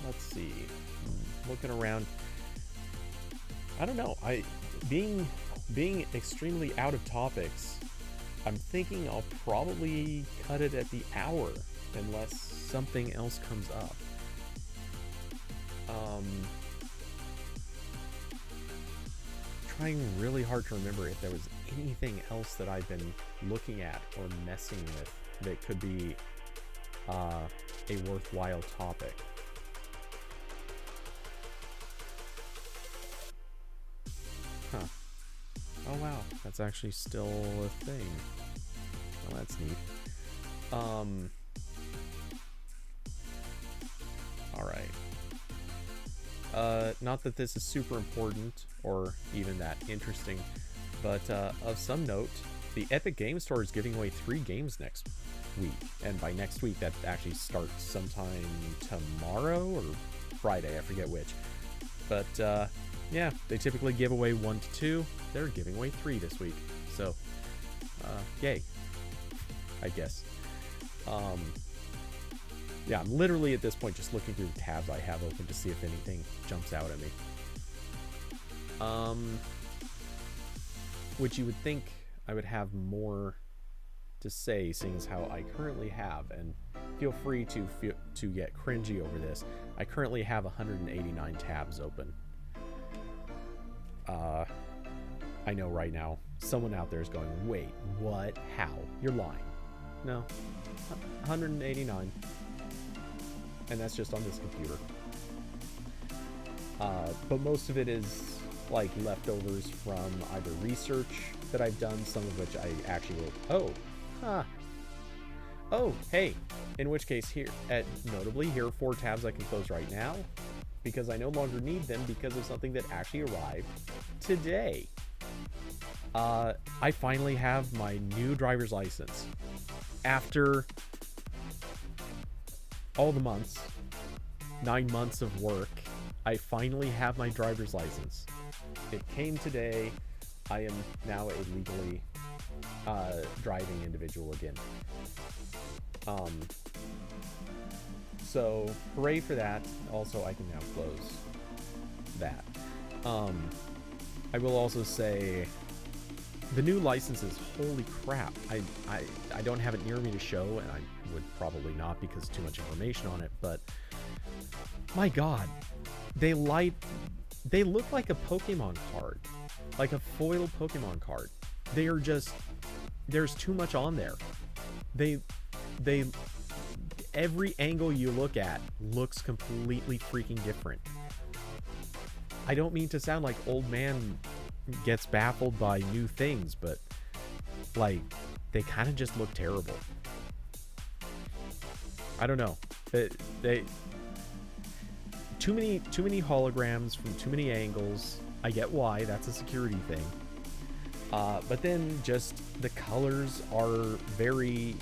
Let's see. Looking around. I don't know. Being extremely out of topics, I'm thinking I'll probably cut it at the hour unless something else comes up. Trying really hard to remember if there was anything else that I've been looking at or messing with that could be a worthwhile topic. Huh. Oh wow, that's actually still a thing. Well, that's neat. Alright. Not that this is super important or even that interesting, but of some note, the Epic Game Store is giving away 3 games next week. And by next week, that actually starts sometime tomorrow or Friday, I forget which. But yeah, they typically give away 1 to 2. They're giving away 3 this week. So, yay, I guess. Yeah, I'm literally at this point just looking through the tabs I have open to see if anything jumps out at me. Which you would think I would have more to say, seeing as how I currently have, and feel free to get cringy over this. I currently have 189 tabs open. I know right now someone out there is going, wait, what? How? You're lying. No, 189. And that's just on this computer. But most of it is like leftovers from either research that I've done, some of which I actually wrote. Oh, hey, in which case notably here are 4 tabs I can close right now because I no longer need them because of something that actually arrived today. I finally have my new driver's license. After all the months, 9 months of work, I finally have my driver's license. It came today. I am now a legally driving individual again. So hooray for that. Also, I can now close that. I will also say the new licenses, holy crap. I don't have it near me to show, and I would probably not because too much information on it, but my god, they look like a Pokemon card, like a foil Pokemon card. They are just, there's too much on there. They every angle you look at looks completely freaking different. I don't mean to sound like old man gets baffled by new things, but like they kind of just look terrible. I don't know. They too many holograms from too many angles. I get why, that's a security thing. But then just the colors are very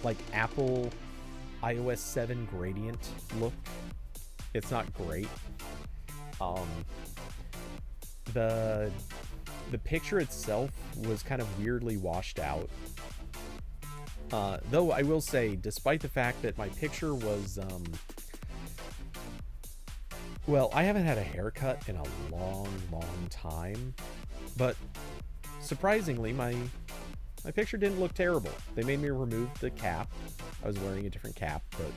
like Apple iOS 7 gradient look. It's not great. The picture itself was kind of weirdly washed out. Though I will say, despite the fact that my picture was well, I haven't had a haircut in a long time, but surprisingly, my picture didn't look terrible. They made me remove the cap. I was wearing a different cap, but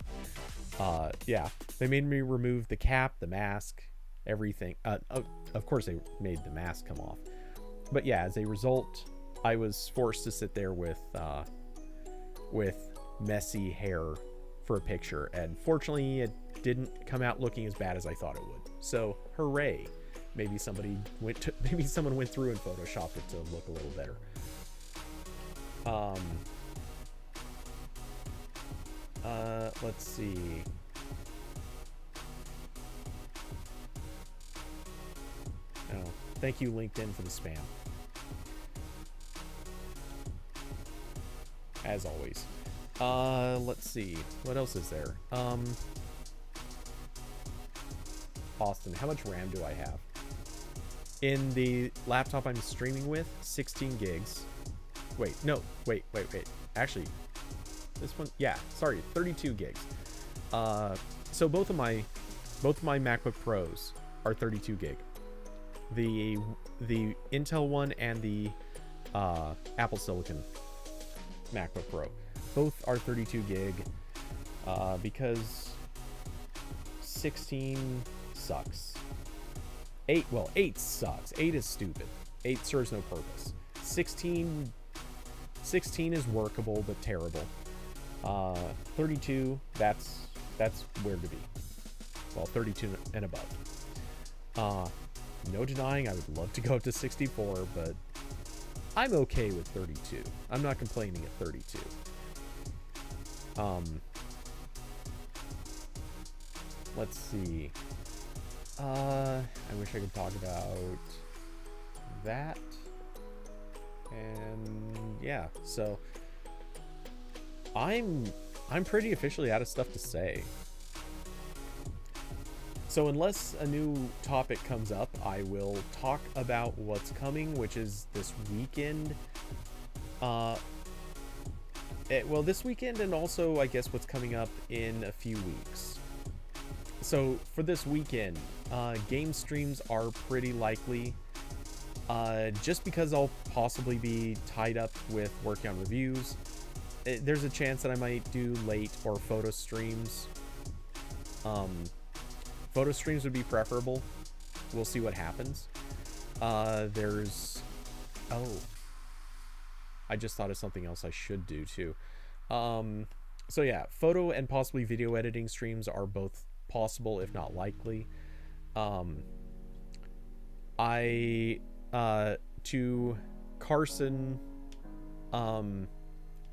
Yeah, they made me remove the cap, the mask, everything. Of course, they made the mask come off. But yeah, as a result, I was forced to sit there with messy hair for a picture, and fortunately, it didn't come out looking as bad as I thought it would. So, hooray! Maybe someone went through and photoshopped it to look a little better. Let's see. Oh, thank you, LinkedIn, for the spam. As always. Let's see. What else is there? Austin, how much RAM do I have? In the laptop I'm streaming with, 16 gigs. Wait. Actually, this one, yeah, sorry, 32 gigs. So both of my MacBook Pros are 32 gig. The Intel one and the Apple Silicon MacBook Pro, both are 32 gig, because 16 sucks. 8 sucks. 8 is stupid. 8 serves no purpose. 16 is workable but terrible. 32, that's where to be. Well, 32 and above. No denying I would love to go up to 64, but I'm okay with 32. I'm not complaining at 32. Let's see. I wish I could talk about that. And yeah, so I'm pretty officially out of stuff to say. So unless a new topic comes up, I will talk about what's coming, which is this weekend. This weekend, and also I guess what's coming up in a few weeks. So for this weekend, game streams are pretty likely. Just because I'll possibly be tied up with working on reviews, there's a chance that I might do late or photo streams. Photo streams would be preferable. We'll see what happens. I just thought of something else I should do too. So yeah, photo and possibly video editing streams are both possible, if not likely. To Carson,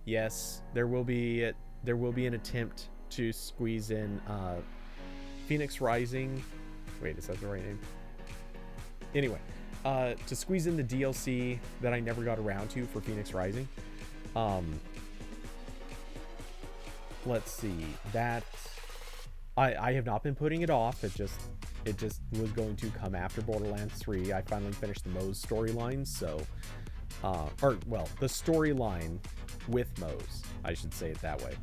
yes, there will be an attempt to squeeze in Phoenix Rising. Wait, is that the right name? Anyway, to squeeze in the DLC that I never got around to for Phoenix Rising. Let's see, that I have not been putting it off. It just was going to come after Borderlands 3. I finally finished the Moe's storyline, so the storyline with Moe's, I should say it that way.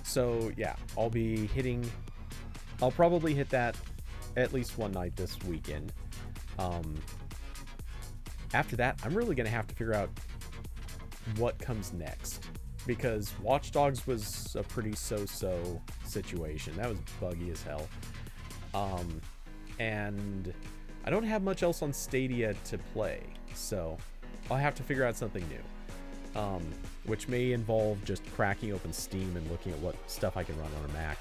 So yeah, I'll probably hit that at least one night this weekend. After that, I'm really gonna have to figure out what comes next, because Watch Dogs was a pretty so-so situation. That was buggy as hell. And I don't have much else on Stadia to play, so I'll have to figure out something new, which may involve just cracking open Steam and looking at what stuff I can run on a Mac.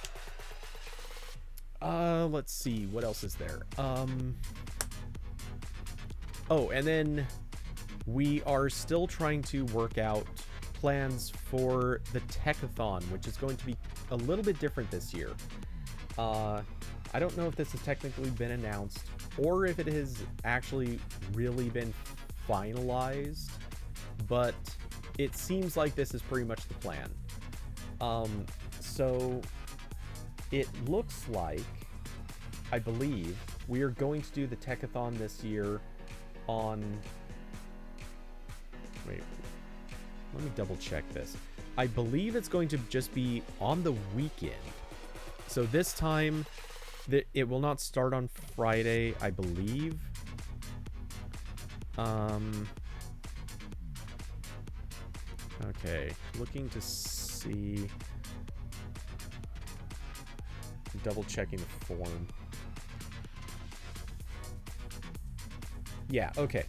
Let's see, what else is there? And then we are still trying to work out plans for the Techathon, which is going to be a little bit different this year. I don't know if this has technically been announced or if it has actually really been finalized, but it seems like this is pretty much the plan. So it looks like, I believe, we are going to do the Techathon this year on... Wait, let me double check this. I believe it's going to just be on the weekend. So this time, it will not start on Friday, I believe. Okay, looking to see... double checking the form. Yeah, okay.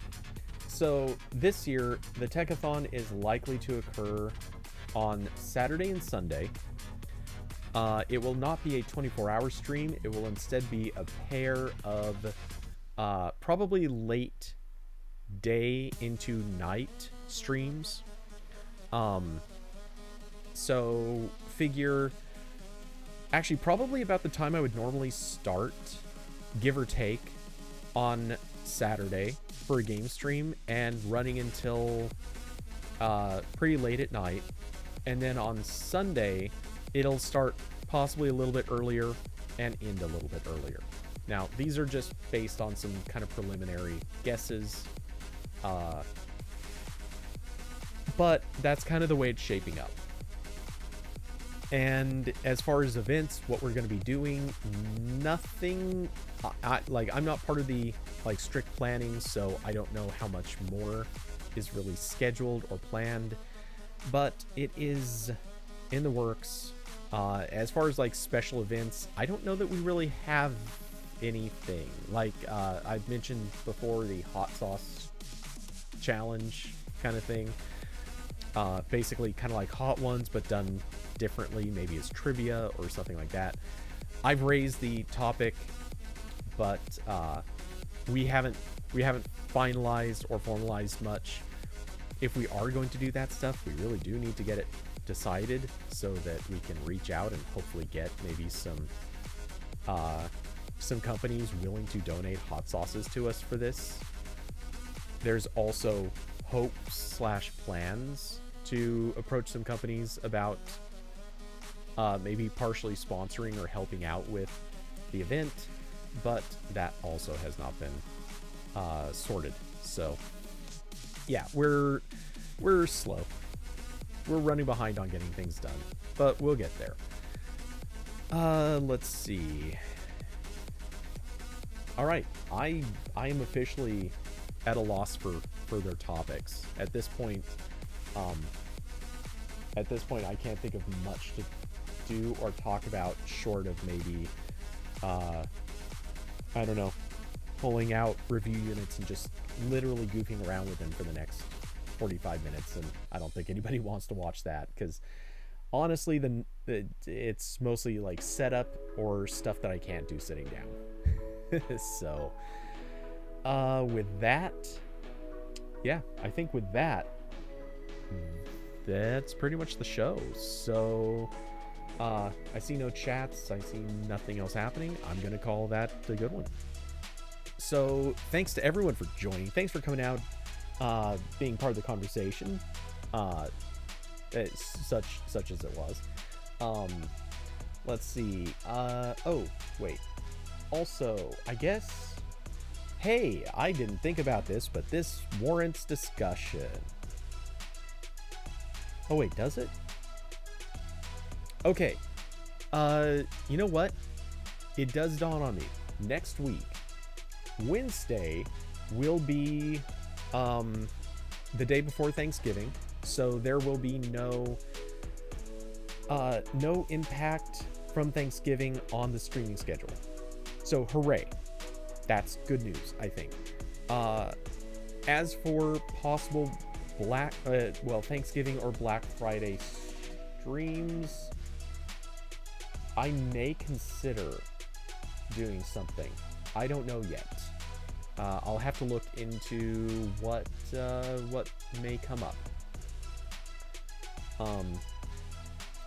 So this year, the Techathon is likely to occur on Saturday and Sunday. It will not be a 24-hour stream. It will instead be a pair of probably late day into night streams. So figure actually probably about the time I would normally start, give or take, on Saturday for a game stream and running until pretty late at night. And then on Sunday, it'll start possibly a little bit earlier and end a little bit earlier. Now, these are just based on some kind of preliminary guesses. But that's kind of the way it's shaping up. And as far as events, what we're going to be doing, nothing, I'm not part of the strict planning, so I don't know how much more is really scheduled or planned, but it is in the works. As far as special events, I don't know that we really have anything. I've mentioned before, the hot sauce challenge kind of thing. Basically kind of like Hot Ones, but done differently, maybe as trivia or something like that. I've raised the topic, but we haven't finalized or formalized much. If we are going to do that stuff, we really do need to get it decided so that we can reach out and hopefully get maybe some companies willing to donate hot sauces to us for this. There's also hopes/plans to approach some companies about maybe partially sponsoring or helping out with the event, but that also has not been sorted. So yeah, we're slow. We're running behind on getting things done, but we'll get there. Let's see. All right, I am officially at a loss for further topics at this point. I can't think of much to do or talk about short of maybe, I don't know, pulling out review units and just literally goofing around with them for the next 45 minutes. And I don't think anybody wants to watch that because honestly, it's mostly setup or stuff that I can't do sitting down. So, with that, yeah, I think with that, that's pretty much the show. So I see no chats, I see nothing else happening. I'm gonna call that a good one. So thanks to everyone for joining. Thanks for coming out, being part of the conversation, such as it was. Let's see. Oh wait, also I guess, hey, I didn't think about this, but this warrants discussion. Oh wait, does it? Okay. You know what? It does dawn on me. Next week, Wednesday, will be the day before Thanksgiving, so there will be no impact from Thanksgiving on the streaming schedule. So hooray. That's good news, I think. As for possible Thanksgiving or Black Friday streams, I may consider doing something. I don't know yet. I'll have to look into what may come up.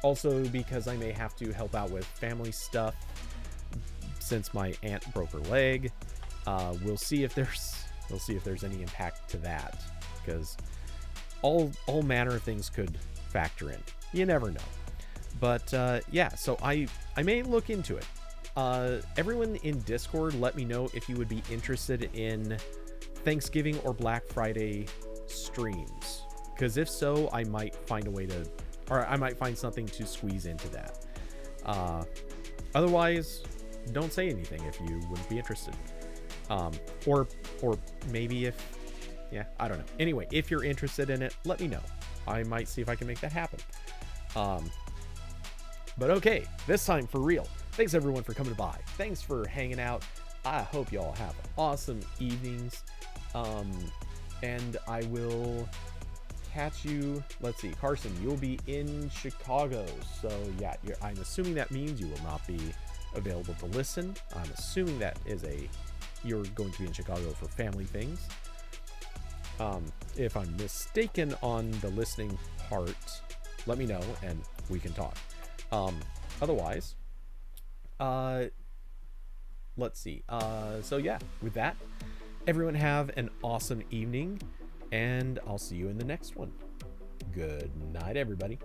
Also, because I may have to help out with family stuff since my aunt broke her leg. We'll see if there's any impact to that, because all manner of things could factor in. You never know. But yeah, so I may look into it. Everyone in Discord, let me know if you would be interested in Thanksgiving or Black Friday streams, because if so, I might find a way to, or I might find something to squeeze into that. Otherwise, don't say anything if you wouldn't be interested. Or maybe if, yeah, I don't know. Anyway, if you're interested in it, let me know. I might see if I can make that happen. But okay, this time for real. Thanks everyone for coming by. Thanks for hanging out. I hope y'all have awesome evenings. And I will catch you. Let's see, Carson, you'll be in Chicago. So yeah, I'm assuming that means you will not be available to listen. I'm assuming that you're going to be in Chicago for family things. If I'm mistaken on the listening part, let me know and we can talk. Otherwise, let's see. So yeah, with that, everyone have an awesome evening, and I'll see you in the next one. Good night, everybody.